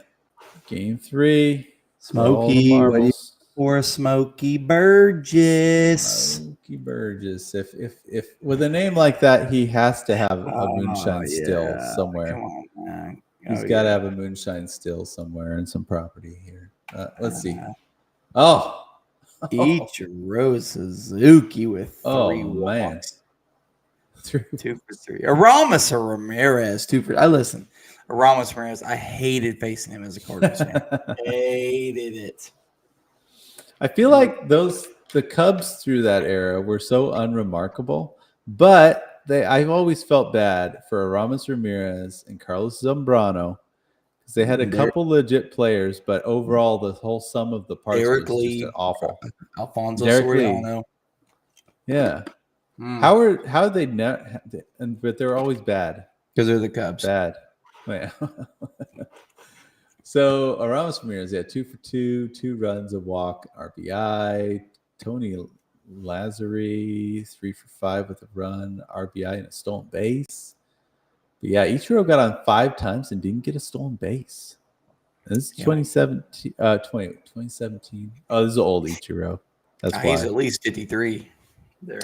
Game 3. Smokey. What do you for Smokey Burgess? Smokey Burgess. If with a name like that, he has to have a moonshine still somewhere. Come on, man. He's got to have a moonshine still somewhere in some property here. Let's see. Oh. Ichiro Suzuki with 3 walks. 2 for 3. Aramis or Ramirez, 2 for. Listen, Aramis Ramirez. I hated facing him as a Cardinals fan. Hated it. I feel like the Cubs through that era were so unremarkable, but I've always felt bad for Aramis Ramirez and Carlos Zambrano because they had a couple legit players, but overall the whole sum of the parts was just awful. Alfonso Soriano. Yeah. How they net? But they're always bad because they're the Cubs. Bad. Yeah. So Aramis Ramirez, 2 for 2, 2 runs, a walk, RBI. Tony Lazzari, 3 for 5 with a run, RBI, and a stolen base. But yeah, Ichiro got on 5 times and didn't get a stolen base. This is 2017. 2017. Oh, this is old Ichiro. That's why. He's at least 53 there.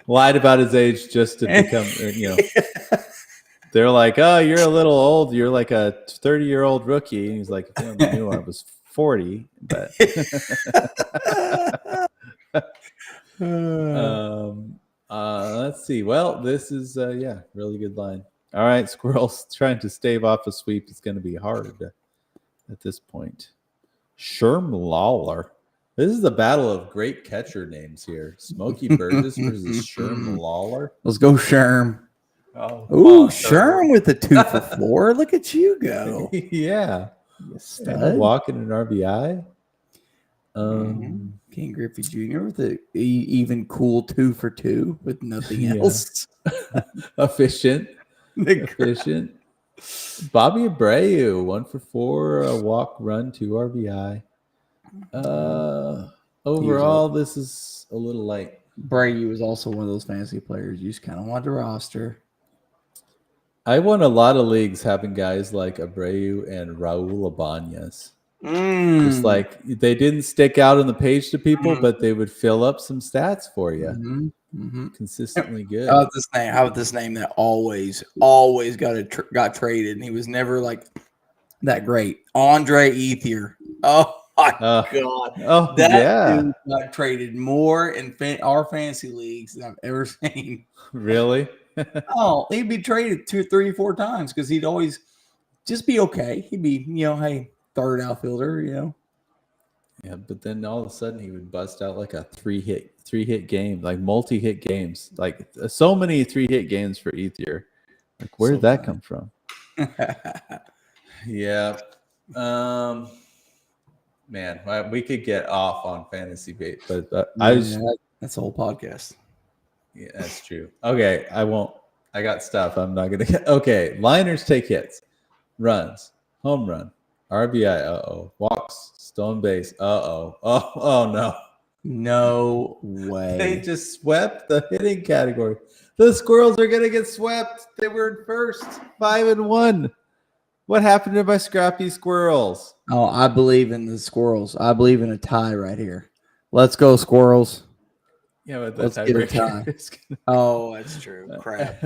Lied about his age just to become, They're like, oh, you're a little old. You're like a 30-year-old rookie. And he's like, if you only knew I was 40. But let's see. Well, this is, really good line. All right, Squirrels trying to stave off a sweep is going to be hard at this point. Sherm Lawler. This is the battle of great catcher names here. Smokey Burgess versus Sherm Lawler. Let's go, Sherm. Oh, Sherm with the 2 for 4. Look at you go. Yeah. Walking an RBI. King Griffey Jr. with an even cool 2 for 2 with nothing else. Efficient. Bobby Abreu, 1 for 4, a walk, run, 2 RBI. Overall, this is a little light. Brady was also one of those fantasy players you just kind of want to roster. I won a lot of leagues having guys like Abreu and Raul Ibanez. Just like they didn't stick out on the page to people, but they would fill up some stats for you. Consistently good. How about this name that always got traded, and he was never like that great? Andre Ethier. Oh my God! Oh, that dude got traded more in our fantasy leagues than I've ever seen. Really? Oh, he'd be traded 2, 3, 4 times because he'd always just be okay. He'd be, hey, third outfielder, Yeah, but then all of a sudden he would bust out like a three hit game, like multi-hit games, like so many 3-hit games for Ethier. Like, where did that come from? Yeah. Man, we could get off on fantasy bait, but that's the whole podcast. Yeah, that's true. Okay, I won't. I got stuff. I'm not gonna get. Okay, liners take hits, runs, home run, RBI. Walks, stolen base. Oh no. No way. They just swept the hitting category. The Squirrels are gonna get swept. They were in first, 5-1. What happened to my scrappy Squirrels? Oh, I believe in the Squirrels. I believe in a tie right here. Let's go, Squirrels. Yeah, but let's get a tie. Oh, that's true. Crap.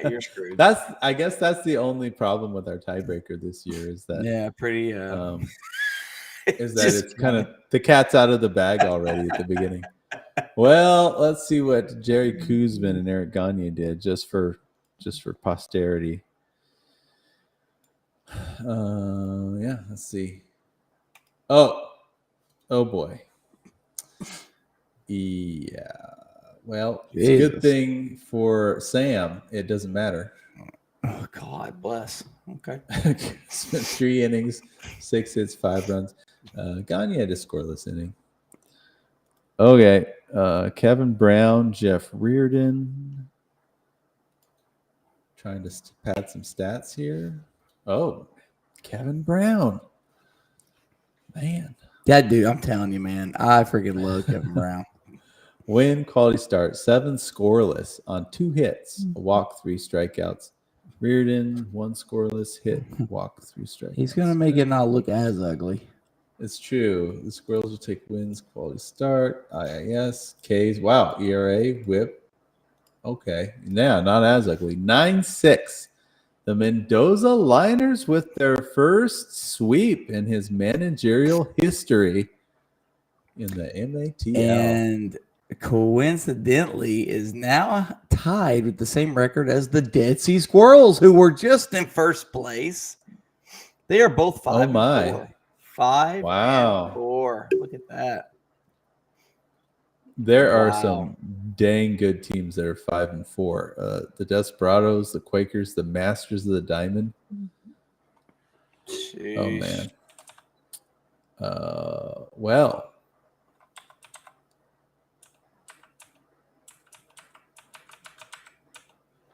You're screwed. I guess that's the only problem with our tiebreaker this year is that is that it's kind of the cat's out of the bag already at the beginning. Well, let's see what Jerry Kuzman and Eric Gagne did just for posterity. Let's see. Oh boy. Yeah. Well, it's a good thing for Sam. It doesn't matter. Oh, God bless. Okay. Spent 3 innings, 6 hits, 5 runs. Gagne had a scoreless inning. Okay. Kevin Brown, Jeff Reardon. Trying to pad some stats here. Oh, Kevin Brown. Man. That dude, I'm telling you, man, I freaking love Kevin Brown. Win, quality start, 7 scoreless on 2 hits, a walk, 3 strikeouts. Reardon, 1 scoreless hit, walk, 3 strikeouts. He's going to make it not look as ugly. It's true. The Squirrels will take wins, quality start, IIS, Ks. Wow, ERA, whip. Okay. Yeah, not as ugly. 9-6. The Mendoza Liners with their first sweep in his managerial history in the MATL. And coincidentally is now tied with the same record as the Dead Sea Squirrels, who were just in first place. They are both 5 Oh my. and 4. 5 Wow. and 4. Look at that. There are Wow. some dang good teams that are 5 and 4. The Desperados, the Quakers, the Masters of the Diamond. Sheesh. Oh man. Well.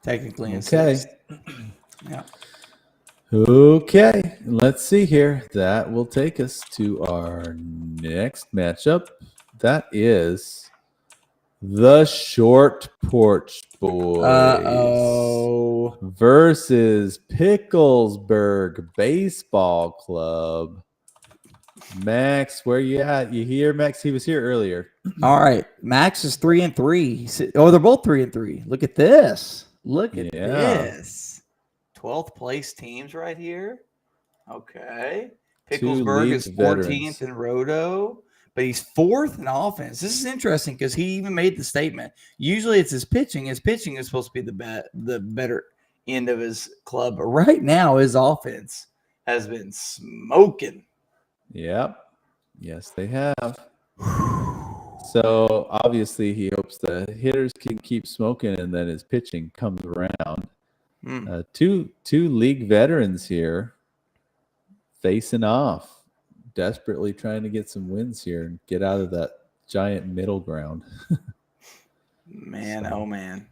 Technically in Okay. 6th. Yeah. Okay, let's see here. That will take us to our next matchup. That is the Short Porch Boys Uh-oh. versus Picklesburg Baseball Club. Max, where you at? You here, Max? He was here earlier. All right. Max is 3 and 3. Oh, they're both 3 and 3. Look at this. Look at this. 12th place teams right here. Okay. Picklesburg is 14th in Roto, but he's 4th in offense. This is interesting because he even made the statement. Usually it's his pitching. His pitching is supposed to be the better end of his club. But right now, his offense has been smoking. Yep. Yes, they have. So obviously he hopes the hitters can keep smoking and then his pitching comes around. Two league veterans here facing off, desperately trying to get some wins here and get out of that giant middle ground. Man, oh man.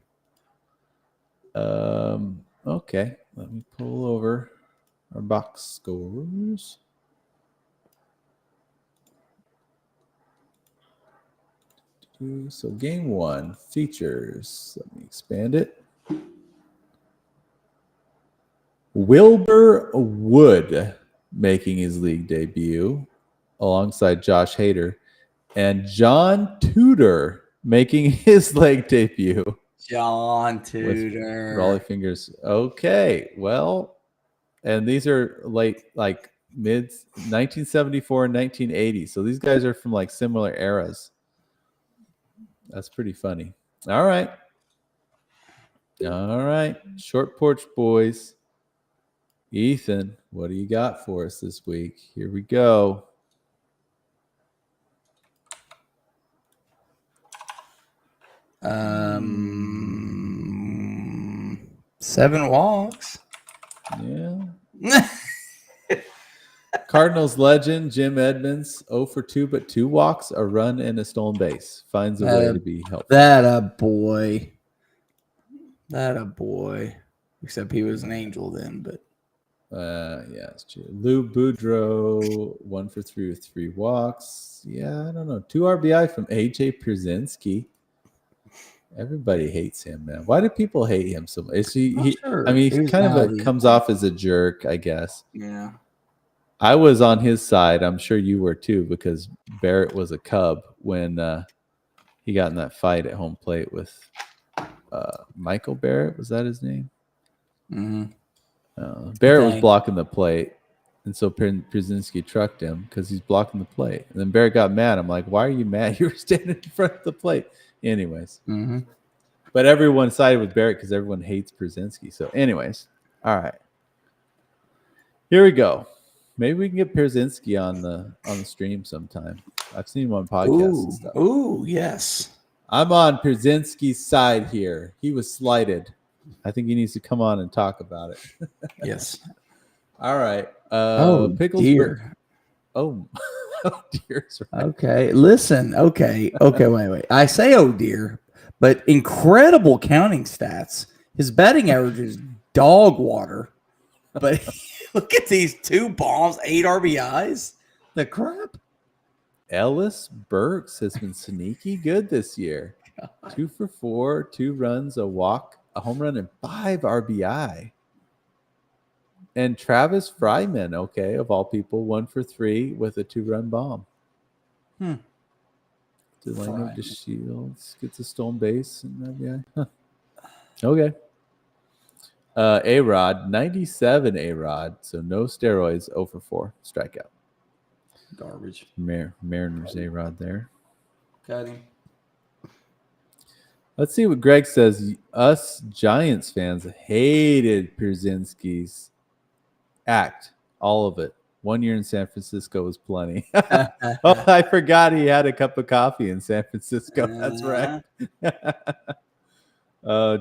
Okay, let me pull over our box scores. So game 1 features, let me expand it. Wilbur Wood making his league debut alongside Josh Hader, and John Tudor making his league debut. John Tudor. Raleigh Fingers. Okay, well, and these are like mid 1974 and 1980. So these guys are from like similar eras. That's pretty funny. All right. Short Porch Boys. Ethan, what do you got for us this week? Here we go. Seven walks. Yeah. Cardinals legend Jim Edmonds, 0 for 2, but 2 walks, a run, and a stolen base. Finds a way to be helpful. That a boy. Except he was an angel then, but. Yeah, it's true. Lou Boudreau, 1 for 3 with 3 walks. Yeah, I don't know. 2 RBI from AJ Pierzynski. Everybody hates him, man. Why do people hate him so much? Sure. I mean, he kind of comes off as a jerk, I guess. Yeah. I was on his side. I'm sure you were too, because Barrett was a Cub when he got in that fight at home plate with Michael Barrett. Was that his name? Mm-hmm. Barrett was blocking the plate, and so Pierzynski trucked him because he's blocking the plate. And then Barrett got mad. I'm like, why are you mad? You were standing in front of the plate. Anyways. Mm-hmm. But everyone sided with Barrett because everyone hates Pierzynski. So anyways, all right. Here we go. Maybe we can get Pierzynski on the stream sometime. I've seen him on podcasts and stuff. Ooh, yes. I'm on Pierzynski's side here. He was slighted. I think he needs to come on and talk about it. Yes. All right. Picklesburg. Dear. Oh, dear's right. Okay. Listen. Okay. Wait. I say, oh dear, but incredible counting stats. His batting average is dog water. But look at these 2 bombs, 8 RBIs. The crap. Ellis Burks has been sneaky good this year. 2 for 4, 2 runs, a walk, a home run, and 5 RBI. And Travis Fryman, okay, of all people, 1 for 3 with a 2-run bomb. Delano DeShields gets a stolen base and RBI. Huh. Okay. A-Rod, 97 A-Rod, so no steroids, 0 for 4, strikeout. Garbage. Mariners A-Rod there. Got him. Let's see what Greg says. Us Giants fans hated Pierzynski's act, all of it. 1 year in San Francisco was plenty. Oh, I forgot he had a cup of coffee in San Francisco. That's right.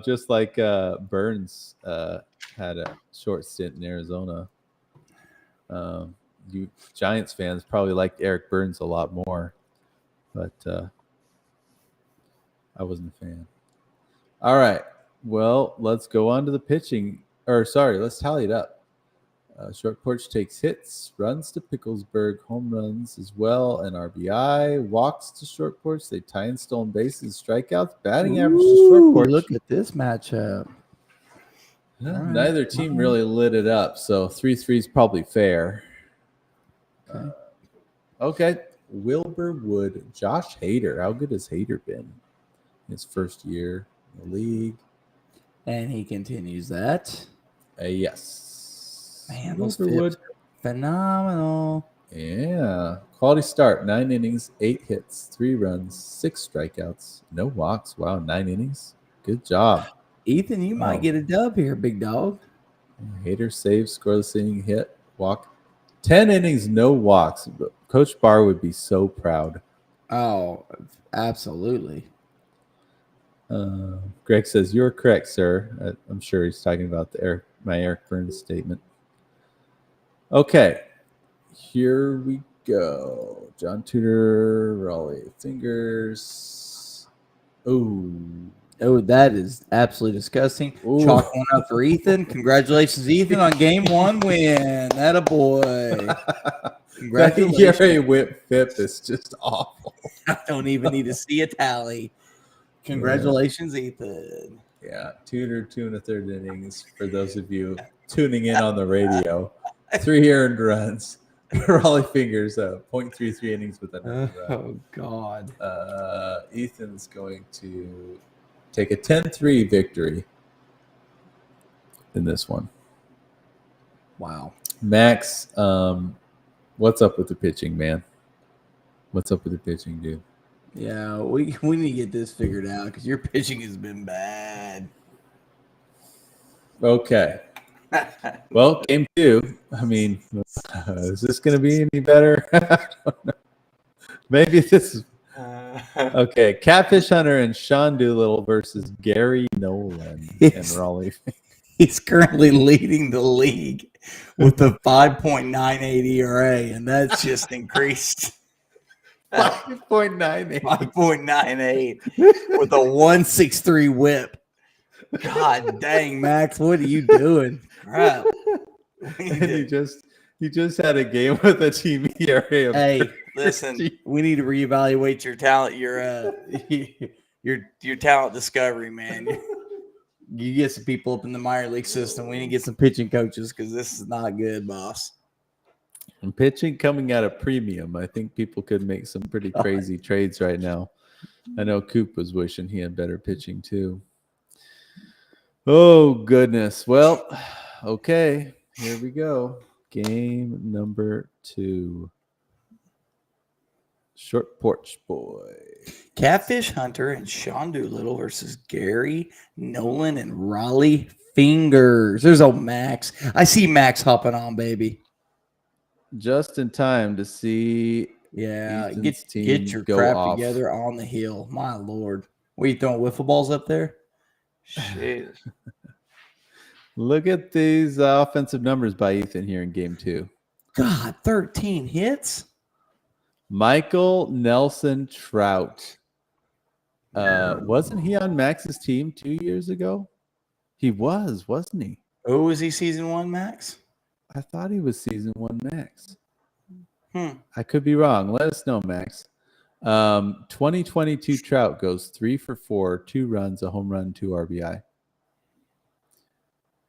Just like Burns had a short stint in Arizona. You Giants fans probably liked Eric Burns a lot more, but I wasn't a fan. All right. Well, let's go on to the pitching. Let's tally it up. Short Porch takes hits, runs to Picklesburg, home runs as well, and RBI, walks to Short Porch. They tie in stolen bases, strikeouts, batting average to Short Porch. Look at this matchup. Neither team really lit it up, so 3-3 is probably fair. Okay. Wilbur Wood, Josh Hader. How good has Hader been in his first year in the league? And he continues that. Yes. Man, those Wood, phenomenal. Yeah. Quality start. 9 innings, 8 hits, 3 runs, 6 strikeouts, no walks. Wow, 9 innings. Good job. Ethan, you might get a dub here, big dog. Hader saves, scoreless inning, hit, walk. 10 innings, no walks. Coach Barr would be so proud. Oh, absolutely. Greg says, you're correct, sir. I'm sure he's talking about my Eric Burns statement. Okay, here we go. John Tudor, Raleigh fingers. Oh, that is absolutely disgusting. Ooh. Chalk one up for Ethan. Congratulations, Ethan, on game 1 win. That a boy. Congratulations. ERA whip FIP is just awful. I don't even need to see a tally. Congratulations, Ethan. Yeah, Tudor 2 1/3 innings for those of you tuning in on the radio. 3 earned runs. Raleigh fingers 0.33 innings with another run. Oh, God. Ethan's going to take a 10-3 victory in this one. Wow. Max, what's up with the pitching, man? What's up with the pitching, dude? Yeah, we need to get this figured out because your pitching has been bad. Okay. Well, game 2. I mean, is this going to be any better? I don't know. Maybe this is okay. Catfish Hunter and Sean Doolittle versus Gary Nolan and Raleigh. He's currently leading the league with a 5.98 ERA, and that's just increased. 5.98. 5.98 with a 1.63 whip. God dang, Max, what are you doing? Crap. And he just had a game with a team ERA. Hey, listen, we need to reevaluate your talent, your talent discovery, man. You get some people up in the minor league system. We need to get some pitching coaches because this is not good, boss. And pitching coming at a premium. I think people could make some pretty crazy trades right now. I know Coop was wishing he had better pitching too. Oh, goodness. Well, okay. Here we go. Game number 2. Short Porch Boy. Catfish Hunter and Sean Doolittle versus Gary Nolan and Raleigh Fingers. There's old Max. I see Max hopping on, baby. Just in time to see get your go crap off. Together on the hill. My Lord. What, you throwing wiffle balls up there? Shit. Look at these offensive numbers by Ethan here in game 2. God, 13 hits? Michael Nelson Trout. Wasn't he on Max's team 2 years ago? He was, wasn't he? Oh, was he season 1, Max? I thought he was season 1 Max. Hmm. I could be wrong. Let us know, Max. 2022 Trout goes 3 for 4, 2 runs, a home run, 2 RBI.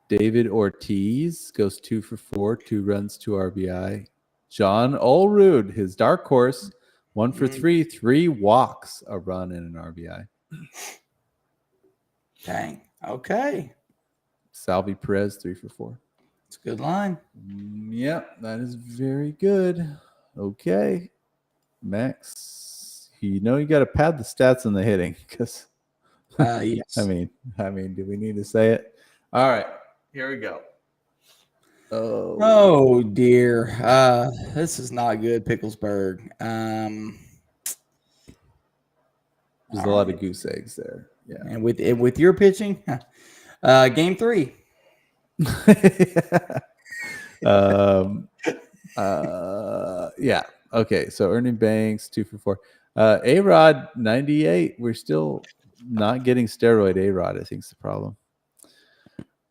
David Ortiz goes 2 for 4, 2 runs, 2 RBI. John Olrud, his dark horse, 1 for 3, 3 walks, a run, and an RBI. Dang. Okay. Salvi Perez, 3 for 4. It's a good line. Yep, that is very good. Okay. Max, you got to pad the stats on the hitting because Yes. I mean, do we need to say it? All right, here we go. Oh dear. This is not good, Picklesburg. There's a lot of goose eggs there. Yeah. And with your pitching, game 3. Yeah. Okay. So Ernie Banks, 2 for 4. A-Rod, 98. We're still not getting steroid A-Rod, I think is the problem.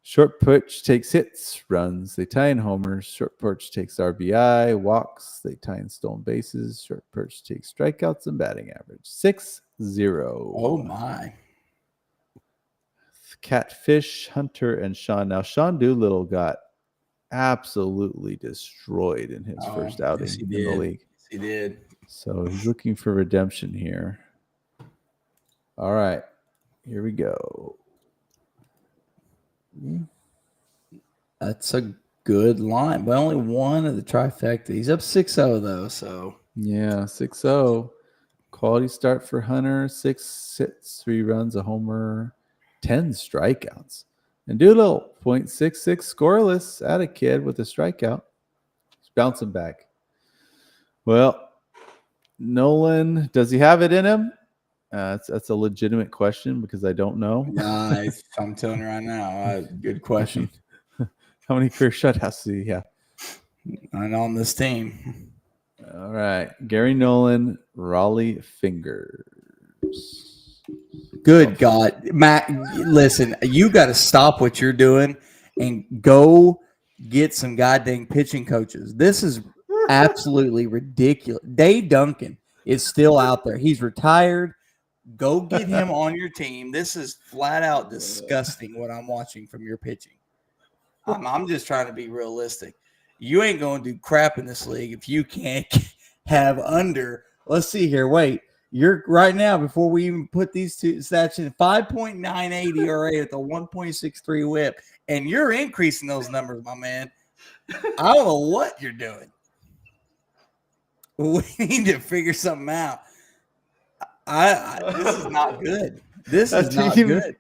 Short Porch takes hits, runs, they tie in homers. Short Porch takes RBI, walks, they tie in stolen bases. Short Porch takes strikeouts and batting average. 6-0. Oh my. Catfish, Hunter, and Sean. Now, Sean Doolittle got absolutely destroyed in his first outing in the league. Yes, he did. So he's looking for redemption here. All right. Here we go. That's a good line, but only one of the trifecta. He's up 6-0 though, so yeah, 6-0. Quality start for Hunter. 6 hits, 3 runs, a homer, 10 strikeouts. And Doolittle, .66 scoreless at a kid with a strikeout. He's bouncing back. Well, Nolan, does he have it in him? That's a legitimate question because I don't know. Nice. I'm telling you right now. Good question. How many career shutouts do he have? And on this team. All right. Gary Nolan, Raleigh Fingers. Good God. Matt, listen, you got to stop what you're doing and go get some goddamn pitching coaches. This is absolutely ridiculous. Dave Duncan is still out there. He's retired. Go get him on your team. This is flat out disgusting what I'm watching from your pitching. I'm just trying to be realistic. You ain't going to do crap in this league if you can't have under. Let's see here. Wait, you're right now before we even put these two stats in 5.98 ERA with a 1.63 WHIP, and you're increasing those numbers, my man. I don't know what you're doing. We need to figure something out. This is not good. This is not good.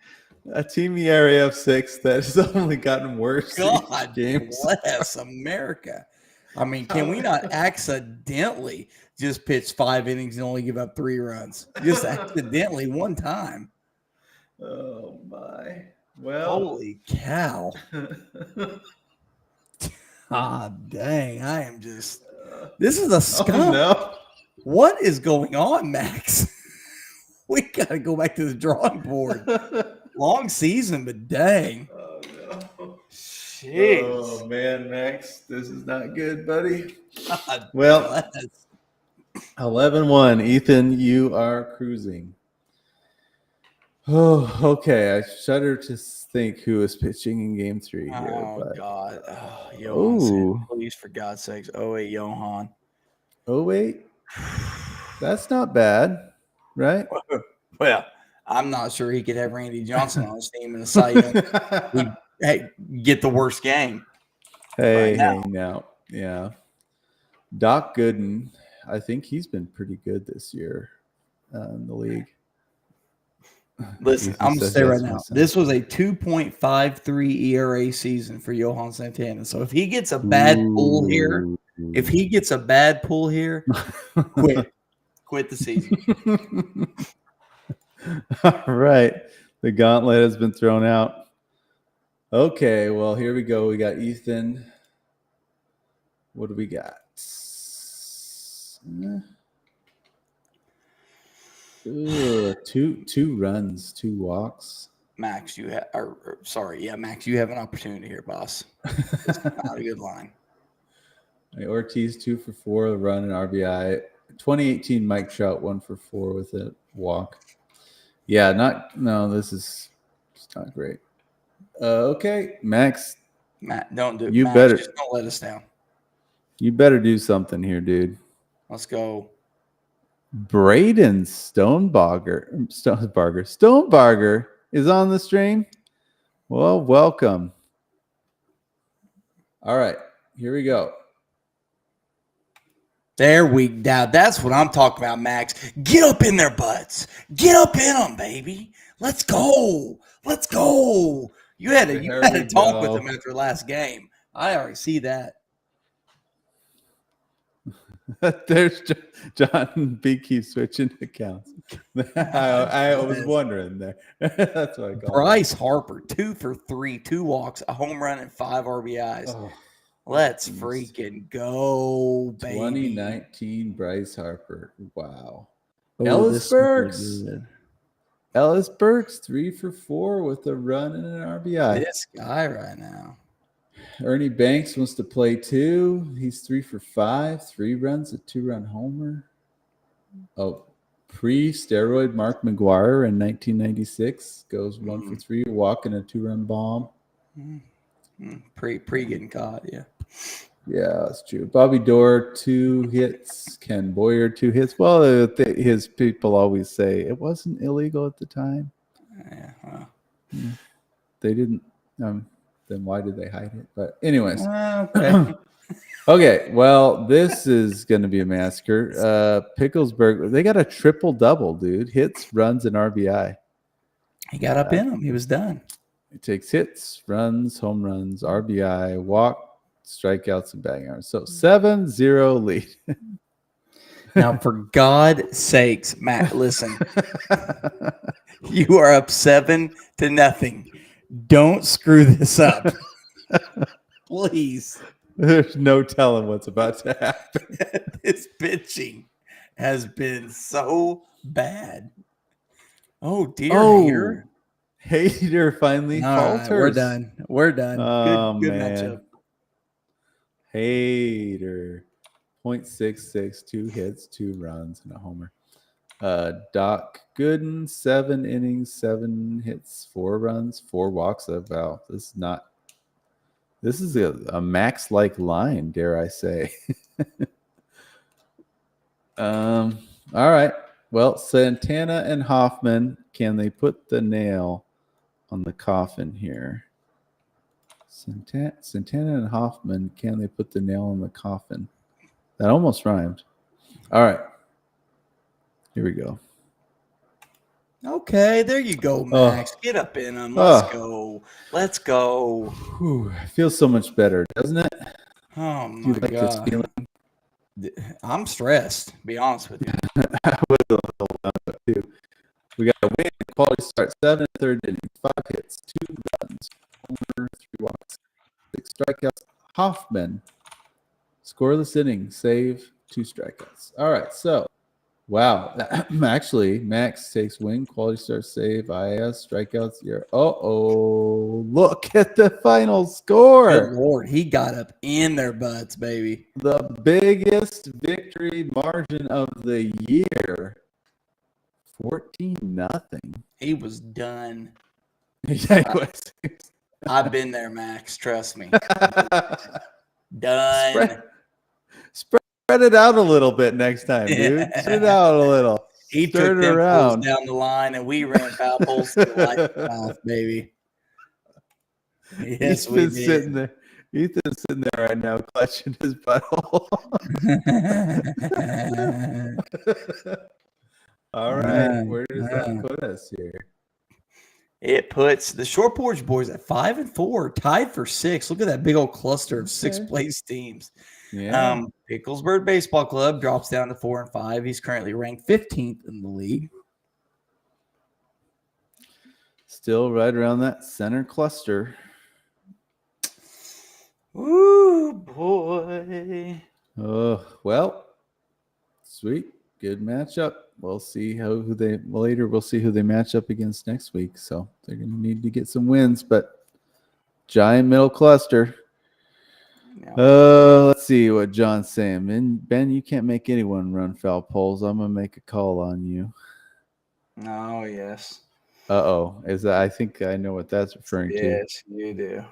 A team ERA of 6 that has only gotten worse. God bless America. I mean, can we not accidentally just pitch 5 innings and only give up 3 runs? Just accidentally one time. Oh my. Well, holy cow. Dang. I am just this is a scum. Oh, no. What is going on, Max? We got to go back to the drawing board. Long season, but dang. Oh, no. Jeez. Oh, man, Max. This is not good, buddy. God well, bless. 11-1. Ethan, you are cruising. Oh, okay. I shudder to think who is pitching in game 3 here. Oh, God. Oh, Johan, please, for God's sakes. Oh, wait, Johan. Oh, wait. That's not bad. Right? Well, I'm not sure he could have Randy Johnson on his team in a Cy Young. Get the worst game. Hey, now. Yeah. Doc Gooden, I think he's been pretty good this year in the league. Listen, I'm going to say right now, this was a 2.53 ERA season for Johan Santana. So if he gets a bad pull here, quit the season. All right. The gauntlet has been thrown out. Okay, well, here we go. We got Ethan. What do we got? Two runs, 2 walks. Max, Max, you have an opportunity here, boss. It's not a good line. Ortiz 2 for 4, a run and RBI. 2018 Mike Trout 1 for 4 with a walk. Yeah, this is not great. Okay, Max. Matt, don't do it. You Max, better. just don't let us down. You better do something here, dude. Let's go. Braden Stonebarger is on the stream. Well, welcome. All right, here we go. There we go. That's what I'm talking about, Max. Get up in their butts. Get up in them, baby. Let's go. Let's go. You had to talk with them after last game. I already see that. There's John B. keeps switching accounts. I was wondering there. That's what I call Bryce Harper, 2 for 3, 2 walks, a home run, and 5 RBIs. Oh, let's freaking go, baby. 2019 Bryce Harper. Wow. Oh, Ellis Burks. Ellis Burks, 3 for 4 with a run and an RBI. This guy right now. Ernie Banks wants to play too. He's 3 for 5, 3 runs, a 2-run homer. Oh, pre-steroid Mark McGuire in 1996 goes 1 for 3, a walk and a 2-run bomb. Pre getting caught, yeah. Yeah, that's true. Bobby Dorr, 2 hits. Ken Boyer, 2 hits. Well, his people always say it wasn't illegal at the time. Yeah, well. They didn't. Then why did they hide it? But anyways. Okay. Okay, well, this is going to be a massacre. Picklesburg, they got a triple-double, dude. Hits, runs, and RBI. He got up in him. He was done. It takes hits, runs, home runs, RBI, walk, strikeouts, and batting average. So 7-0 lead. Now, for God's sakes, Matt, listen. You are up 7-0. Don't screw this up. Please. There's no telling what's about to happen. This pitching has been so bad. Oh, dear. Hater finally falters. Right, we're done. Oh, good man. matchup. Hater. 0.66, 2 hits, 2 runs, and a homer. Doc Gooden, 7 innings, 7 hits, 4 runs, 4 walks. Wow, this is a Max-like line, dare I say. All right. Well, Santana and Hoffman, can they put the nail on the coffin here? Santana and Hoffman, can they put the nail on the coffin? That almost rhymed. All right. Here we go. Okay, there you go, Max. Get up in them. Let's go. Let's go. Whew, it feels so much better, doesn't it? Oh, Do you my like this God. feeling? I'm stressed, to be honest with you. I was a little done, too. We got a win. Quality start. 7 3rd inning. 5 hits. 2 runs. Homer, 3 walks. 6 strikeouts. Hoffman. Scoreless inning. Save. 2 strikeouts. All right. So, wow. Actually, Max takes win. Quality start. Save. IS. Strikeouts. Look at the final score. Good Lord, he got up in their butts, baby. The biggest victory margin of the year. 14-0. He was done. I've been there, Max. Trust me. Done. Spread it out a little bit next time, dude. Spread it out a little. He took them around down the line, and we ran foul poles to the light mouth, baby. Yes, we did. Sitting there. Ethan's sitting there right now, clutching his butthole. All right, where does that put us here? It puts the Short Porch boys at 5-4, tied for 6. Look at that big old cluster of 6th place teams. Yeah. Picklesburg Baseball Club drops down to 4-5. He's currently ranked 15th in the league. Still right around that center cluster. Ooh, boy. Oh, well, sweet. Good matchup. We'll see who they later. We'll see who they match up against next week. So they're going to need to get some wins, but giant middle cluster. Yeah. Let's see what John's saying. Ben, you can't make anyone run foul poles. I'm going to make a call on you. Oh, yes. Uh-oh. I think I know what that's referring to. Yes, you do.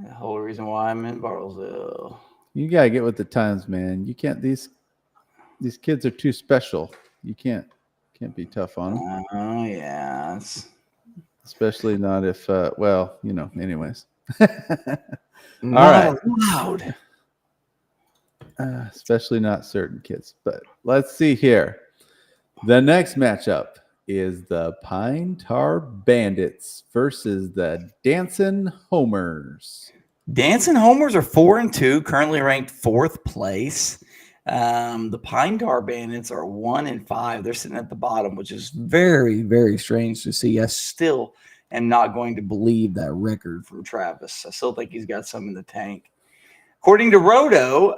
The whole reason why I'm in Bartlesville. You got to get with the times, man. You can't these kids are too special. You can't be tough on them. Oh, yes. Especially not if anyways. Not allowed. Especially not certain kids. But let's see here. The next matchup is the Pine Tar Bandits versus the Dancin Homers. Dancin Homers are 4-2, currently ranked 4th place. The Pine Tar Bandits are 1-5. They're sitting at the bottom, which is very, very strange to see. I still am not going to believe that record from Travis. I still think he's got some in the tank. According to Roto,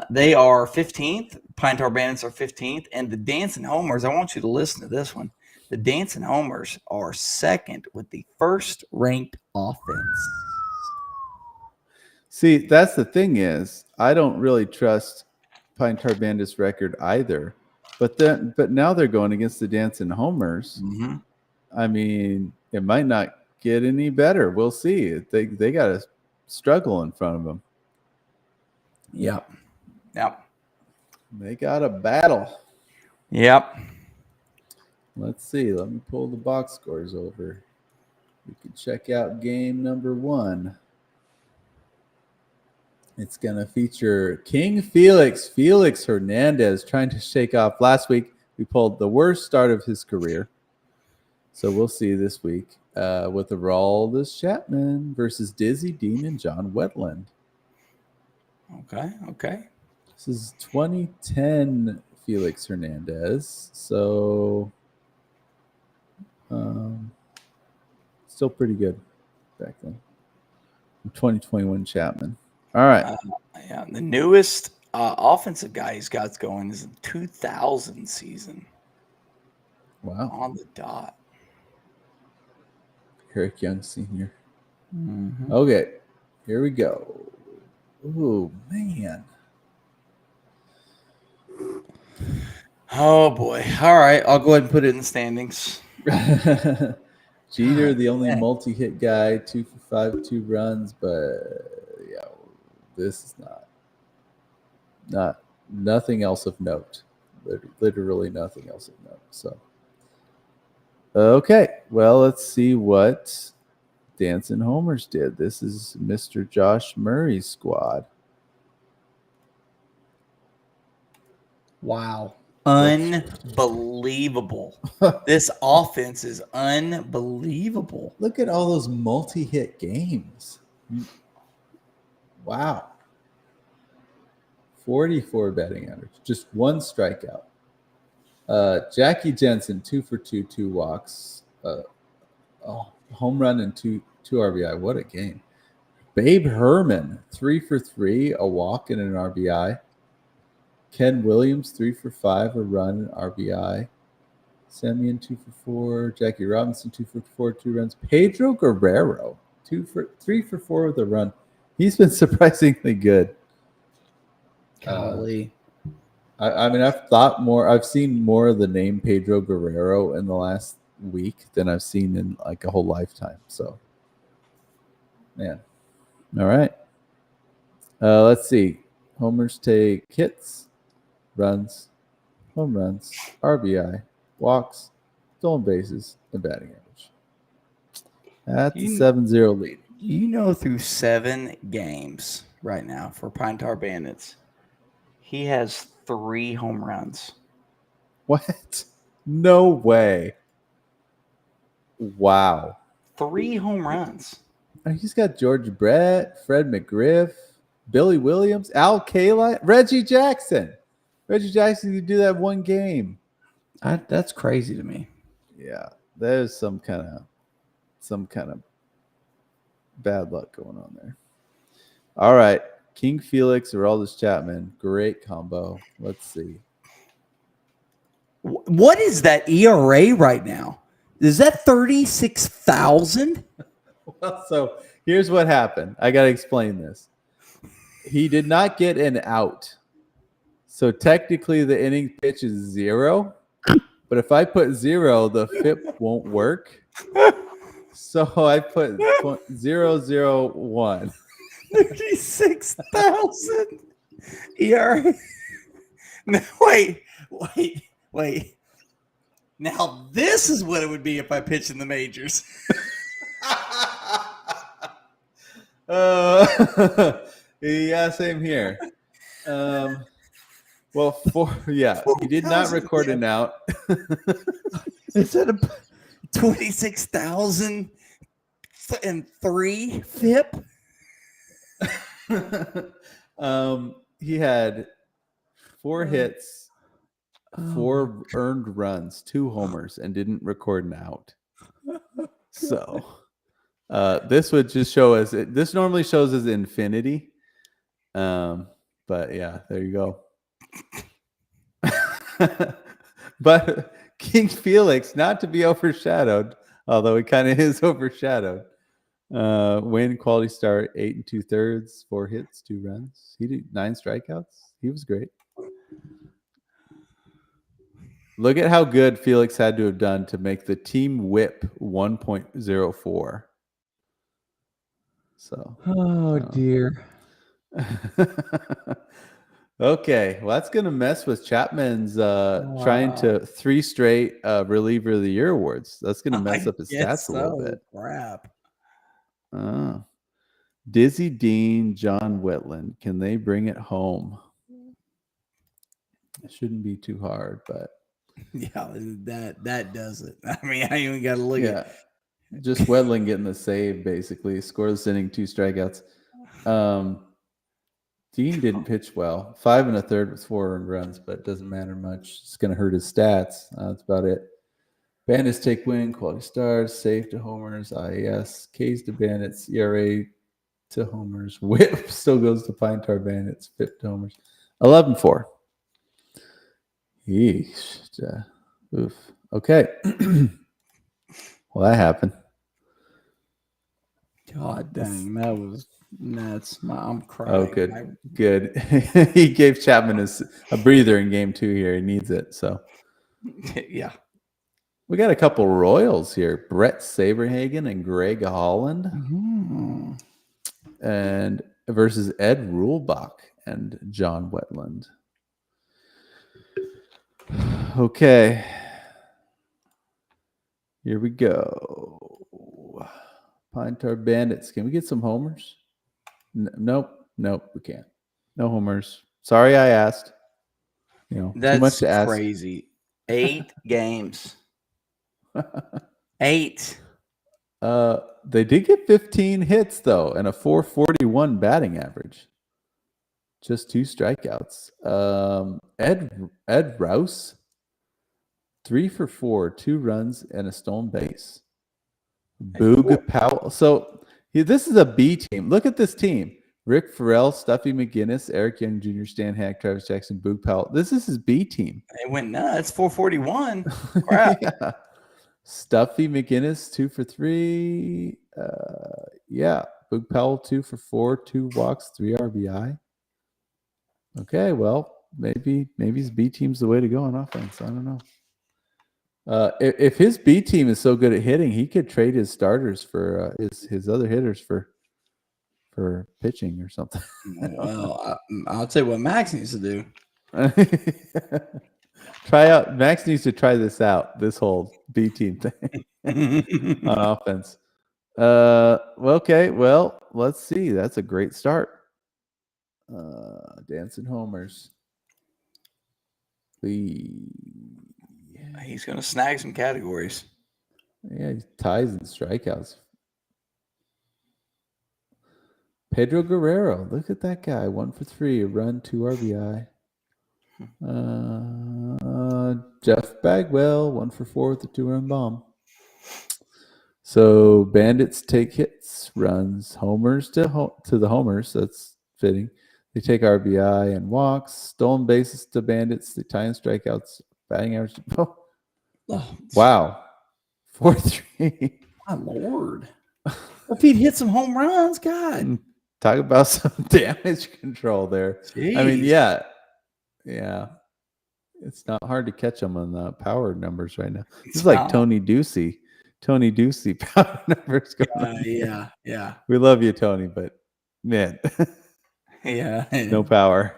they are 15th. Pine Tar Bandits are 15th. And the Dancin Homers, I want you to listen to this one. The Dancin Homers are 2nd with the first ranked offense. See, that's the thing is, I don't really trust Pine Tar Bandits record either. But now they're going against the Dancin Homers. Mm-hmm. I mean, it might not get any better. We'll see. They got a struggle in front of them. Yep. They got a battle. Yep. Let's see. Let me pull the box scores over. We can check out game number 1. It's going to feature King Felix Hernandez trying to shake off. Last week, we pulled the worst start of his career. So we'll see this week with Aroldis Chapman versus Dizzy Dean and John Wetland. Okay. This is 2010 Felix Hernandez. So still pretty good back then. 2021 Chapman. All right. Yeah, the newest offensive guy he's got going is the 2000 season. Wow. On the dot. Eric Young Sr. Mm-hmm. Okay. Here we go. Ooh, man. Oh, boy. All right. I'll go ahead and put it in the standings. Jeter, the only multi-hit guy, 2 for 5, 2 runs, but yeah, this is nothing else of note. Literally nothing else of note. So, okay, well, let's see what Dancin Homers did. This is Mr. Josh Murray's squad. Wow. Unbelievable. This offense is unbelievable. Look at all those multi-hit games. Wow. 44 batting average. Just 1 strikeout. Jackie Jensen, 2 for 2, 2 walks. Home run and 2 RBI. What a game. Babe Herman, 3 for 3, a walk and an RBI. Ken Williams, 3 for 5, a run, an RBI. Semyon, 2 for 4. Jackie Robinson, 2 for 4, 2 runs. Pedro Guerrero, 3 for 4 with a run. He's been surprisingly good. Golly. I've seen more of the name Pedro Guerrero in the last week than I've seen in like a whole lifetime. So, man. All right. Let's see. Homers take hits, runs, home runs, RBI, walks, stolen bases, and batting average. That's a 7-0 lead. You know, through 7 games right now for Pine Tar Bandits, he has 3 home runs. What? No way. Wow. 3 home runs. He's got George Brett, Fred McGriff, Billy Williams, Al Kaline, Reggie Jackson. Reggie Jackson could do that 1 game. That's crazy to me. Yeah, there's some kind of bad luck going on there. All right. King Felix, Aroldis Chapman. Great combo. Let's see. What is that ERA right now? Is that 36,000? Well, so here's what happened. I got to explain this. He did not get an out. So technically the inning pitch is 0. But if I put 0, the FIP won't work. So I put 001. 36,000 ERA. No, wait. Now this is what it would be if I pitched in the majors. Yeah, same here. He did not record an out. Instead of 26,003 FIP. He had 4 hits, 4 earned runs, 2 homers, and didn't record an out. So this would just show us. This normally shows as infinity. But yeah, there you go. But King Felix, not to be overshadowed, although he kind of is overshadowed. Win, quality start, 8 2/3, 4 hits, 2 runs. He did 9 strikeouts. He was great. Look at how good Felix had to have done to make the team whip 1.04. So, dear. Okay, well, that's going to mess with Chapman's trying to 3 straight reliever of the year awards. That's going to mess up his stats a little bit. Crap. Dizzy Dean, John Wetland. Can they bring it home? It shouldn't be too hard, but yeah, that does it. I mean, I even got to look at it. Just Wetland getting the save, basically. Scoreless inning, 2 strikeouts. Dean didn't pitch well. 5 1/3 with 4 earned runs, but it doesn't matter much. It's going to hurt his stats. That's about it. Bandits take win, quality stars, save to homers, IAS, K's to Bandits, ERA to homers, whip still goes to Pine Tar Bandits, FIP to homers. 11-4. Yeesh. Oof. Okay. Well, that happened. God dang, that was nuts. I'm crying. Oh, good. Good. He gave Chapman a breather in game 2 here. He needs it. So, yeah. We got a couple Royals here. Brett Saberhagen and Greg Holland. And versus Ed Rulebach and John Wetland. Okay. Here we go. Pine Tar Bandits. Can we get some homers? Nope, we can't. No homers. Sorry, I asked. That's too much to ask. Crazy. 8 games. 8. They did get 15 hits though, and a 441 batting average. Just 2 strikeouts. Ed Rouse, 3 for 4, 2 runs and a stolen base. Boog Powell. So this is a B team. Look at this team. Rick Farrell, Stuffy McGinnis, Eric Young Jr., Stan Hack, Travis Jackson, Boog Powell. This is his B team. It went nuts. 441. Crap. Yeah. Stuffy McGinnis, 2 for 3. Boog Powell, 2 for 4, 2 walks, 3 RBI. Okay, well, maybe his B team's the way to go on offense. I don't know. If his B team is so good at hitting, he could trade his starters for his other hitters for pitching or something. Well, I'll tell you what Max needs to do. Max needs to try this out, this whole B team thing on offense. Okay, well, let's see. That's a great start. Dancin homers. He's going to snag some categories. Yeah, he ties and strikeouts. Pedro Guerrero, look at that guy. 1 for 3, a run, 2 RBI. Jeff Bagwell, 1 for 4 with a 2-run bomb. So Bandits take hits, runs, homers to the homers. That's fitting. They take RBI and walks, stolen bases to Bandits. They tie in strikeouts, batting average. Oh, wow, 4-3. My Lord. If he'd hit some home runs, God. Talk about some damage control there. Jeez. I mean, yeah. It's not hard to catch them on the power numbers right now. It's like Tony Ducey power numbers going on. Yeah. We love you, Tony, but man, yeah, no power.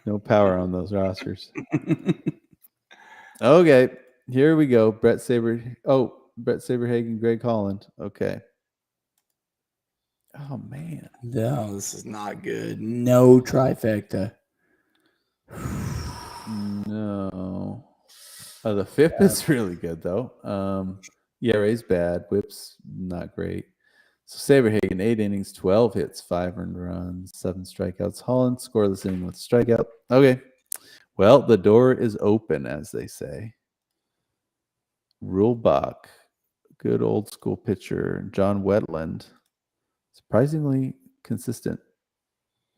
No power on those rosters. Okay, here we go. Brett Saberhagen, Greg Holland. Okay. Oh man. No, this is not good. No trifecta. No. The FIP is really good though. ERA's bad. Whip's not great. So Saberhagen, 8 innings, 12 hits, 5 earned runs, 7 strikeouts. Holland, scoreless inning with a strikeout. Okay. Well, the door is open, as they say. Rulebach, good old school pitcher. John Wetland, surprisingly consistent.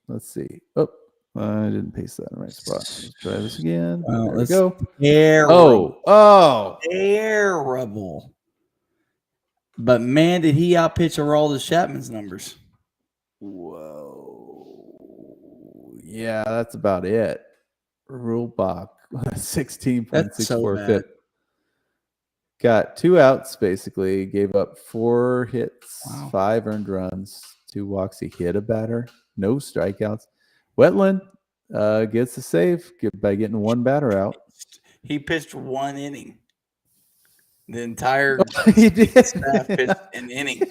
Let's see. Oh, I didn't paste that in the right spot. Let's try this again. There we go. Terrible. Oh. Terrible. But man, did he outpitch Aroldis Chapman's numbers? Whoa. Yeah, that's about it. Rulebach, 16.64 FIP. Got 2 outs, basically. Gave up 4 hits, 5 earned runs, 2 walks. He hit a batter. No strikeouts. Wetland gets the save by getting 1 batter out. He pitched 1 inning. The entire he did. staff pitched an inning.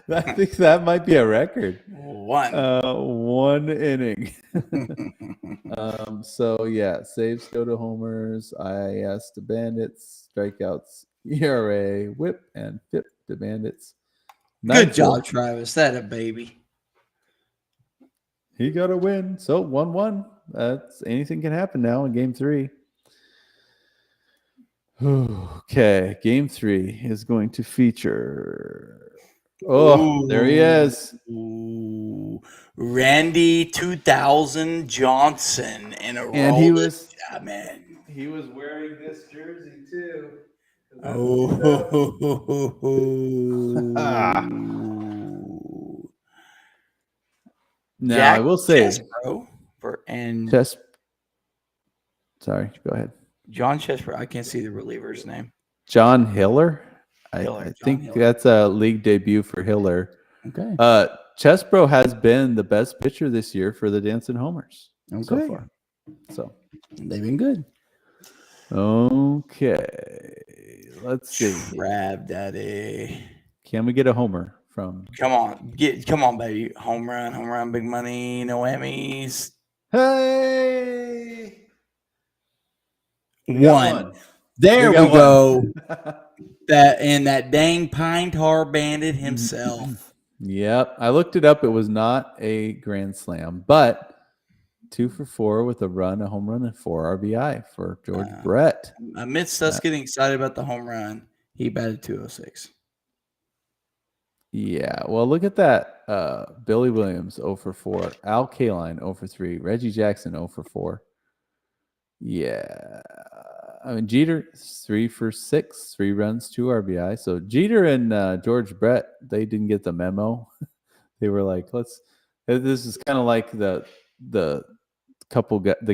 I think that might be a record. 1 inning. So yeah, saves go to homers, IIS to Bandits, strikeouts, ERA, whip, and FIP to Bandits. Good job, Travis. That a baby. He got a win. So 1-1. That's anything can happen now in game 3. Okay, game 3 is going to feature. Oh, there he is. Ooh. Randy 2000 Johnson in a and he was wearing this jersey too. Now Jack I will say sorry, go ahead. John Chesbro. I can't see the reliever's name. John Hiller. I think that's a league debut for Hiller. Okay. Chesbro has been the best pitcher this year for the Dancin Homers so far. So they've been good. Okay. Let's see. Crab Daddy. Can we get a homer from? Come on, baby. Home run, big money, no Emmys. Hey. 1. There we go. that dang pine tar bandit himself. Yep. I looked it up. It was not a grand slam, but 2 for 4 with a run, a home run, and 4 RBI for George Brett. Amidst us getting excited about the home run, he batted 206. Yeah. Well, look at that. Billy Williams 0 for 4. Al Kaline 0 for 3. Reggie Jackson 0 for 4. Yeah. I mean, Jeter 3 for 6, 3 runs, 2 RBI. So Jeter and George Brett, they didn't get the memo. They were like, this is kind of like the the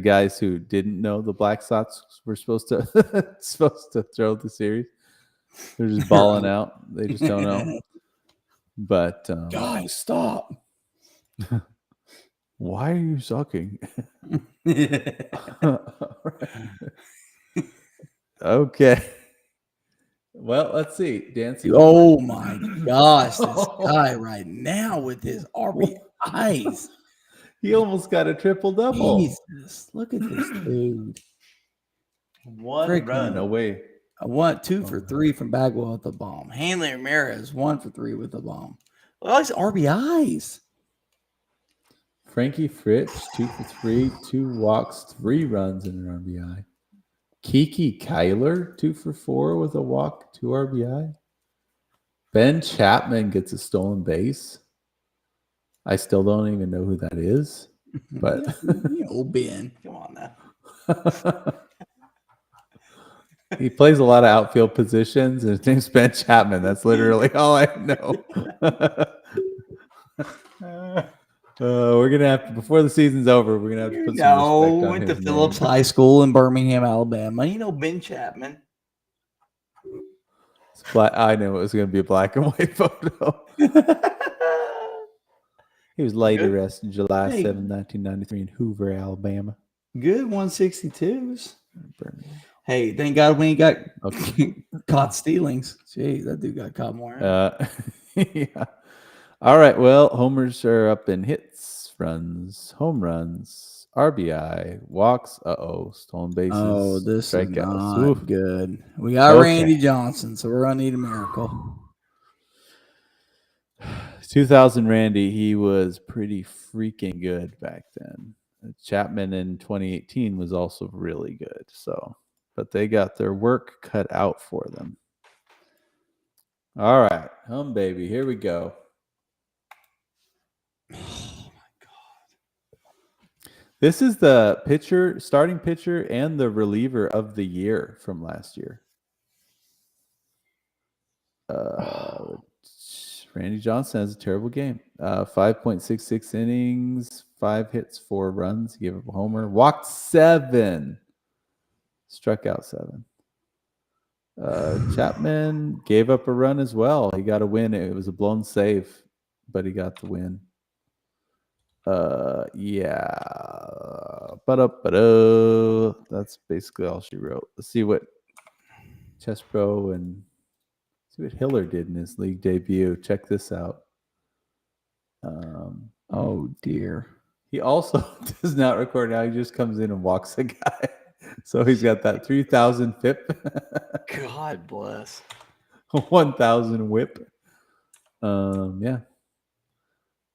guys who didn't know the Black Sox were supposed to throw the series. They're just balling out. They just don't know. But guys, stop. Why are you sucking? Okay. Well, let's see. Dancing. Oh my gosh, this guy right now with his RBIs. He almost got a triple double. Jesus, look at this dude. 1 run away. I want 2 for 3 from Bagwell at the bomb. Hanley Ramirez 1 for 3 with the bomb. Look at all these RBIs. Frankie Fritz 2 for 3, 2 walks, 3 runs, and an RBI. Kiki Kyler 2 for 4 with a walk, 2 RBI. Ben Chapman gets a stolen base. I still don't even know who that is. But old Ben. Come on now. He plays a lot of outfield positions, and his name's Ben Chapman. That's literally all I know. We're gonna have to, before the season's over, we're gonna have to put some respect on went his to Phillips name. High School in Birmingham, Alabama. You know Ben Chapman. I knew it was gonna be a black and white photo. He was later arrested July 7, 1993 in Hoover, Alabama. Good 162s. Hey, thank God we ain't got caught stealings. Jeez, that dude got caught more. Yeah. All right. Well, homers are up in hits, runs, home runs, RBI, walks. Stolen bases. Oh, this is not good. We got Randy Johnson, so we're gonna need a miracle. 2000 Randy, he was pretty freaking good back then. Chapman in 2018 was also really good. So, but they got their work cut out for them. All right, baby, here we go. Oh my God! This is the starting pitcher, and the reliever of the year from last year. Randy Johnson has a terrible game. 5.66 innings, 5 hits, 4 runs, gave up a homer, walked 7, struck out 7. Chapman gave up a run as well. He got a win. It was a blown save, but he got the win. That's basically all she wrote. Let's see what Chespro and see what Hiller did in his league debut. Check this out. Oh dear. He also does not record now. He just comes in and walks a guy. So he's got that 3,000 FIP. God bless. 1,000 whip. Yeah.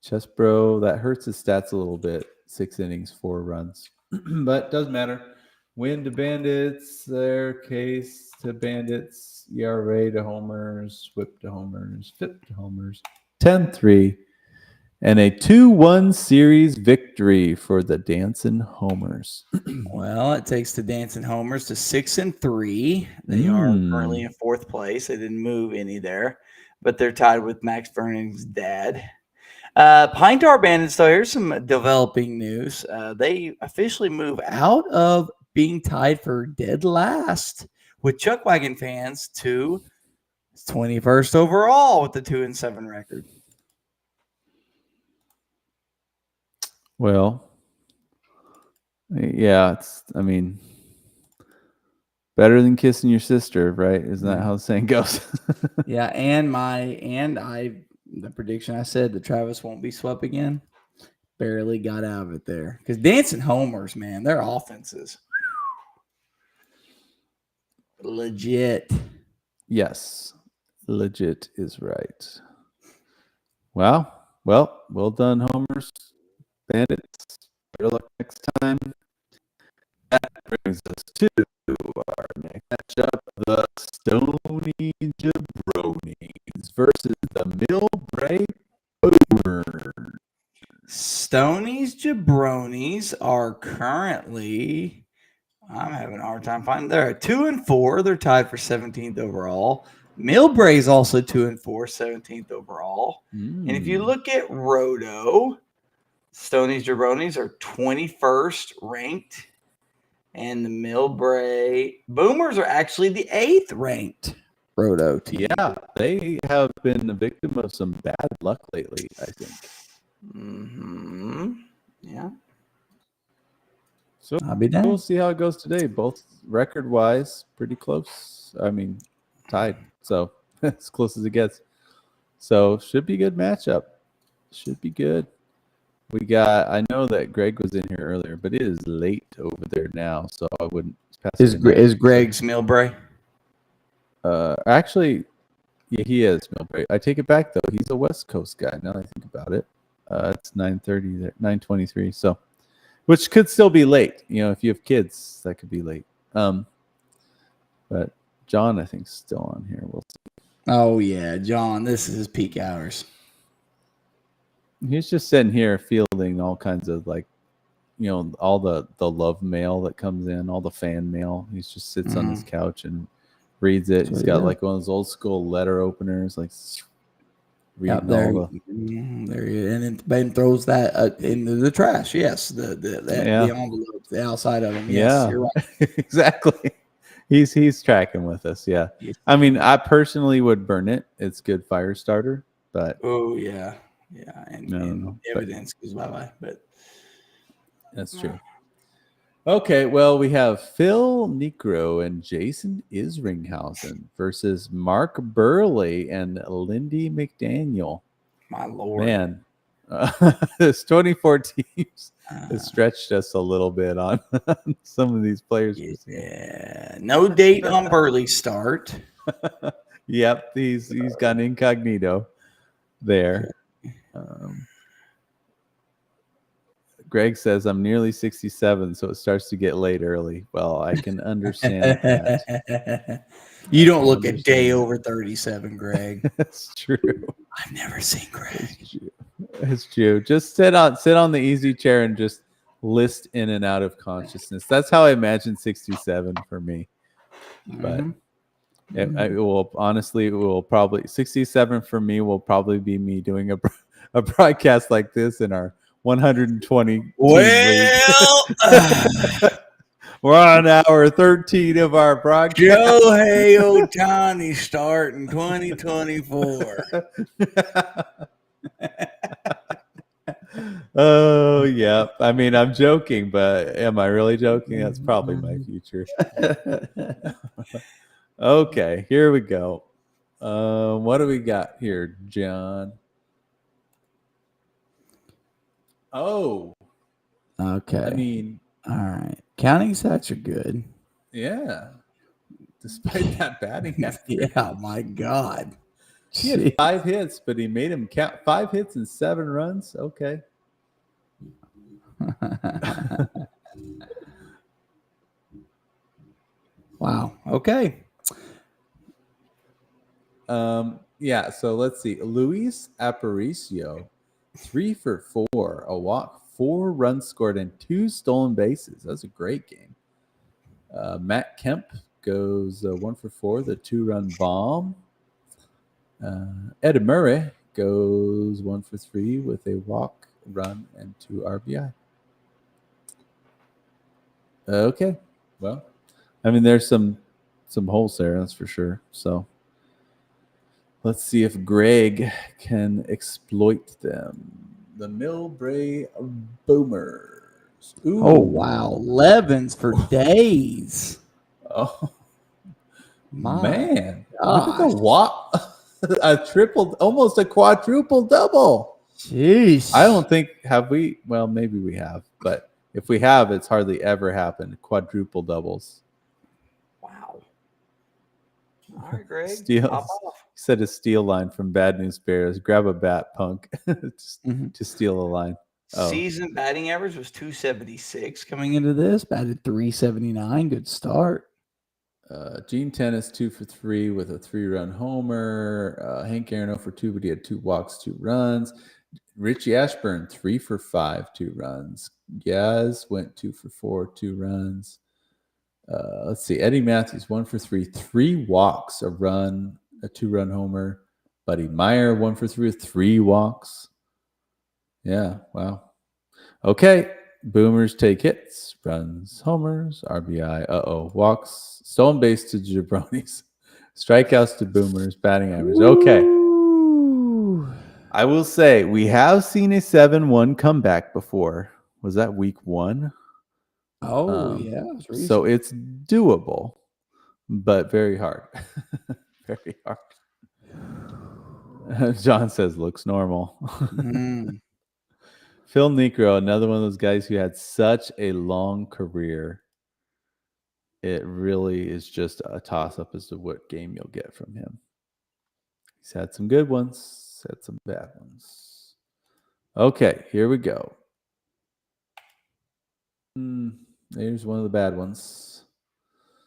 Chespro, that hurts his stats a little bit. 6 innings, 4 runs. But doesn't matter. Win to Bandits, their case to Bandits, ERA to homers, whip to homers, FIP to homers, 10-3, and a 2-1 series victory for the Dancin Homers. Well, it takes the Dancin Homers to 6-3. They are currently in 4th place. They didn't move any there, but they're tied with Max Vernig's dad. Pine Tar Bandits, though, here's some developing news. They officially move out of being tied for dead last with Chuckwagon fans to 21st overall with the 2-7 record. Well, yeah, better than kissing your sister, right? Isn't that how the saying goes? Yeah, the prediction I said that Travis won't be swept again, barely got out of it there. Because Dancin Homers, man, their offenses legit. Yes, legit is right. Wow. Well done, Homers. Bandits. Better luck next time. That brings us to our next matchup, the Stoney Jabronies versus the Millbrae Boomers. Stoney's Jabronies are currently, I'm having a hard time finding, they're at 2-4. They're tied for 17th overall. Millbrae is also 2-4, 17th overall. And if you look at Roto, Stoney's Jabronies are 21st ranked. And the Millbrae Boomers are actually the 8th ranked Roto team. Yeah, they have been a victim of some bad luck lately, I think. Yeah. So I'll be down. We'll see how it goes today. Both record-wise, pretty close. I mean, tied. So as close as it gets. So should be a good matchup. Should be good. I know that Greg was in here earlier, but it is late over there now, so I wouldn't pass it. Is Greg's Millbrae? Actually, yeah, he is Millbrae. I take it back though. He's a West Coast guy. Now that I think about it, it's 9:30 there, 9:23. So, which could still be late. If you have kids, that could be late. But John, I think, is still on here. We'll see. Oh yeah, John, this is his peak hours. He's just sitting here fielding all kinds of all the love mail that comes in, all the fan mail. He just sits on his couch and reads it. He's got like one of those old school letter openers, like reading all the. There he is. And then throws that into the trash. Yes, the envelope, the outside of them. Yes, you're right. Exactly. He's tracking with us. Yeah. I mean, I personally would burn it. It's good fire starter, but yeah, and evidence goes bye. But that's true. Okay, well, we have Phil Necro and Jason Isringhausen versus Mark Burley and Lindy McDaniel. My Lord. Man, this 24 teams has stretched us a little bit on some of these players. Yeah, no date on Burley's start. Yep, he's got an incognito there. Greg says, I'm nearly 67, so it starts to get late early. Well, I can understand that. You don't look a day over 37, Greg. That's true. I've never seen Greg. It's true. Just sit on the easy chair and just list in and out of consciousness. That's how I imagine 67 for me. But it will probably 67 for me will probably be me doing a broadcast like this in our 120. Well, we're on hour 13 of our broadcast. Shohei Ohtani starting 2024. Oh, yeah. I mean, I'm joking, but am I really joking? That's probably my future. Okay, here we go. What do we got here, John? Oh. Okay. I mean, all right. Counting sacks are good. Yeah. Despite that batting effort. Yeah, my God. He had 5 hits, but he made him count 5 hits and 7 runs. Okay. Wow. Okay. Yeah, so let's see. Luis Aparicio, 3 for 4, a walk, 4 runs scored, and 2 stolen bases. That's a great game. Matt Kemp goes 1 for 4, the 2-run bomb. Ed Murray goes 1 for 3 with a walk, run, and 2 RBI. Okay, well, I mean, there's some holes there, that's for sure. So let's see if Greg can exploit them. The Millbrae Boomers. Ooh. Oh, wow. 11s for days. Oh, my man. gosh. Look at the walk. Almost a quadruple double. Jeez. I don't think, have we? Well, maybe we have. But if we have, it's hardly ever happened. Quadruple doubles. Wow. All right, Greg. Said a steal line from Bad News Bears. Grab a bat, punk, to steal a line. Oh. Season batting average was 276 coming into this. Batted 379. Good start. Gene Tennis 2 for 3 with a 3-run homer. Hank Aaron 0 for 2, but he had 2 walks, 2 runs. Richie Ashburn 3 for 5, 2 runs. Yaz went 2 for 4, 2 runs. Let's see. Eddie Matthews 1 for 3, 3 walks, a run, a 2-run homer. Buddy Meyer 1 for 3 with 3 walks. Yeah, wow. Okay. Boomers take hits, runs, homers, RBI, walks, stolen base to Jabronies, strikeouts to Boomers, batting average. Okay. Ooh. I will say, we have seen a 7-1 comeback before. Was that week 1? Oh, yeah. So it's doable, but very hard. Very hard. John says, looks normal. Phil Necro, another one of those guys who had such a long career. It really is just a toss-up as to what game you'll get from him. He's had some good ones, had some bad ones. Okay, here we go. There's one of the bad ones.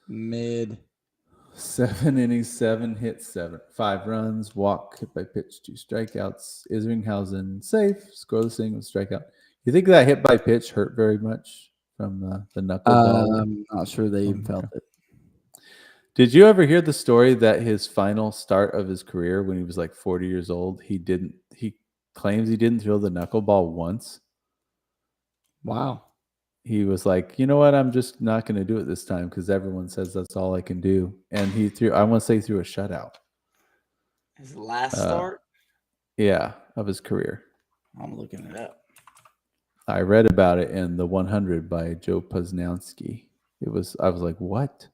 Mid. 7 innings, 7 hits, 5 runs, walk, hit by pitch, 2 strikeouts. Isringhausen safe, scoreless inning with strikeout. You think that hit by pitch hurt very much from the knuckleball? I'm not sure they even felt it. Did you ever hear the story that his final start of his career, when he was like 40 years old, he claims he didn't throw the knuckleball once? Wow. He was like, you know what? I'm just not going to do it this time because everyone says that's all I can do. And he threw a shutout. His last start? Yeah, of his career. I'm looking it up. I read about it in The 100 by Joe Posnanski. I was like, what?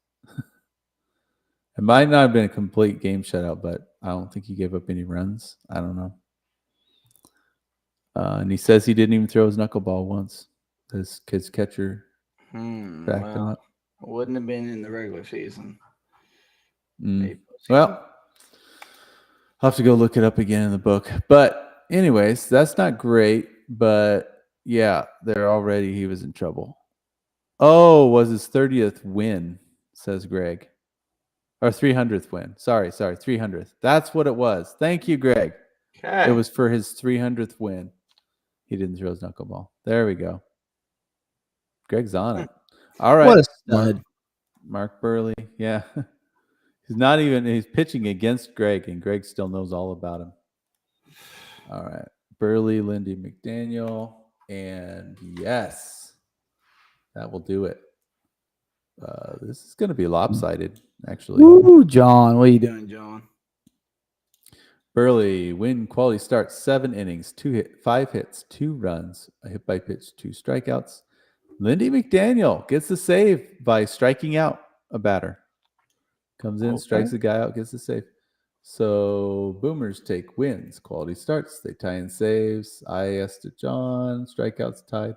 It might not have been a complete game shutout, but I don't think he gave up any runs. I don't know. And he says he didn't even throw his knuckleball once. His kid's catcher backed him up. Wouldn't have been in the regular season. Well, I'll have to go look it up again in the book. But anyways, that's not great. But yeah, he was in trouble. Oh, was his 30th win, says Greg. Or 300th win. Sorry, 300th. That's what it was. Thank you, Greg. Okay. It was for his 300th win. He didn't throw his knuckleball. There we go. Greg's on it. All right. What a stud. Mark Burley. Yeah. He's pitching against Greg, and Greg still knows all about him. All right. Burley, Lindy McDaniel, and yes, that will do it. This is going to be lopsided, actually. Woo, John. What are you doing, John? Burley, win quality start, 7 innings, 5 hits, 2 runs, a hit by pitch, 2 strikeouts. Lindy McDaniel gets the save by striking out a batter. Comes in, strikes the guy out, gets the save. So Boomers take wins, quality starts. They tie in saves. IS to John, strikeouts tied.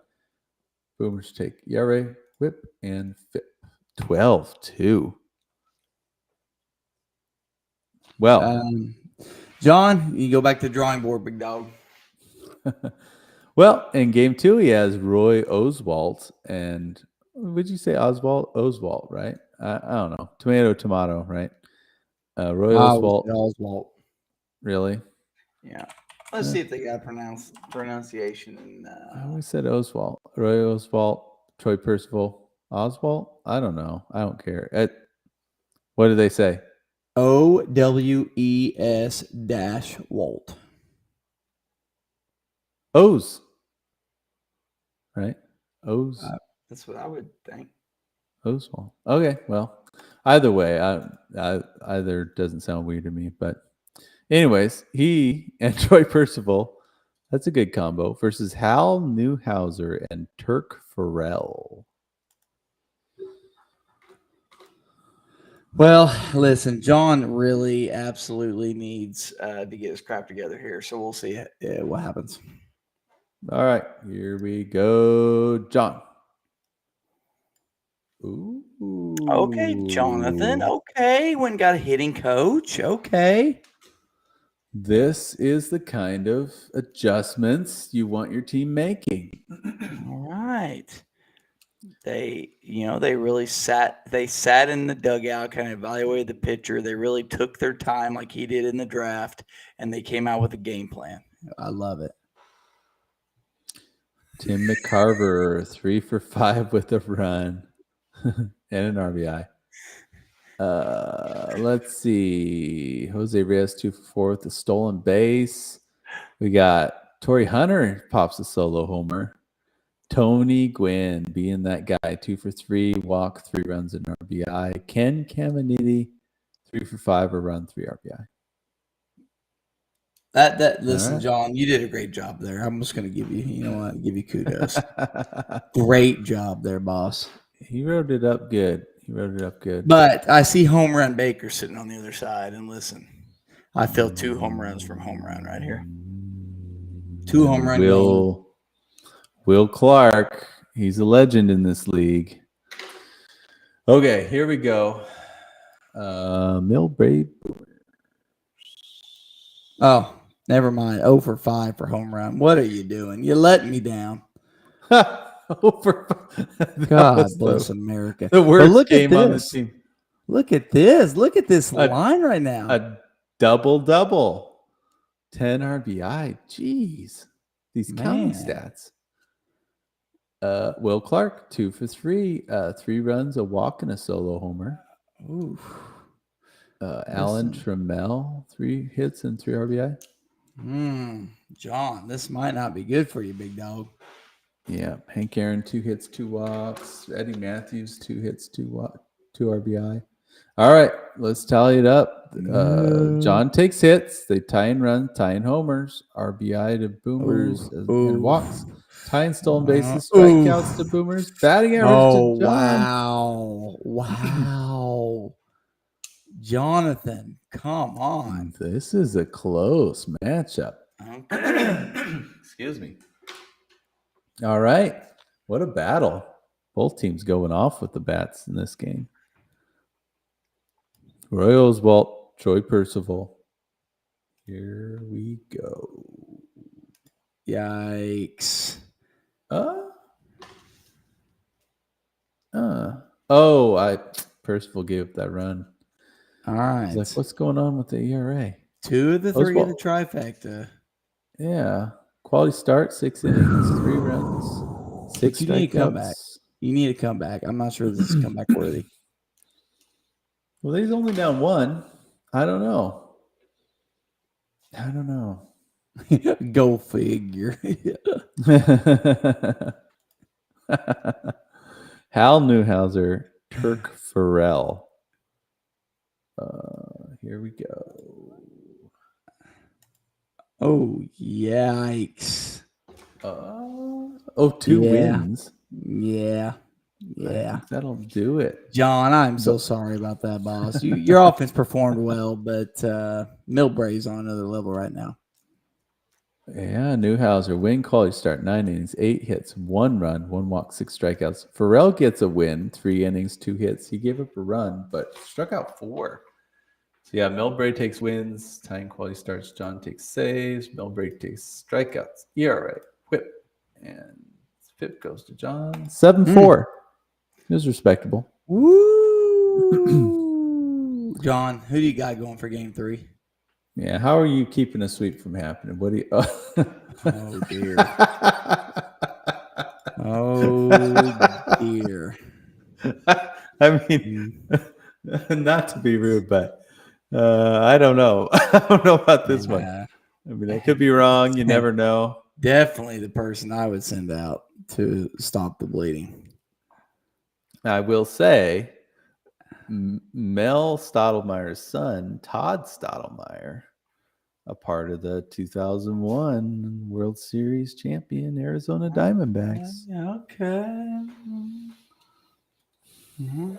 Boomers take ERA, whip, and FIP. 12-2. Well, John, you go back to the drawing board, big dog. Well, in game 2, he has Roy Oswalt and would you say Oswalt? Oswalt, right? I don't know. Tomato, right? Roy Oswalt. Really? Yeah. Let's see if they got pronunciation. I always said Oswalt. Roy Oswalt, Troy Percival, Oswalt. I don't know. I don't care. What do they say? OWES-Walt. O's. Right? O's. That's what I would think. Oswalt. Okay. Well, either way, either doesn't sound weird to me. But anyways, he and Troy Percival, that's a good combo, versus Hal Newhouser and Turk Farrell. Well, listen, John really absolutely needs to get his crap together here. So we'll see what happens. All right, here we go, John. Ooh. Okay, Jonathan. Okay, when got a hitting coach. Okay. This is the kind of adjustments you want your team making. All right. They really sat in the dugout, kind of evaluated the pitcher. They really took their time like he did in the draft, and they came out with a game plan. I love it. Tim McCarver, 3 for 5 with a run and an RBI. Let's see. Jose Reyes, 2 for 4 with a stolen base. We got Torrey Hunter pops a solo homer. Tony Gwynn being that guy, 2 for 3, walk, 3 runs, and RBI. Ken Caminiti, 3 for 5, a run, 3 RBI. Listen, right. John, you did a great job there. I'm just going to give you kudos. Great job there, boss. He wrote it up good. But I see Home Run Baker sitting on the other side, and listen, I feel 2 home runs from home run right here. 2 home run. Will Clark, he's a legend in this league. Okay, here we go. Millbrae. Oh, never mind. 0 for 5 for home run. What are you doing? You let me down. 0 for 5. God bless America. The worst game on the team. Look at this. Look at this A- line right now. A double. 10 RBI. Jeez. These counting stats. Will Clark, 2 for 3. 3 runs, a walk, and a solo homer. Ooh. Alan Trammell, 3 hits and 3 RBI. John, this might not be good for you, big dog. Yeah. Hank Aaron, 2 hits, 2 walks. Eddie Matthews, 2 hits, 2 RBI. All right, let's tally it up. John takes hits. They tie and runs, tie and homers, RBI to boomers, and walks. Tying stolen bases, strikeouts to boomers, batting average to John. Wow. Jonathan, come on. This is a close matchup. Okay. Excuse me. All right. What a battle. Both teams going off with the bats in this game. Roy Oswalt, Troy Percival. Here we go. Yikes. Percival gave up that run. All right. Like, what's going on with the ERA? 2 of the 3 of the trifecta. Yeah. Quality start, 6 innings, 3 runs, 6 You need to come back. strikeouts. You need to come back. I'm not sure this is comeback worthy. Well, he's only down 1. I don't know. Go figure. Hal Newhouser, Turk Farrell. Here we go. Oh, yikes. 2 wins. Yeah. I think that'll do it. John, I'm so sorry about that, boss. Your offense performed well, but Millbrae's on another level right now. Yeah, Newhouser, win, quality start, 9 innings, 8 hits, 1 run, 1 walk, 6 strikeouts. Farrell gets a win, 3 innings, 2 hits. He gave up a run, but struck out 4. So yeah, Millbrae takes wins, tying quality starts. John takes saves. Millbrae takes strikeouts. ERA, whip, and FIP goes to John. 7-4. It was respectable. Woo! John, who do you got going for game 3? Yeah, how are you keeping a sweep from happening? What do you? Oh dear. Oh dear. I mean, not to be rude, but I don't know. I don't know about this one. I mean, I could be wrong. You never know. Definitely the person I would send out to stop the bleeding. I will say, Mel Stottlemyre's son, Todd Stottlemyre, a part of the 2001 World Series champion Arizona Diamondbacks. Okay. Mm-hmm.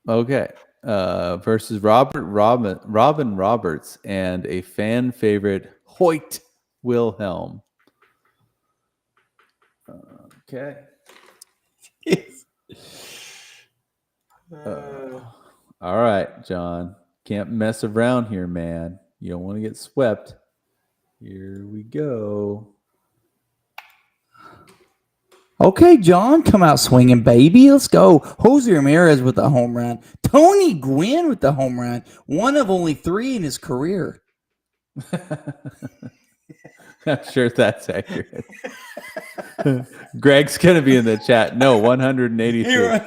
Okay. Versus Robin Roberts and a fan favorite Hoyt Wilhelm. Okay. All right, John. Can't mess around here, man. You don't want to get swept. Here we go. Okay, John, come out swinging, baby. Let's go. Jose Ramirez with the home run. Tony Gwynn with the home run. One of only 3 in his career. I'm sure that's accurate. Greg's going to be in the chat. No, 183. Right.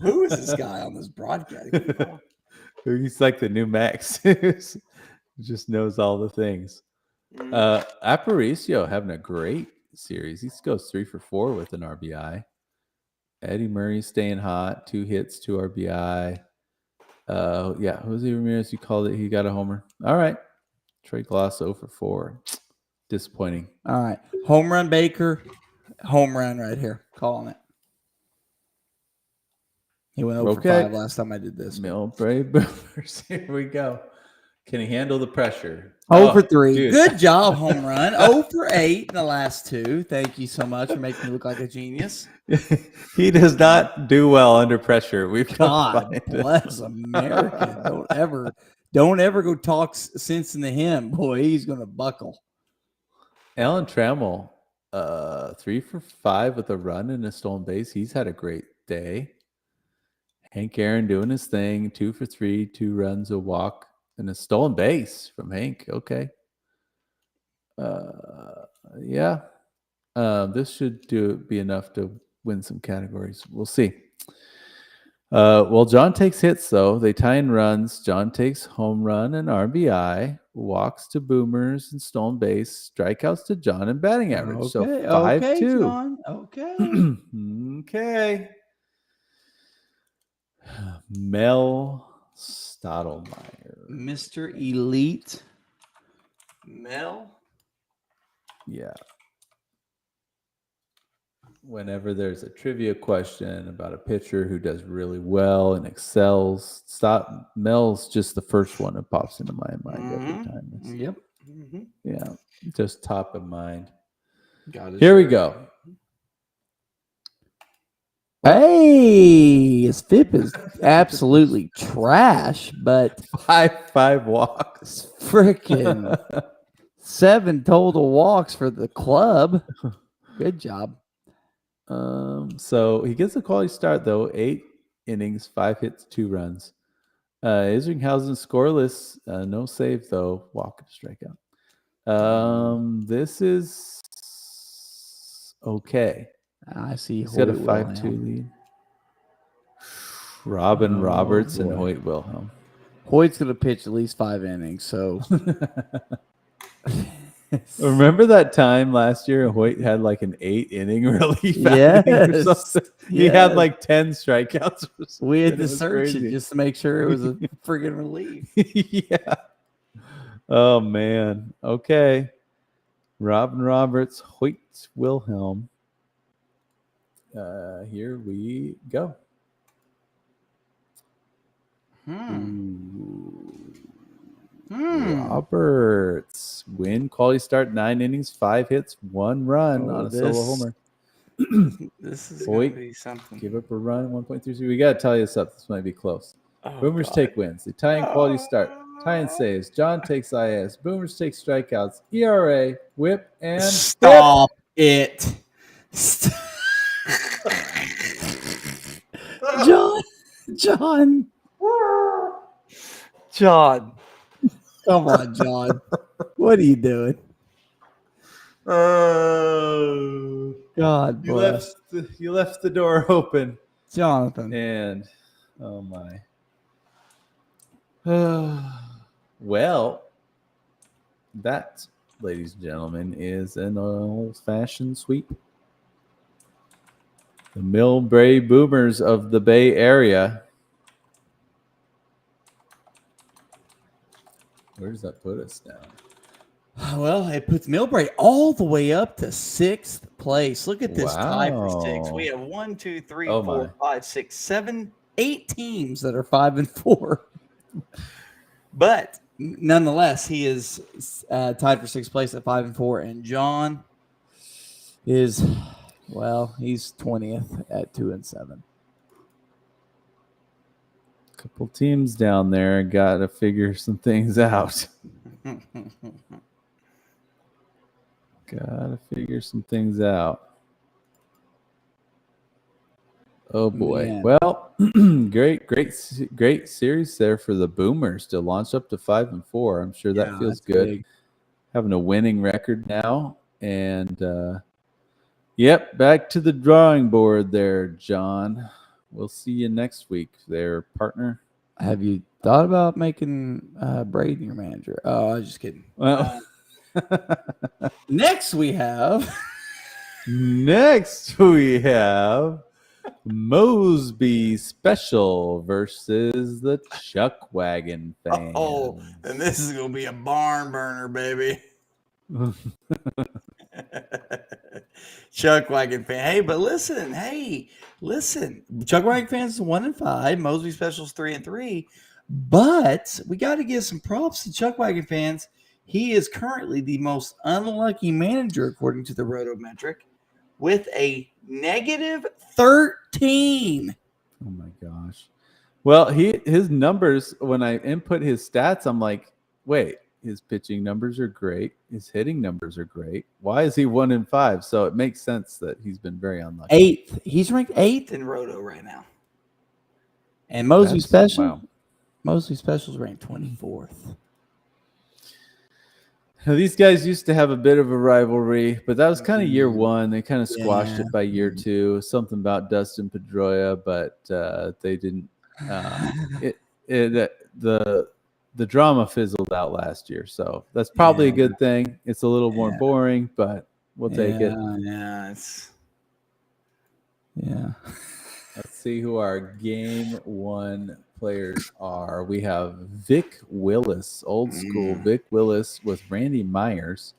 Who is this guy on this broadcast? He's like the new Max. Just knows all the things. Aparicio having a great series. He goes 3 for 4 with an RBI. Eddie Murray staying hot. 2 hits, 2 RBI. Jose Ramirez, you called it. He got a homer. All right. Trey Gloss 0 for 4. Disappointing. All right. Home run, Baker. Home run right here. Calling it. He went 0 for 5 last time I did this. Millbrae Boomers. Here we go. Can he handle the pressure? 0 for 3. Dude. Good job, home run. 0 for 8 in the last 2. Thank you so much for making me look like a genius. He does not do well under pressure. We've God bless America. Don't ever go talk sense into him. Boy, he's going to buckle. Alan Trammell 3 for 5 with a run and a stolen base. He's had a great day. Hank Aaron doing his thing. 2 for 3, 2 runs, a walk, and a stolen base from Hank. Okay. Yeah. This should be enough to win some categories. We'll see. Well, John takes hits, though. They tie in runs. John takes home run and RBI, walks to boomers and stolen base, strikeouts to John, and batting average. Okay, So 5-2. John. Okay. Okay. Mel Stottlemyre. Mr. Elite. Mel. Yeah. Whenever there's a trivia question about a pitcher who does really well and excels, Mel's just the first one that pops into my mind every time. Yep. Yeah, just top of mind. Here we go. Hey, his FIP is absolutely trash, but 5 walks. Freaking 7 total walks for the club. Good job. So he gets a quality start, though. 8 innings, 5 hits, 2 runs. Isringhausen scoreless, no save, though. Walk and strikeout. This is okay. I see. He's got a 5-2 lead. Robin Roberts and Hoyt Wilhelm. Hoyt's going to pitch at least 5 innings, so... Remember that time last year Hoyt had like an 8-inning relief? Yes. Or something? He had like 10 strikeouts. We had to search it just to make sure it was a friggin' relief. Yeah. Oh, man. Okay. Robin Roberts, Hoyt Wilhelm. Here we go. Roberts win quality start, 9 innings, 5 hits, 1 run on a solo homer. This is Hoyt, gonna be something. Give up a run, 1.33. We got to tell you this up. This might be close. Boomers take wins. They tie in quality start. Tie in saves. John takes IS. Boomers take strikeouts. ERA, whip, and stop it. John. Come on, John. What are you doing? God bless. You left the door open, Jonathan. And oh my. Well, that, ladies and gentlemen, is an old-fashioned sweep. The Millbrae Boomers of the Bay Area. Where does that put us now? Well, it puts Millbrae all the way up to 6th place. Look at this tie for 6. We have 1, 2, 3, 4, 5, 6, 7, 8 teams that are 5 and 4. But nonetheless, he is tied for 6th place at 5 and 4, and John is, well, he's 20th at 2 and 7. Couple teams down there got to figure some things out. Gotta figure some things out. Oh boy. Man. Well, great series there for the Boomers to launch up to 5 and 4. I'm sure that feels good. Big. Having a winning record now. And yep, back to the drawing board there, John. We'll see you next week there, partner. Have you thought about making Braden your manager? Oh, I was just kidding. Well, next we have Mosby Special versus the Chuckwagon fans. Oh, and this is going to be a barn burner, baby. Chuckwagon fan. Hey, but listen. Chuckwagon fans 1 and 5. Mosby Specials 3 and 3. But we got to give some props to Chuckwagon fans. He is currently the most unlucky manager according to the Rotometric, with a negative 13. Oh my gosh. Well, his numbers, when I input his stats, I'm like, wait, His pitching numbers are great. His hitting numbers are great. Why is he 1-5? So it makes sense that he's been very unlucky. 8th. He's ranked 8th in Roto right now. And Mosby Special? Wow. Mosby Special's ranked 24th. Now, these guys used to have a bit of a rivalry, but that was kind of year one. They kind of squashed it by year two. Something about Dustin Pedroia, but they didn't. The drama fizzled out last year, so that's probably a good thing. It's a little more boring, but we'll take it. Let's see who our game one players are. We have Vic Willis, old school Vic Willis with Randy Myers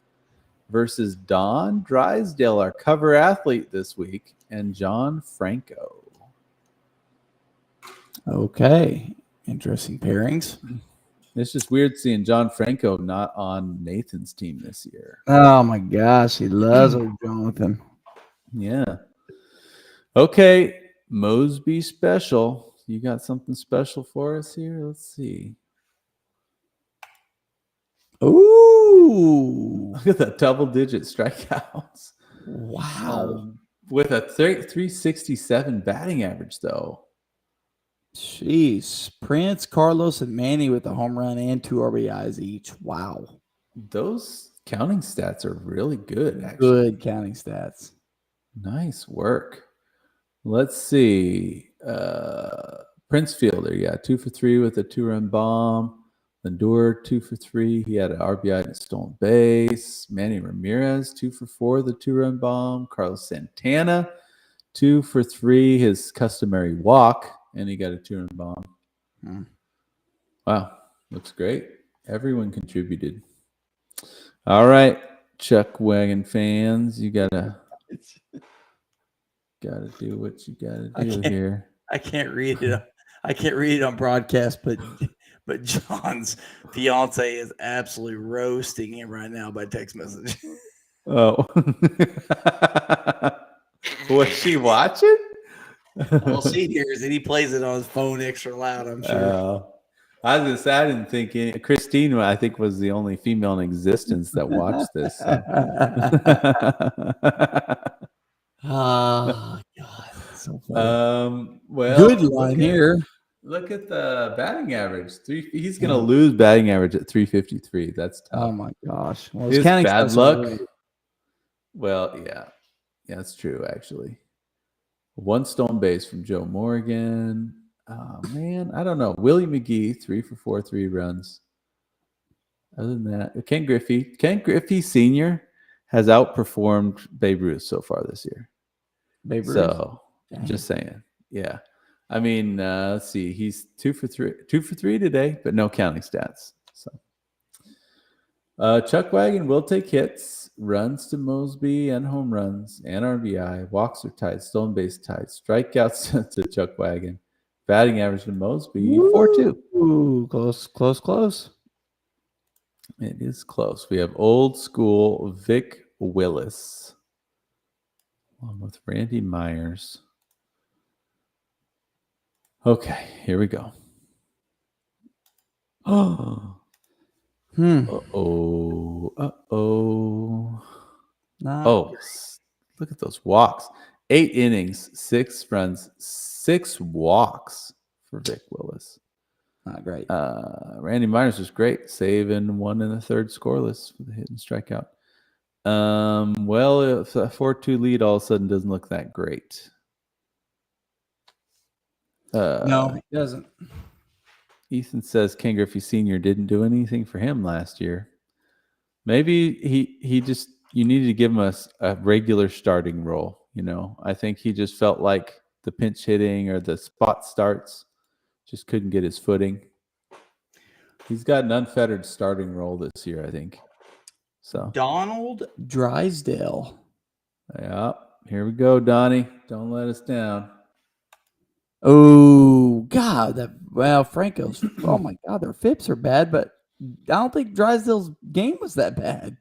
versus Don Drysdale, our cover athlete this week, and John Franco. Okay. Interesting pairings. It's just weird seeing John Franco not on Nathan's team this year. Oh, my gosh. He loves old Jonathan. Yeah. Okay. Mosby Special. You got something special for us here? Let's see. Ooh. Look at that double-digit strikeouts. Wow. With a 367 batting average, though. Jeez. Prince, Carlos, and Manny with a home run and 2 RBIs each. Wow. Those counting stats are really good, actually. Good counting stats. Nice work. Let's see. Prince Fielder, 2 for 3 with a 2-run bomb. Lindor, 2 for 3. He had an RBI and a stolen base. Manny Ramirez, 2 for 4, the 2-run bomb. Carlos Santana, 2 for 3, his customary walk, and he got a 2-run bomb. Wow, looks great. Everyone contributed. All right, Chuckwagon fans, you gotta do what you gotta do here. I can't read it. I can't read it on broadcast, but John's fiance is absolutely roasting him right now by text message. Oh, was she watching? All she hears and he plays it on his phone extra loud, I'm sure. I was gonna say, I didn't think Christine, I think, was the only female in existence that watched this. Oh God, so funny. Well, good line here. Look at the batting average. He's gonna lose batting average at 353. That's tough. Oh my gosh. Well, his bad luck. Well, yeah, that's true. Actually, 1 stone base from Joe Morgan. Oh man, I don't know. Willie McGee, 3 for 4, 3 runs. Other than that, Ken Griffey Sr. has outperformed Babe Ruth so far this year. Babe Ruth. So, just saying, yeah. I mean, let's see. He's 2 for 3 today, but no counting stats. So, Chuckwagon will take hits, runs to Mosby, and home runs, and RBI. Walks are tied, stolen base tied, strikeouts to Chuckwagon. Batting average to Mosby, 4.2. Ooh, close. It is close. We have old school Vic Willis along with Randy Myers. Okay, here we go. Oh. Uh-oh. Oh, look at those walks. 8 innings, 6 runs, 6 walks for Vic Willis. Not great. Randy Myers was great, saving 1 1/3 scoreless for the hit and strikeout. Well, if a 4-2 lead all of a sudden doesn't look that great. No, it doesn't. Ethan says Ken Griffey Sr. didn't do anything for him last year. Maybe he just, you needed to give him a regular starting role. You know, I think he just felt like the pinch hitting or the spot starts just couldn't get his footing. He's got an unfettered starting role this year, I think. So Donald Drysdale. Yeah, here we go, Donnie. Don't let us down. Oh God, Franco's. Oh my God, their FIPS are bad, but I don't think Drysdale's game was that bad.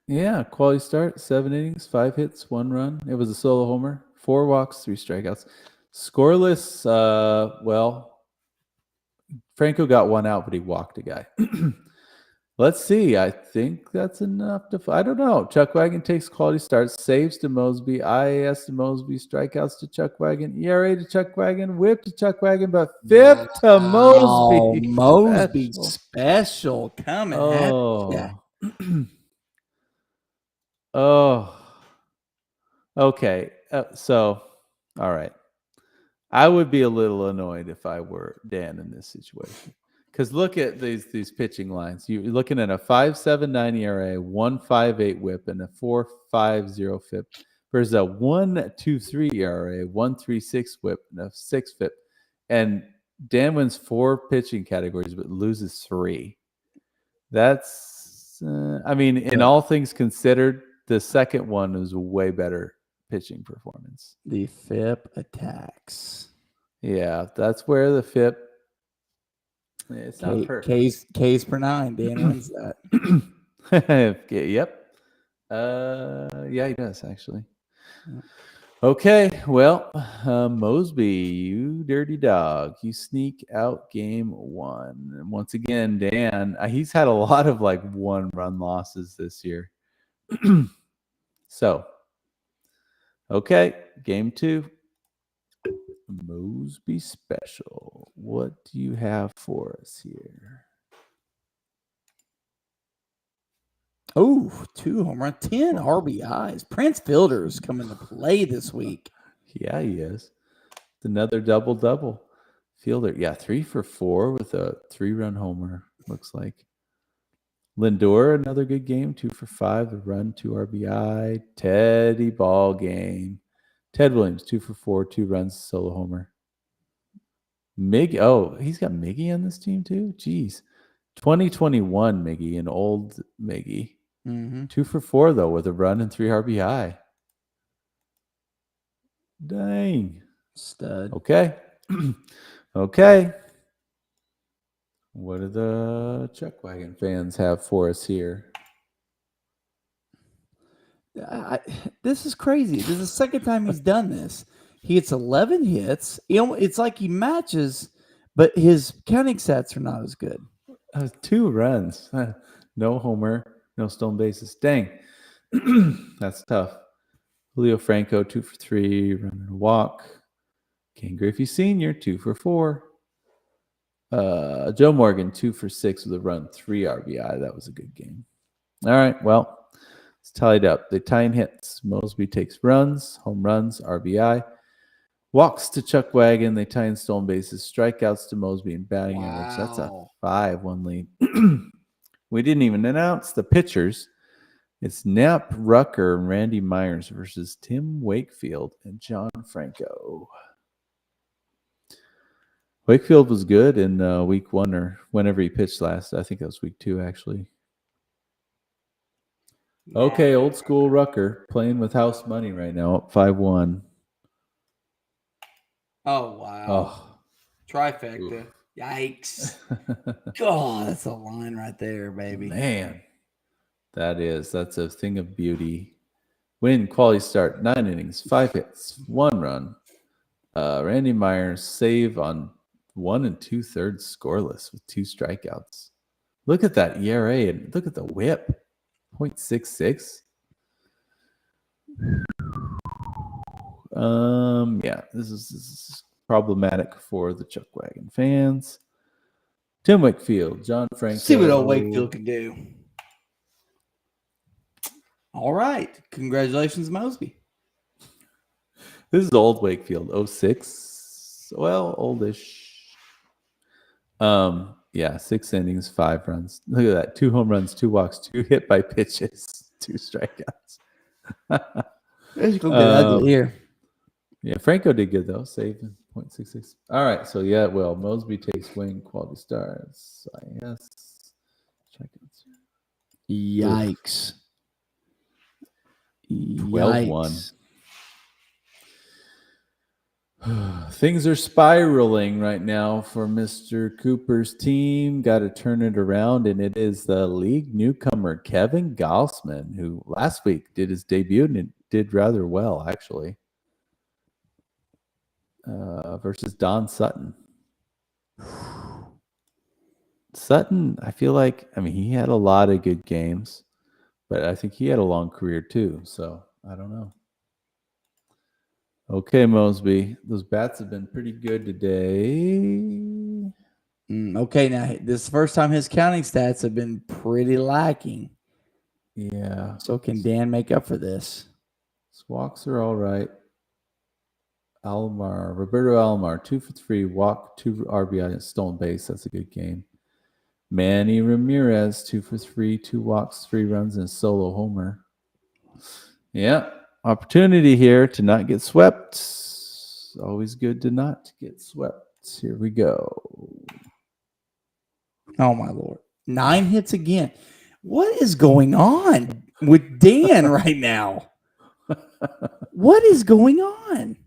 Yeah, quality start, 7 innings, 5 hits, 1 run. It was a solo homer, 4 walks, 3 strikeouts. Scoreless, well, Franco got 1 out, but he walked a guy. Let's see. I think that's enough to. I don't know. Chuckwagon takes quality starts, saves to Mosby, IAS to Mosby, strikeouts to Chuckwagon, ERA to Chuckwagon, whip to Chuckwagon, but fifth to Oh, Mosby. Mosby Special. special coming at ya. Oh. Oh. Okay. So, all right. I would be a little annoyed if I were Dan in this situation. Because look at these pitching lines. You're looking at a 5.79 ERA, 1.58 WHIP, and a 4.50 FIP versus a 1.23 ERA, 1.36 WHIP, and a 6 FIP. And Dan wins 4 pitching categories but loses 3. That's, in all things considered, the second one was a way better pitching performance. The FIP attacks. Yeah, that's where the FIP. It's not perfect. K's per 9. Dan wins that. Yep. Yeah, he does actually. Okay, well, Mosby, you dirty dog, you sneak out game 1. And once again, Dan, he's had a lot of 1-run losses this year. So, okay, game 2. Mosby special. What do you have for us here? Oh, 2 home run, 10 RBIs. Prince Fielder's coming to play this week. Yeah, he is. Another double. Fielder, yeah, 3 for 4 with a 3-run homer, looks like. Lindor, another good game, 2 for 5, a run, 2 RBI. Teddy ball game. Ted Williams, 2 for 4, 2 runs, solo homer. He's got Miggy on this team too? Jeez. 2021 Miggy, an old Miggy. 2 for 4, though, with a run and 3 RBI. Dang. Stud. Okay. Okay. What do the Chuckwagon fans have for us here? This is crazy. This is the second time he's done this. He gets 11 hits. It's like he matches, but his counting stats are not as good. 2 runs. No homer, no stolen bases. Dang. That's tough. Julio Franco, 2 for 3, running a walk. Ken Griffey Sr., 2 for 4. Joe Morgan, 2 for 6 with a run, 3 RBI. That was a good game. All right, well, it's tied up. They tie in hits. Mosby takes runs, home runs, RBI. Walks to Chuckwagon. They tie in stolen bases. Strikeouts to Mosby and batting average. That's a 5-1 lead. We didn't even announce the pitchers. It's Knapp, Rucker, and Randy Myers versus Tim Wakefield and John Franco. Wakefield was good in week 1 or whenever he pitched last. I think that was week 2, actually. Okay, old school Rucker playing with house money right now, up 5-1. Oh, wow. Oh. Trifecta. Oof. Yikes. God, that's a line right there, baby. Man, that's a thing of beauty. Win, quality start, 9 innings, 5 hits, 1 run. Randy Myers save on 1 2/3 scoreless with 2 strikeouts. Look at that ERA and look at the whip, 0.66. Yeah, this is problematic for the Chuckwagon fans. Tim Wakefield, John Franco. See what old Wakefield can do. All right. Congratulations, Mosby. This is old Wakefield, 06. Well, oldish. Yeah, 6 innings, 5 runs. Look at that. 2 home runs, 2 walks, 2 hit by pitches, 2 strikeouts. It's going to get ugly here. Yeah, Franco did good, though. Saved 0.66. All right, so yeah, well, Mosby takes win, quality starts. Yes. Yikes. 12-1. Things are spiraling right now for Mr. Cooper's team. Got to turn it around, and it is the league newcomer, Kevin Gaussman, who last week did his debut and it did rather well, actually, versus Don Sutton. Sutton, I feel like, he had a lot of good games, but I think he had a long career too. So I don't know. Okay, Mosby, those bats have been pretty good today. Okay, now this is the first time his counting stats have been pretty lacking. Yeah. So can Dan make up for this? His walks are all right. Roberto Alomar, 2 for 3, walk, 2 RBI, and stolen base. That's a good game. Manny Ramirez, 2 for 3, 2 walks, 3 runs, and a solo homer. Yeah, opportunity here to not get swept. Always good to not get swept. Here we go. Oh, my Lord. 9 hits again. What is going on with Dan right now? What is going on?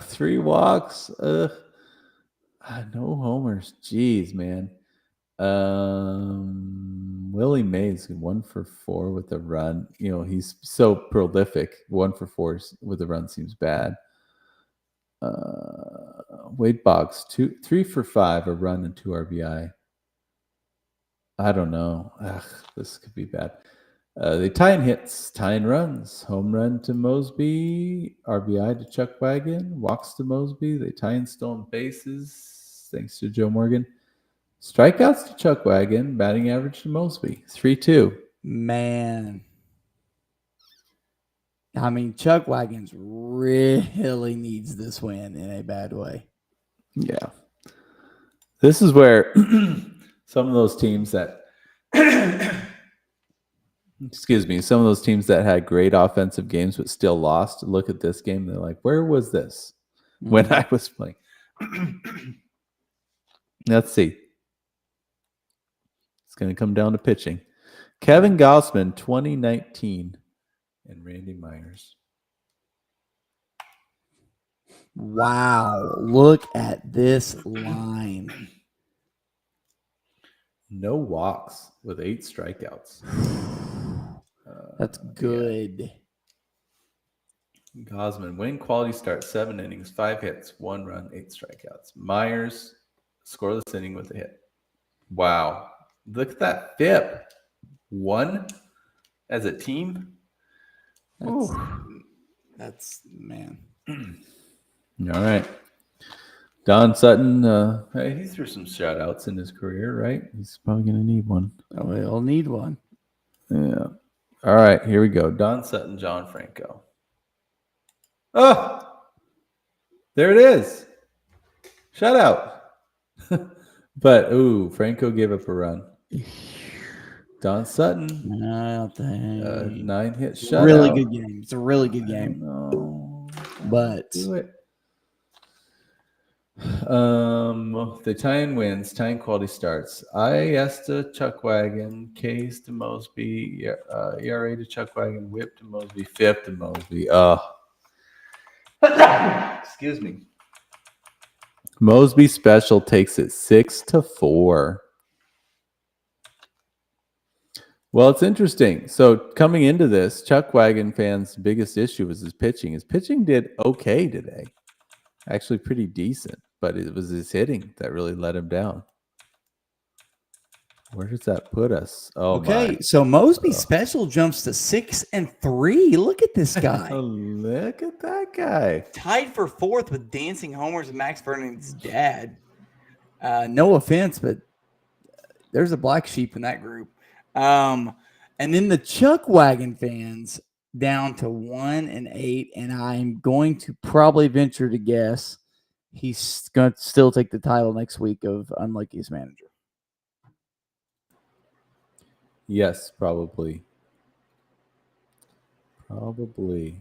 3 walks. No homers. Jeez, man. Willie Mays 1 for 4 with a run. He's so prolific. 1 for 4 with a run seems bad. Wade Boggs 3 for 5, a run and 2 RBI. I don't know. This could be bad. They tie in hits, tie in runs. Home run to Mosby, RBI to Chuckwagon, walks to Mosby. They tie in stolen bases, thanks to Joe Morgan. Strikeouts to Chuckwagon, batting average to Mosby, 3-2. Man. Chuckwagon's really needs this win in a bad way. Yeah. This is where some of those teams that some of those teams that had great offensive games but still lost, look at this game, they're like, where was this when I was playing? Let's see. It's going to come down to pitching. Kevin Gossman, 2019, and Randy Myers. Wow. Look at this line. No walks with 8 strikeouts. That's good. Yeah. Gossman, winning quality start, 7 innings, 5 hits, 1 run, 8 strikeouts. Myers, scoreless inning with a hit. Wow. Look at that FIP. 1 as a team. That's man. All right. Don Sutton, hey, he threw some shutouts in his career, right? He's probably going to need one. Oh, he'll need one. Yeah. All right, here we go. Don Sutton, John Franco. Oh, there it is. Shutout. But, Franco gave up a run. Don Sutton, 9 hit shutout. Really good game. It's a really good game. But do it. The tie-in wins, tie-in quality starts. IS to Chuckwagon, K's to Mosby, ERA to Chuckwagon, whip to Mosby, FIP to Mosby. Excuse me. Mosby special takes it 6-4. Well, it's interesting. So coming into this, Chuckwagon fans' biggest issue was his pitching. His pitching did okay today. Actually pretty decent, but it was his hitting that really let him down. Where does that put us? Oh, okay. So Mosby special jumps to 6-3. Look at this guy. Look at that guy. Tied for 4th with dancing homers and Max Vernon's dad. No offense, but there's a black sheep in that group. And then the Chuckwagon fans down to 1-8, and I'm going to probably venture to guess he's going to still take the title next week of Unluckiest Manager. Yes, probably. Probably.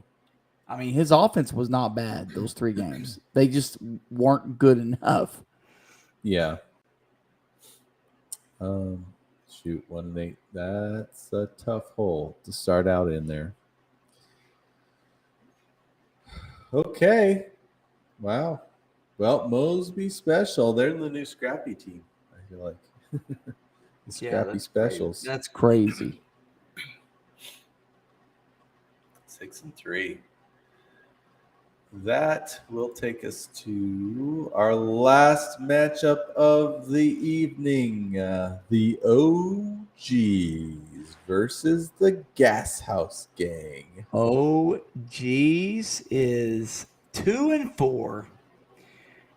His offense was not bad those 3 games. They just weren't good enough. Yeah. Shoot, 1-8. That's a tough hole to start out in there. Okay. Wow. Well, Mosby special. They're the new scrappy team, I feel like. The scrappy specials. Crazy. That's crazy. 6-3. that will take us to our last matchup of the evening. The OGs versus the Gashouse Gang. Geeze is 2-4,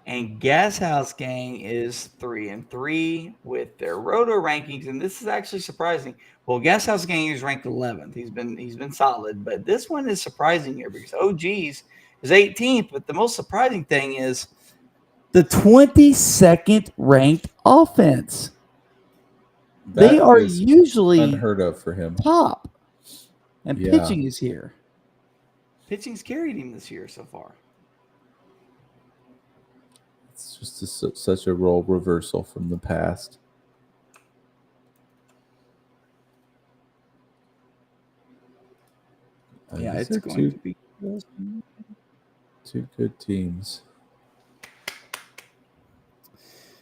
and Gashouse Gang is 3-3 with their roto rankings. And this is actually surprising. Well, Gashouse Gang is ranked 11th. He's been solid, but this one is surprising here because OGs is 18th. But the most surprising thing is the 22nd ranked offense. They are usually unheard of for him. Top. And pitching is here. Pitching's carried him this year so far. It's just such a role reversal from the past. It's going to be two good teams.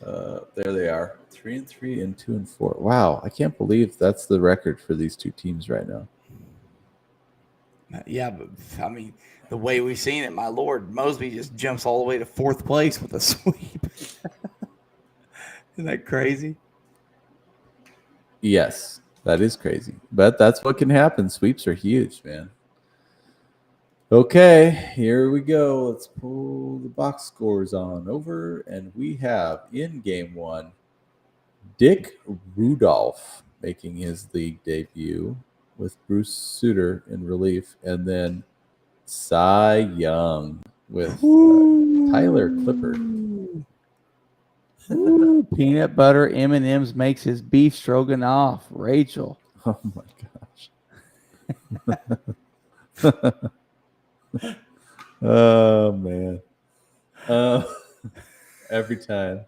There they are, 3-3 and 2-4. Wow, I can't believe that's the record for these two teams right now. Yeah, but I mean, the way we've seen it, my lord, Mosby just jumps all the way to 4th place with a sweep. Isn't that crazy? Yes, that is crazy. But that's what can happen. Sweeps are huge, man. Okay, here we go. Let's pull the box scores on over. And we have in game 1, Dick Rudolph making his league debut with Bruce Sutter in relief. And then Cy Young with Tyler Clippard. Peanut butter M&M's makes his beef stroganoff. Rachel. Oh, my gosh. Oh, man. Every time.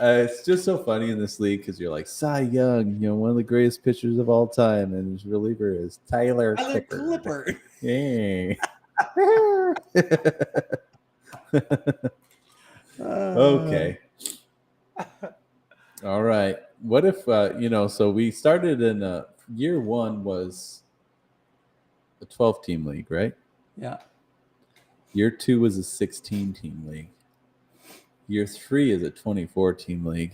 It's just so funny in this league because you're like, Cy Young, one of the greatest pitchers of all time, and his reliever is Tyler Clippard. Yeah. Okay. All right. What if, so we started in year 1 was a 12-team league, right? Yeah. Year 2 was a 16-team league. Year 3 is a 24-team league.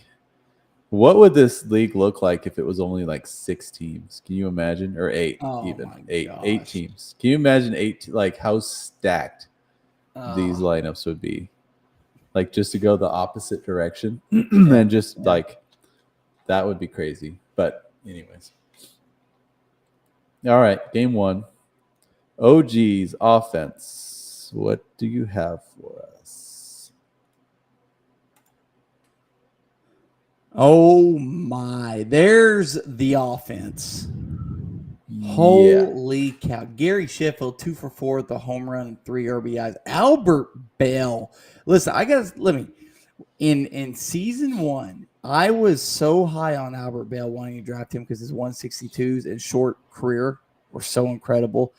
What would this league look like if it was only like 6 teams? Can you imagine? Or 8 even. 8 teams. Can you imagine 8, like how stacked these lineups would be? Like just to go the opposite direction and just like that would be crazy. But anyways. All right, game 1. OG's offense. What do you have for us? Oh my, there's the offense. Holy cow. Gary Sheffield, 2 for 4 with the home run and 3 RBIs. Albert Bell. Listen, in season 1, I was so high on Albert Bell wanting to draft him because his 162s and short career were so incredible.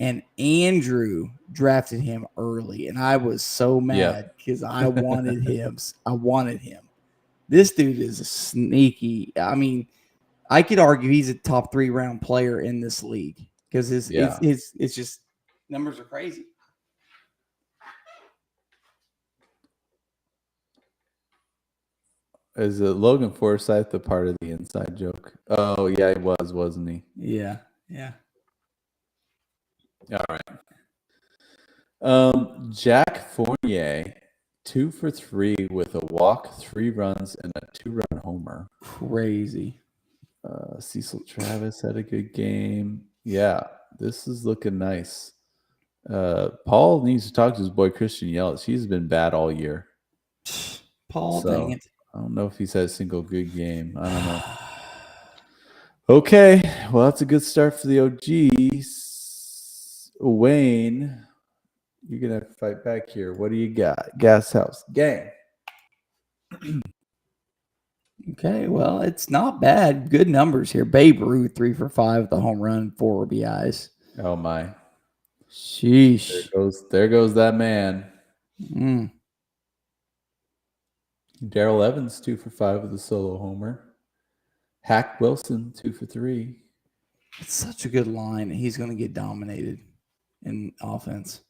And Andrew drafted him early, and I was so mad because I wanted him. This dude is a sneaky. I mean, I could argue he's a top 3 round player in this league because it's just numbers are crazy. Is Logan Forsythe the part of the inside joke? Oh yeah, he was, wasn't he? Yeah. All right. Jack Fournier, 2 for 3 with a walk, 3 runs, and a 2-run homer. Crazy. Cecil Travis had a good game. Yeah, this is looking nice. Paul needs to talk to his boy Christian Yelich. He's been bad all year. Paul, dang it. I don't know if he's had a single good game. I don't know. Okay, well, that's a good start for the OGs. Wayne, you're going to have to fight back here. What do you got? Gashouse Gang. Okay, well, it's not bad. Good numbers here. Babe Ruth, 3 for 5 with the home run, 4 RBIs. Oh, my. Sheesh. There goes that man. Mm. Darrell Evans, 2 for 5 with a solo homer. Hack Wilson, 2 for 3. It's such a good line, and he's going to get dominated. in offense.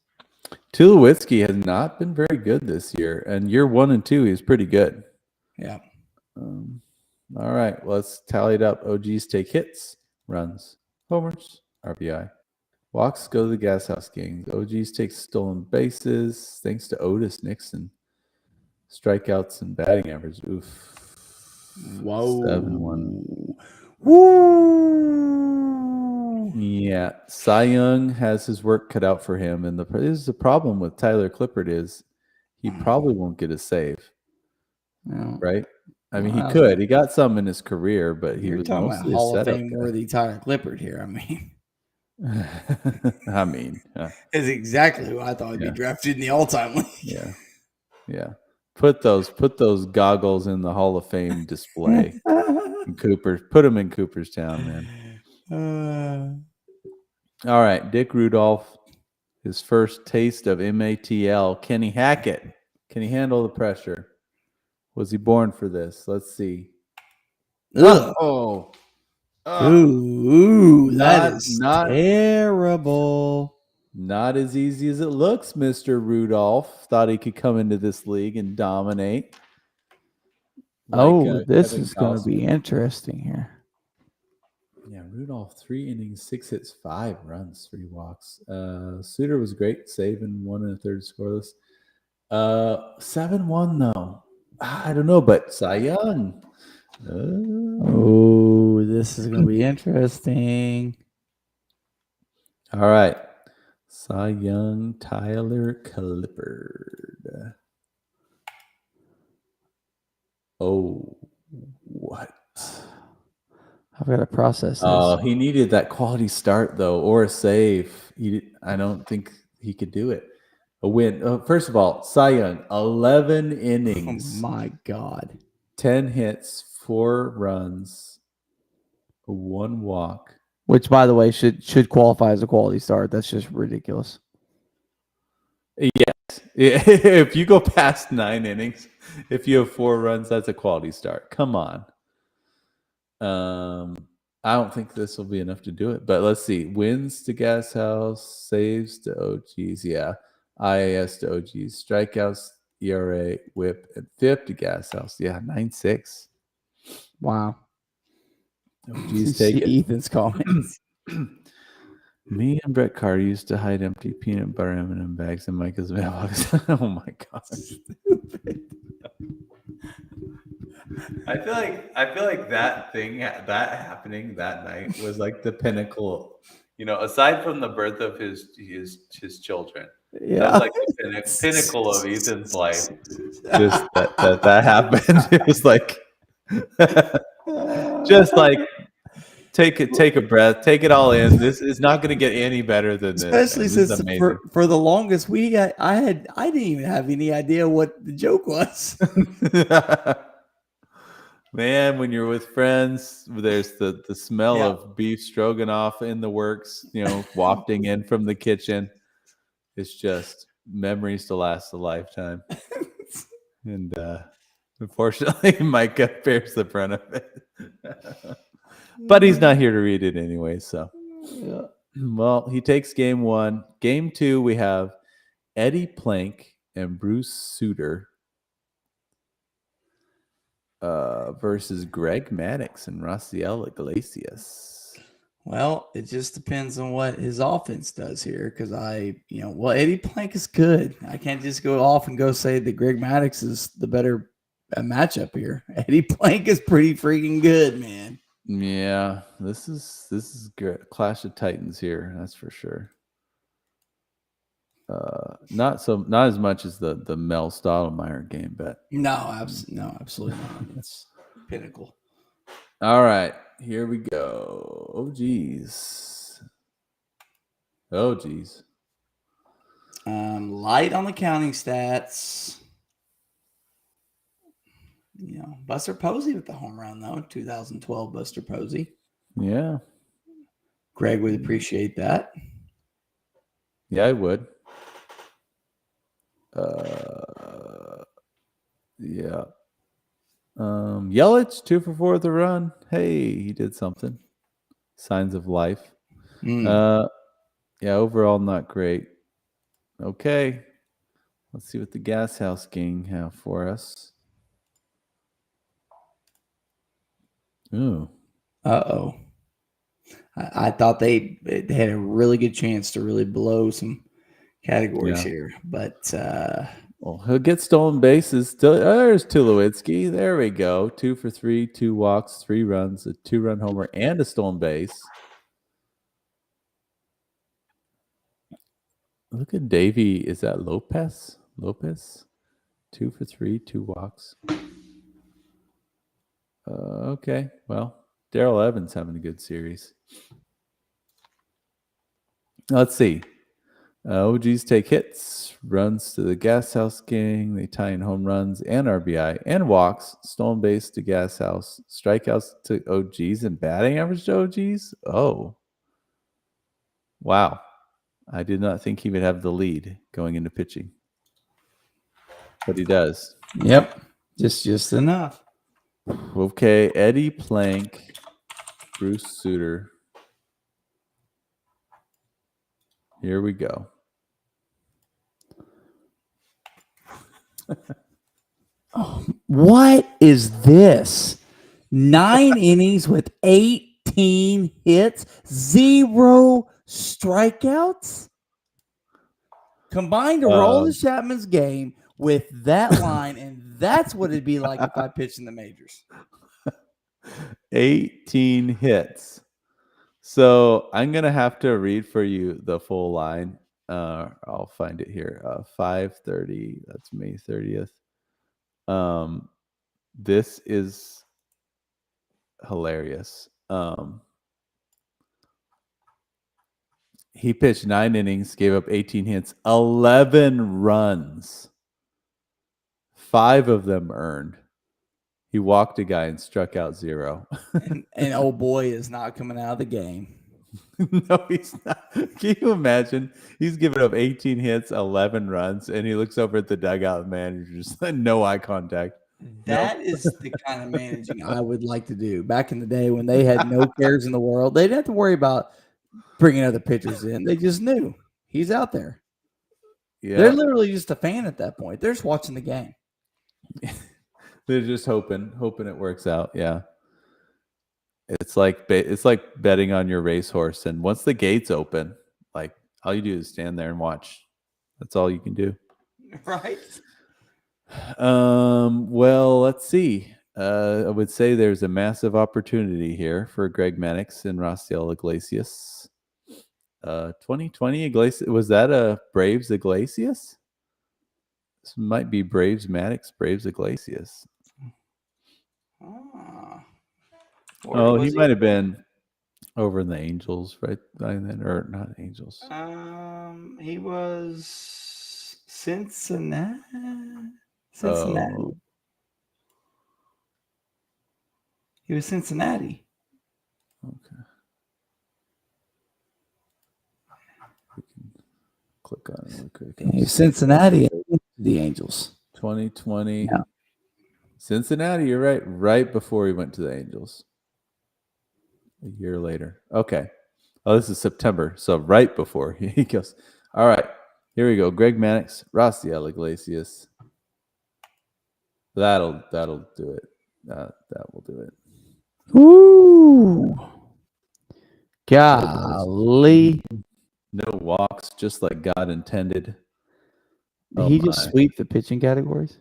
Tulowitzki has not been very good this year, and year 1 and 2 he's pretty good. Yeah. All right, let's tally it up. OGs take hits, runs, homers, RBI. Walks go to the Gashouse Gangs. OGs take stolen bases thanks to Otis Nixon. Strikeouts and batting average. Oof. Whoa. 7-1. Woo. Yeah. Cy Young has his work cut out for him. And this is the problem with Tyler Clippard is he probably won't get a save. No. Right? I mean, he could. He got some in his career, but he was talking mostly about Hall a of setup Fame guy. worthy Tyler Clippard here. I mean, is exactly who I thought would be drafted in the all-time league. Yeah. Put those goggles in the Hall of Fame display. Put them in Cooperstown, man. All right, Dick Rudolph, his first taste of MATL. Can he hack it? Can he handle the pressure? Was he born for this? Let's see. Ooh, that is terrible. Not as easy as it looks, Mr. Rudolph. Thought he could come into this league and dominate. This is going to be interesting here. Yeah, Rudolph, 3 innings, 6 hits, 5 runs, 3 walks. Suter was great, saving 1 1/3 scoreless. 7-1 though. I don't know, but Cy Young. This is going to be interesting. All right. Cy Young, Tyler Clippard. Oh, what? I've got to process this. Oh, he needed that quality start, though, or a save. I don't think he could do it. A win. First of all, Cy Young, 11 innings. Oh, my God. 10 hits, 4 runs, 1 walk. Which, by the way, should qualify as a quality start. That's just ridiculous. Yes. If you go past 9 innings, if you have 4 runs, that's a quality start. Come on. I don't think this will be enough to do it, but let's see. Wins to Gashouse, saves to OGs. Yeah. IAS to OGs, strikeouts, ERA, whip, and FIP to Gashouse. Yeah, 9.6. Wow. OGs take it. Ethan's comments. Me and Brett Carter used to hide empty peanut butter M&M bags in Micah's mailbox. Oh my gosh. I feel like that happening that night was like the pinnacle, aside from the birth of his children. Yeah. That was like the pinnacle of Ethan's life. Just that happened. It was like just like take a breath, take it all in. This is not going to get any better than this. Especially since for the longest I didn't even have any idea what the joke was. Man, when you're with friends, there's the smell of beef stroganoff in the works, wafting in from the kitchen. It's just memories to last a lifetime. And unfortunately, Micah bears the brunt of it. But he's not here to read it anyway, so. Yeah. Well, he takes game 1. Game 2, we have Eddie Plank and Bruce Suter versus Greg Maddux and Raciel Iglesias. Well, it just depends on what his offense does here, because Eddie Plank is good. I can't just go off and go say that Greg Maddux is the better matchup here. Eddie Plank is pretty freaking good, man. Yeah, this is good. Clash of Titans here, that's for sure. Not as much as the Mel Stottlemyre game, but no, absolutely not. It's pinnacle. All right, here we go. Oh geez. Light on the counting stats. Buster Posey with the home run though. 2012 Buster Posey. Yeah. Greg would appreciate that. Yeah, I would. Yeah. Yelich 2 for 4 with a run. Hey, he did something. Signs of life. Yeah, overall not great. Okay. Let's see what the Gashouse gang have for us. Ooh. Uh-oh. I thought they had a really good chance to really blow some categories here, but well, he'll get stolen bases. There's Tulowitzki. There we go. 2 for 3, 2 walks, 3 runs, a 2-run homer, and a stolen base. Look at Davey. Is that Lopez? 2 for 3, 2 walks. Okay. Well, Daryl Evans having a good series. Let's see. OGs take hits, runs to the Gashouse gang. They tie in home runs and RBI and walks. Stolen base to Gashouse. Strikeouts to OGs and batting average to OGs. Oh. Wow. I did not think he would have the lead going into pitching. But he does. Yep. Just enough. Okay. Eddie Plank, Bruce Sutter. Here we go. Oh, what is this? 9 innings with 18 hits, 0 strikeouts? Combined to roll the Chapman's game with that line, and that's what it'd be like if I pitched in the majors. 18 hits. So I'm going to have to read for you the full line. I'll find it here. 5:30. That's May 30th. This is hilarious. He pitched 9 innings, gave up 18 hits, 11 runs. 5 of them earned. He walked a guy and struck out 0. And old boy is not coming out of the game. No, he's not. Can you imagine? He's giving up 18 hits, 11 runs, and he looks over at the dugout manager, just no eye contact. That is the kind of managing I would like to do. Back in the day when they had no cares in the world, they didn't have to worry about bringing other pitchers in. They just knew he's out there. Yeah. They're literally just a fan at that point. They're just watching the game. They're just hoping it works out. Yeah. It's like betting on your racehorse, and once the gates open, like all you do is stand there and watch. That's all you can do. Right. Well, let's see. I would say there's a massive opportunity here for Greg Maddux and Raciel Iglesias. 2020 Iglesias, was that a Braves Iglesias? This might be Braves Maddux, Braves Iglesias. Oh, he might have been over in the Angels, right? Or not Angels. He was Cincinnati. Oh. He was Cincinnati. Okay. We can click on it real quick. He was Cincinnati, the Angels. 2020. Yeah. Cincinnati, you're right. Right before he went to the Angels. A year later. Okay. Oh, this is September. So right before he goes. All right. Here we go. Greg Maddux, Raciel Iglesias. That'll do it. That will do it. Ooh. Golly. No walks, just like God intended. Did he just sweep the pitching categories?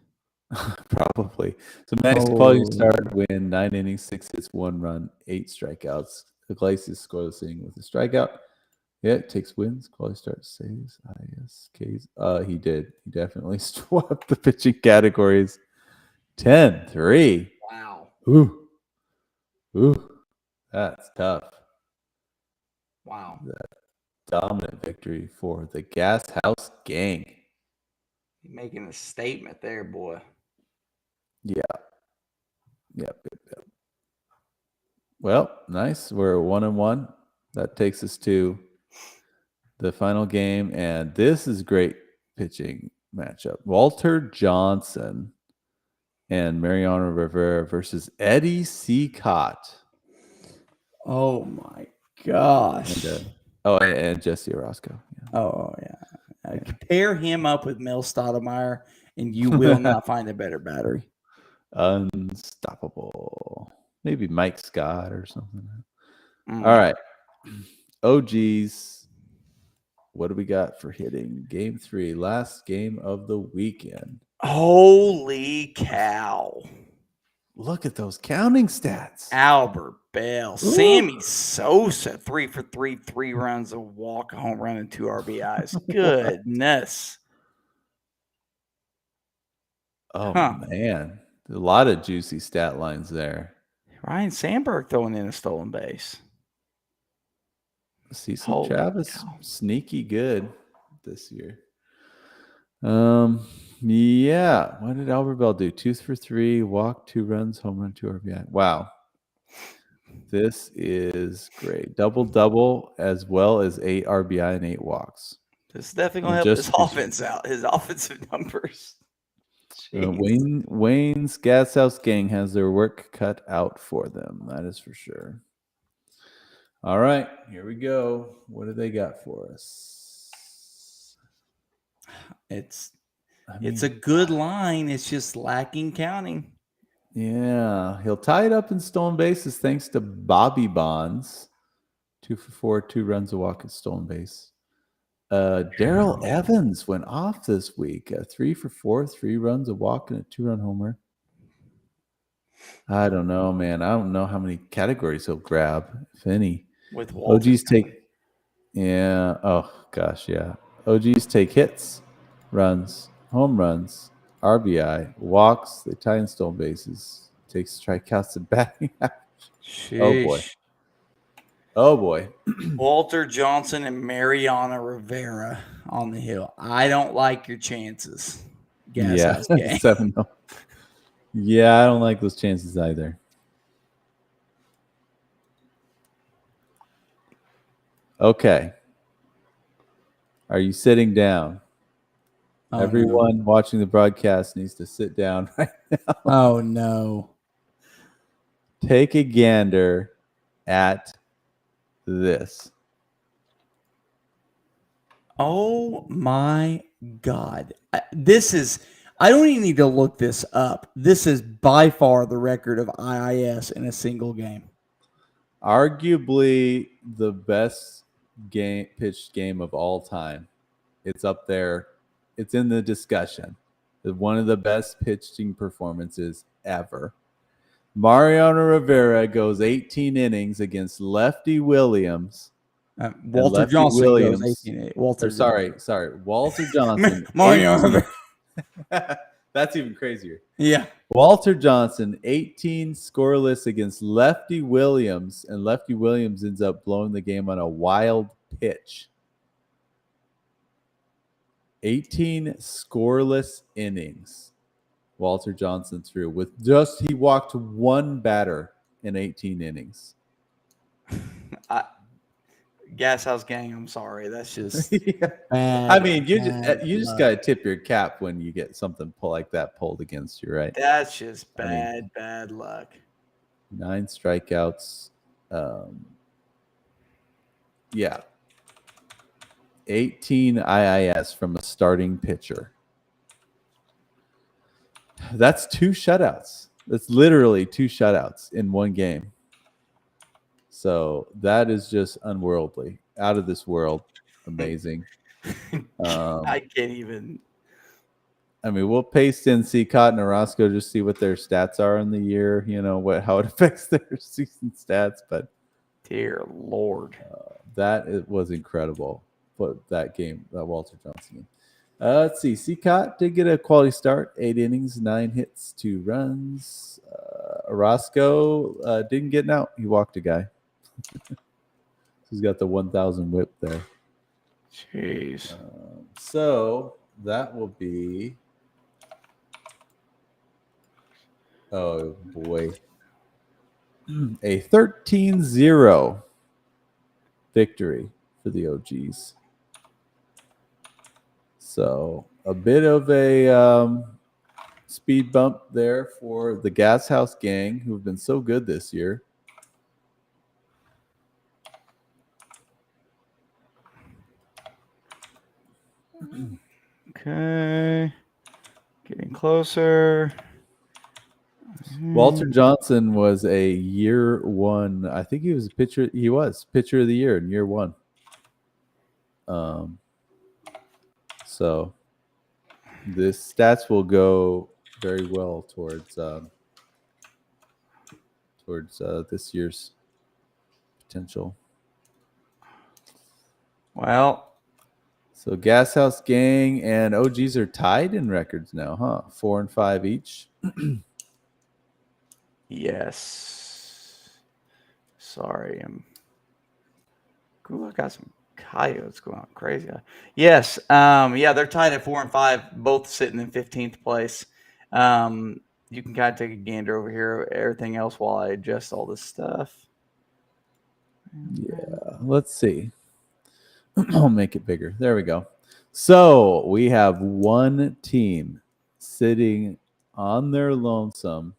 Probably. So Maddux quality start, win 9 innings, 6 hits, 1 run, 8 strikeouts. Iglesias scoreless inning with a strikeout. Yeah, takes wins. Quality start, saves, ISKs. He did. He definitely swept the pitching categories. 10-3. Wow. Ooh. That's tough. Wow. That dominant victory for the Gashouse gang. You're making a statement there, boy. Yeah. Yep. Well, nice. We're 1-1. That takes us to the final game, and this is great pitching matchup. Walter Johnson and Mariano Rivera versus Eddie Seacott. Oh my gosh. And Oh, and Jesse Orozco. Yeah. Oh, yeah. Pair him up with Mel Stoudemire, and you will not find a better battery. Unstoppable. Maybe Mike Scott or something. Mm. All right. Oh, geez. What do we got for hitting? Game 3, last game of the weekend. Holy cow. Look at those counting stats. Albert Bell. Sammy Sosa, 3 for 3, 3 runs, a walk, a home run, and 2 RBIs. Goodness. Oh, man. A lot of juicy stat lines there. Ryan Sandberg throwing in a stolen base. CC Travis, sneaky good this year. Yeah. What did Albert Bell do? 2 for 3, walk, 2 runs, home run, 2 RBI. Wow. This is great. Double, as well as 8 RBI and 8 walks. This is definitely going to help his offense out, his offensive numbers. Wayne's Gashouse gang has their work cut out for them. That is for sure. All right, here we go. What do they got for us? It's a good line. It's just lacking counting. Yeah, he'll tie it up in stolen bases thanks to Bobby Bonds. 2 for 4, 2 runs, a walk, and stolen base. Daryl Evans went off this week. 3 for 4, 3 runs, a walk, and a 2-run homer. I don't know, man. I don't know how many categories he'll grab, if any. With Walter. OGs take, yeah. Oh gosh, yeah. OGs take hits, runs, home runs, RBI, walks. They tie in stolen bases. Takes strikeouts and batting average. Oh boy. Oh boy. Walter Johnson and Mariano Rivera on the hill. I don't like your chances. Yeah, 7-0. Yeah, I don't like those chances either. Okay. Are you sitting down? Oh, everyone watching the broadcast needs to sit down right now. Oh, no. Take a gander at this. Oh, my God. I don't even need to look this up. This is by far the record of IIS in a single game. Arguably the best pitched game of all time. It's up there. It's in the discussion. It's one of the best pitching performances ever. Mariano Rivera goes 18 innings against Lefty Williams. Walter Johnson goes 18. Walter Johnson. Mariano Rivera. That's even crazier. Yeah. Walter Johnson, 18 scoreless against Lefty Williams, and Lefty Williams ends up blowing the game on a wild pitch. 18 scoreless innings Walter Johnson threw with he walked one batter in 18 innings. Gashouse gang, I'm sorry. That's just bad. I mean, you just got to tip your cap when you get something like that pulled against you, right? That's just bad luck. 9 strikeouts. Yeah. 18 IIS from a starting pitcher. That's 2 shutouts. That's literally 2 shutouts in one game. So that is just unworldly, out of this world, amazing. I can't even. I mean, we'll paste in Sasquad and Orozco just see what their stats are in the year. You know how it affects their season stats. But dear Lord, that was incredible. But that game, that Walter Johnson game. Let's see. Sasquad did get a quality start. 8 innings, 9 hits, 2 runs. Orozco didn't get an out. He walked a guy. He's got the 1,000 whip there. Jeez. So that will be. Oh boy. A 13-0 victory for the OGs. So a bit of a speed bump there for the Gashouse gang, who have been so good this year. Okay. Getting closer. Walter Johnson was a year one. I think he was a pitcher. He was pitcher of the year in year one. So this stats will go very well towards this year's potential. Well, so Gashouse Gang and OGs are tied in records now, huh? 4 and 5 each. yes. Sorry, I got some coyotes going on crazy. Yes, yeah, they're tied at 4 and 5, both sitting in 15th place. You can kind of take a gander over here. Everything else while I adjust all this stuff. Yeah, let's see. I'll make it bigger. There we go. So we have one team sitting on their lonesome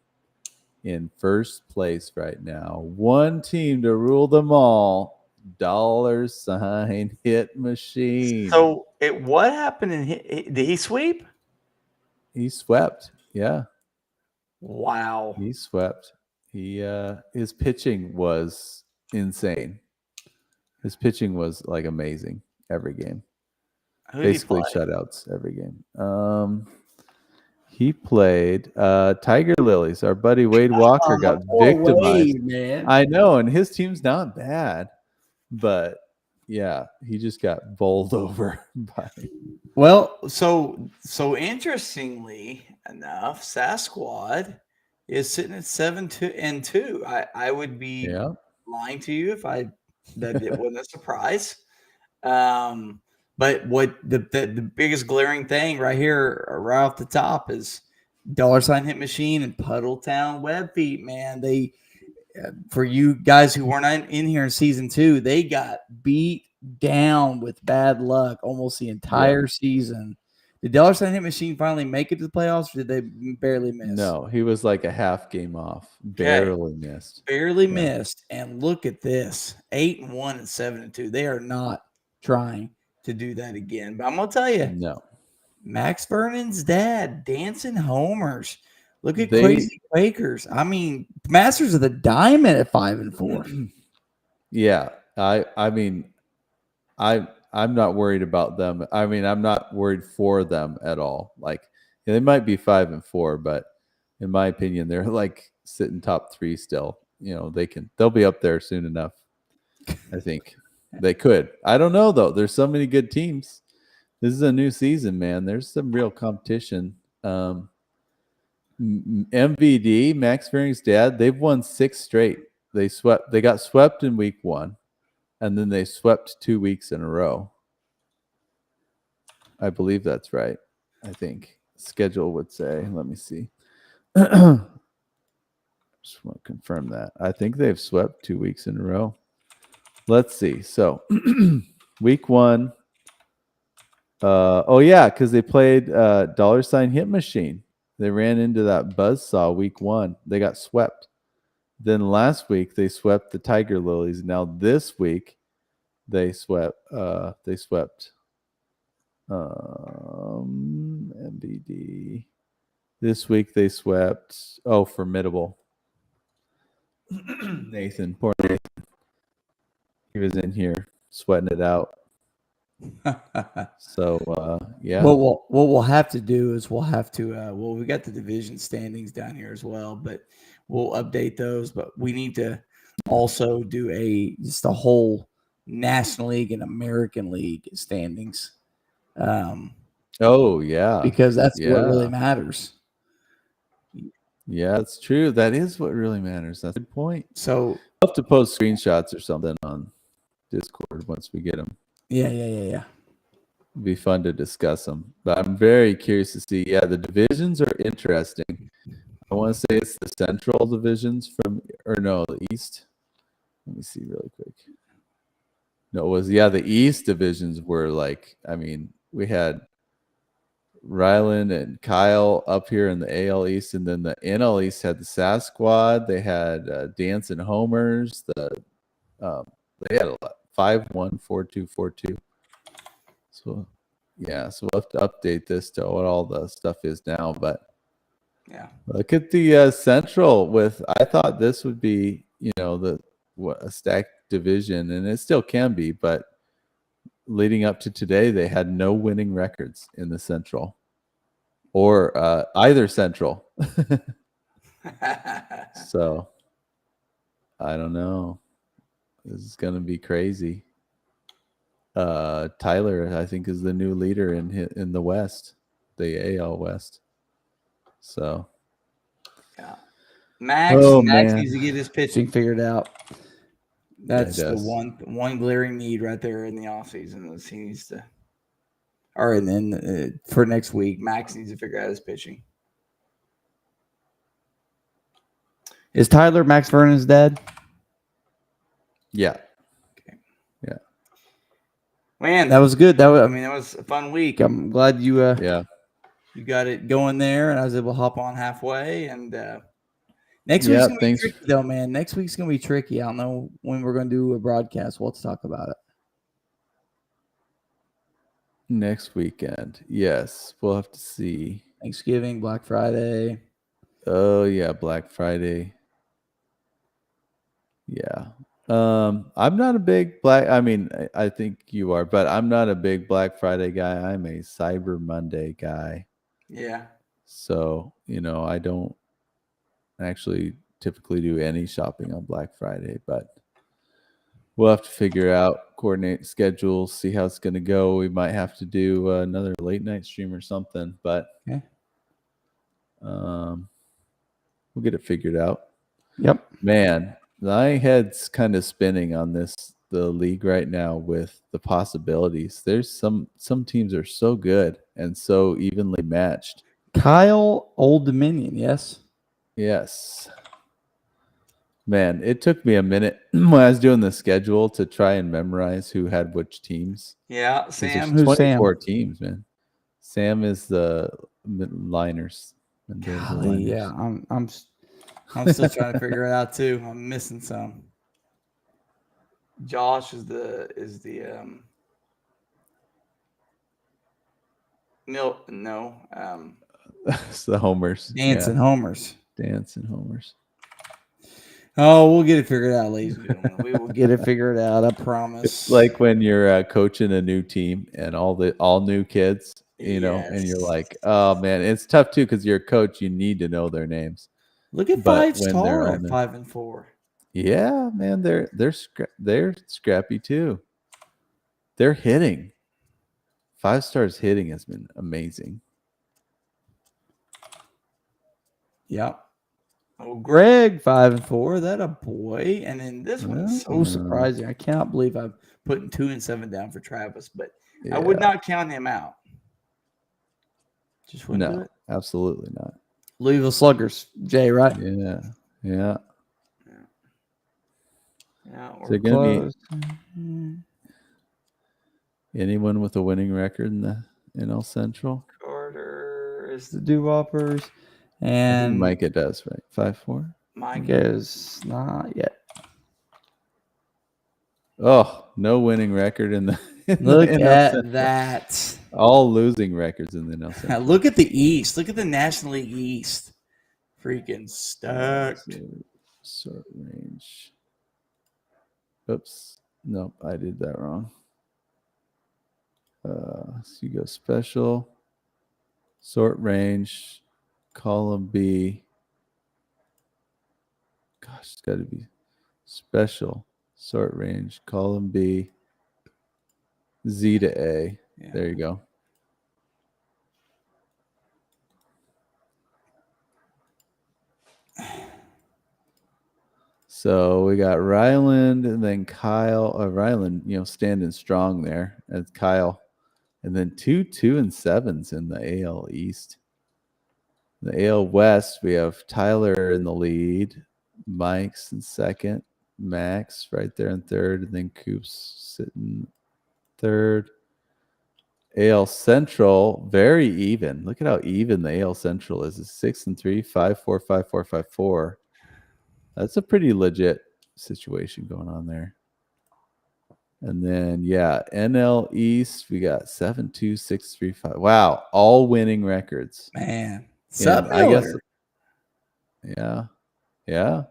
in first place right now. One team to rule them all. $sign hitMachine. So what happened did he sweep? He swept. Yeah. Wow. He swept. His pitching was insane. His pitching was like amazing every game. Basically shutouts every game. He played Tiger Lilies. Our buddy Wade Walker got victimized. Man. I know, and his team's not bad, but yeah, he just got bowled over by. Well, so interestingly enough, Sasquad is sitting at 7-2. I would be lying to you if that it wasn't a surprise. But what the biggest glaring thing right here, right off the top, is $sign hitMachine and Puddletown Webfeet. Man, they for you guys who weren't in here in season 2, they got beat down with bad luck almost the entire season. Did $sign hitMachine finally make it to the playoffs, or did they barely miss? No, he was like a half game off. Barely missed. Barely missed. And look at this: 8-1 and 7-2. They are not trying to do that again. But I'm gonna tell you, no. Max Vernon's dad, Dancin homers. Look at Crazy Quakers. I mean, Masters of the Diamond at 5 and 4. Yeah, I mean, I'm not worried about them. I mean, I'm not worried for them at all. Like, they might be 5 and 4, but in my opinion, they're like sitting top 3 still. You know, they'll be up there soon enough. I think they could. I don't know though. There's so many good teams. This is a new season, man. There's some real competition. MVD, Max Vernig's dad, they've won 6 straight. They got swept in week 1, and then they swept 2 weeks in a row. I believe that's right. I think schedule would say. Let me see. Just want to confirm that. I think they've swept 2 weeks in a row. Let's see. So week 1. Because they played $sign hitMachine. They ran into that buzzsaw week 1. They got swept. Then last week they swept the Tiger Lilies. Now this week they swept MBD. This week they swept Formidable. Nathan, poor Nathan. He was in here sweating it out. So yeah. Well, what we'll have to do is we got the division standings down here as well, but we'll update those. But we need to also do just a whole National League and American League standings. Because that's what really matters. Yeah, it's true. That is what really matters. That's a good point. So I'll have to post screenshots or something on Discord once we get them. Yeah. It'd be fun to discuss them. But I'm very curious to see. Yeah, the divisions are interesting. I want to say it's the Central divisions the East. Let me see really quick. No, it was the East divisions were like, I mean, we had Rylan and Kyle up here in the AL East, and then the NL East had the Sasquad. They had Dancin homers. They had a lot. 5-1, 4-2, 4-2. So Yeah, so we'll have to update this to what all the stuff is now. But yeah, look at the Central. I thought this would be, a stacked division, and it still can be. But leading up to today, they had no winning records in the Central, or either Central. So I don't know. This is going to be crazy. Tyler, I think, is the new leader in the West, the AL West. So, yeah. Max needs to get his pitching figured out. That's the one glaring need right there in the offseason. He needs to, and then for next week, Max needs to figure out his pitching. Is Tyler Max Vernon's dad? Yeah. Okay. Yeah. Man, that was good. That was a fun week. I'm glad you you got it going there, and I was able to hop on halfway. And next week's gonna be tricky, though, man. Next week's gonna be tricky. I don't know when we're gonna do a broadcast. We'll have to talk about it. Next weekend, yes, we'll have to see. Thanksgiving, Black Friday. Oh yeah, Black Friday. Yeah. I'm not a big I think you are, but I'm not a big Black Friday guy. I'm a Cyber Monday guy. Yeah. So, I don't actually typically do any shopping on Black Friday, but we'll have to coordinate schedules, see how it's going to go. We might have to do another late night stream or something, but we'll get it figured out. Yep. Man, my head's kind of spinning on the league right now with the possibilities. There's some teams are so good and so evenly matched. Kyle, Old Dominion, yes? Yes. Man, it took me a minute when I was doing the schedule to try and memorize who had which teams. Yeah, Sam. Who's 24 Sam? Teams, man. Sam is the Liners. Golly, yeah, I'm still trying to figure it out too. I'm missing some. Josh is the it's the homers. Dancin homers. Dancin homers. Oh, we'll get it figured out, ladies and gentlemen. We will get it figured out. I promise. It's like when you're coaching a new team and all new kids, and you're like, oh man, it's tough too because you're a coach. You need to know their names. Look at 5-star at 5-4. Yeah, man, they're scrappy too. They're hitting. 5-stars hitting has been amazing. Yep. Oh, Greg, 5-4. That a boy. And then this one is so surprising. I cannot believe I'm putting 2 and 7 down for Travis, but I would not count him out. Just wouldn't do it. Absolutely not. Louisville Sluggers, Jay, right? Yeah. Yeah, we're close. Anyone with a winning record in the NL Central? Carter is the Doo-Whoppers. And Micah does, right? 5-4? Micah is not yet. Oh, no winning record in the Look at that. All losing records in the NL Central. Look at the East. Look at the National League East. Freaking stacked. Sort range. Oops. Nope, I did that wrong. So you go special, sort range, column B. Gosh, it's got to be special, sort range, column B, Z to A. Yeah. There you go. So we got Ryland and then Kyle. Ryland, standing strong there. That's Kyle. And then 2 and 7s in the AL East. In the AL West, we have Tyler in the lead. Mike's in second. Max right there in third. And then Coop's sitting third. AL Central, very even. Look at how even the AL Central is. It's 6-3, 5-4, 5-4, 5-4. That's a pretty legit situation going on there. And then, NL East, we got 7-2-6-3-5. Wow, all winning records. Man. And I guess, Miller? yeah.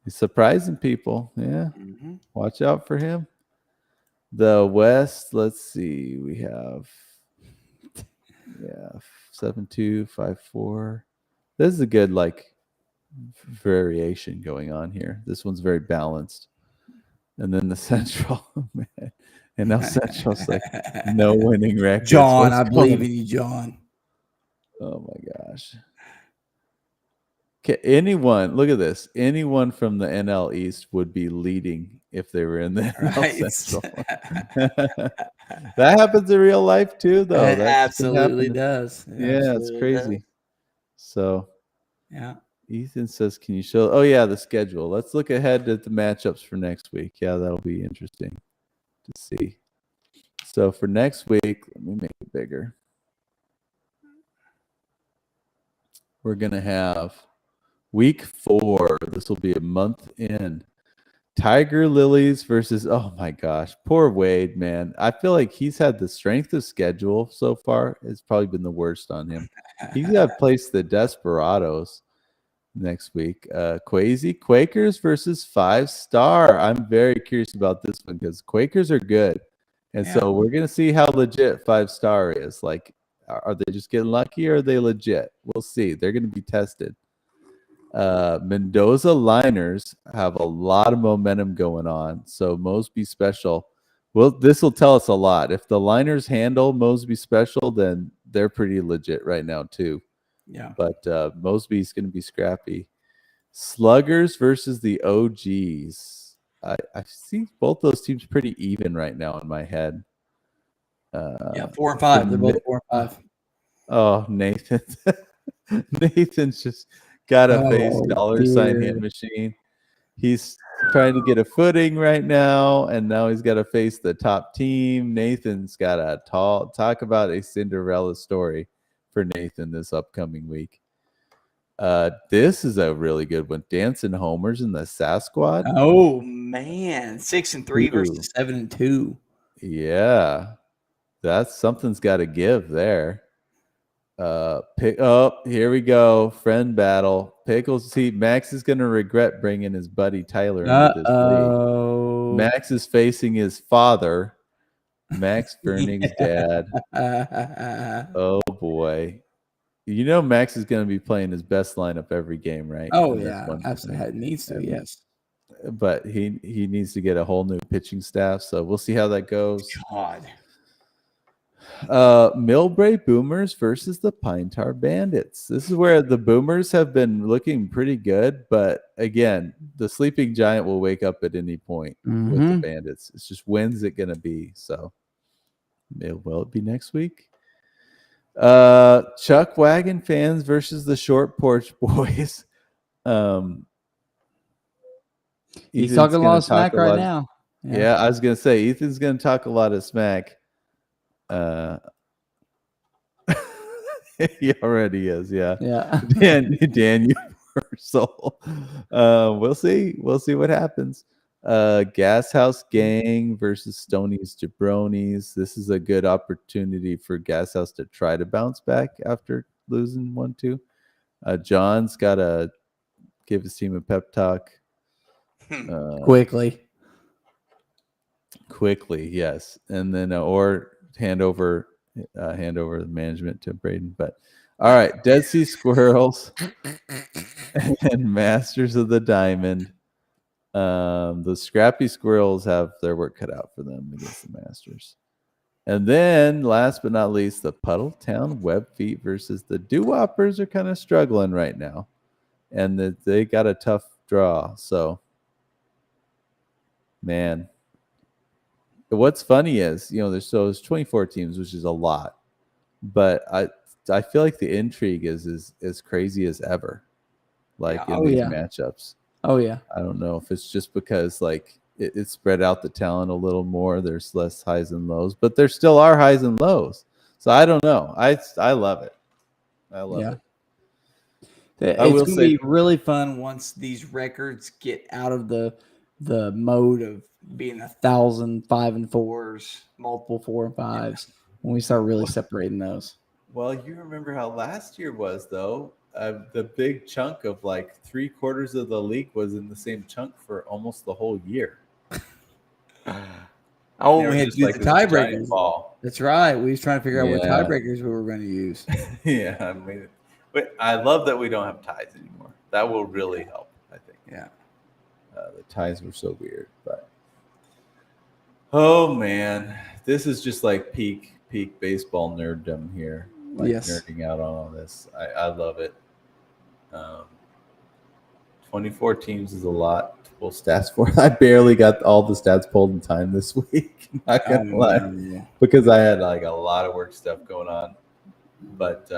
He's surprising people. Yeah. Mm-hmm. Watch out for him. The West, let's see. We have 7-2-5-4. This is a good variation going on here. This one's very balanced. And then the Central, man. And now Central's no winning records. John, I believe in you, John. Oh my gosh. Anyone, look at this. Anyone from the NL East would be leading if they were in the NL Central. That happens in real life too, though. It absolutely does. It's crazy. Does. So, yeah. Ethan says, "Can you show?" Oh yeah, the schedule. Let's look ahead at the matchups for next week. Yeah, that'll be interesting to see. So for next week, let me make it bigger. We're gonna have Week 4. This will be a month in. Tiger Lilies versus, oh my gosh, poor Wade, man. I feel like he's had the strength of schedule so far. It's probably been the worst on him. He's got to place the Desperados next week. Quazy, Quakers versus 5-star. I'm very curious about this one because Quakers are good. And so we're going to see how legit 5-star is. Like, are they just getting lucky or are they legit? We'll see. They're going to be tested. Mendoza Liners have a lot of momentum going on. So Mosby Special, well, this will tell us a lot. If the Liners handle Mosby Special, then they're pretty legit right now too. Yeah. But Mosby's going to be scrappy. Sluggers versus the OGs. I see both those teams pretty even right now in my head. 4 and 5. They're both 4 and 5. Oh, Nathan. Nathan's just got to face $sign hitMachine. He's trying to get a footing right now, and now he's got to face the top team. Nathan's got to talk about a Cinderella story for Nathan this upcoming week. This is a really good one. Dancin homers in the Sasquad. Oh man, 6-3 versus 7-2. Yeah, that's something's got to give there. Here we go. Friend battle. Pickles. See, Max is going to regret bringing his buddy Tyler into this league. Max is facing his father, Max Vernig's dad. Oh boy. You know Max is going to be playing his best lineup every game, right? Oh yeah, absolutely. It needs to, yes. But he needs to get a whole new pitching staff, so we'll see how that goes. God. Millbrae Boomers versus the Pine Tar Bandits. This is where the Boomers have been looking pretty good, but again, the sleeping giant will wake up at any point with the Bandits. It's just when's it gonna be? So will it be next week? Chuckwagon fans versus the Short Porch Boys. He's talking a lot of smack right now. Yeah, I was gonna say Ethan's gonna talk a lot of smack. He already is, yeah. Dan Universal. We'll see what happens. Gashouse Gang versus Stoney's Jabronies. This is a good opportunity for Gashouse to try to bounce back after losing 1-2. John's got to give his team a pep talk. Quickly, yes. And then or hand over the management to Braden. But all right, Dead Sea Squirrels and Masters of the Diamond. The Scrappy Squirrels have their work cut out for them against the Masters. And then last but not least, the Puddletown Webfeet versus the Doo-Whoppers are kind of struggling right now. And they got a tough draw. So man. What's funny is, there's 24 teams, which is a lot, but I feel like the intrigue is as crazy as ever, in these matchups. Oh yeah. I don't know if it's just because it spread out the talent a little more. There's less highs and lows, but there still are highs and lows. So I don't know. I love it. I love it. It's going to be really fun once these records get out of the the mode of being 1,000 5 and 4s, multiple 4 and 5s when we start really separating those. Well, you remember how last year was, though. The big chunk of like 3/4 of the league was in the same chunk for almost the whole year. Oh, we had to do like the tiebreakers. Ball. That's right. We was trying to figure out what tiebreakers we were going to use. Yeah, I mean, but I love that we don't have ties anymore. That will really help, I think. Yeah. The ties were so weird, but oh man, this is just like peak baseball nerddom here. Like nerding out on all this. I love it. 24 teams is a lot to pull stats for. I barely got all the stats pulled in time this week. Not gonna lie, because I had like a lot of work stuff going on. But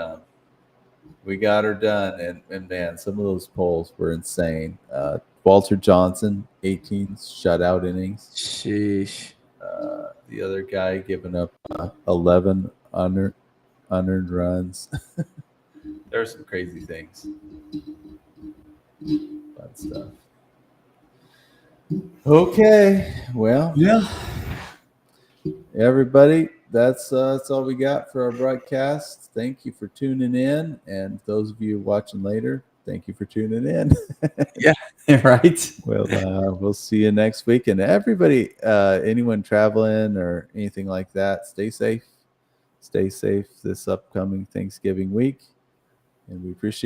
we got her done, and man, some of those polls were insane. Walter Johnson, 18 shutout innings. Sheesh. The other guy giving up 11 unearned runs. There are some crazy things. Fun stuff. Okay, well, yeah. Everybody, that's all we got for our broadcast. Thank you for tuning in, and those of you watching later, thank you for tuning in. Yeah, right. Well, we'll see you next week, and everybody, anyone traveling or anything like that, stay safe. Stay safe this upcoming Thanksgiving week, and we appreciate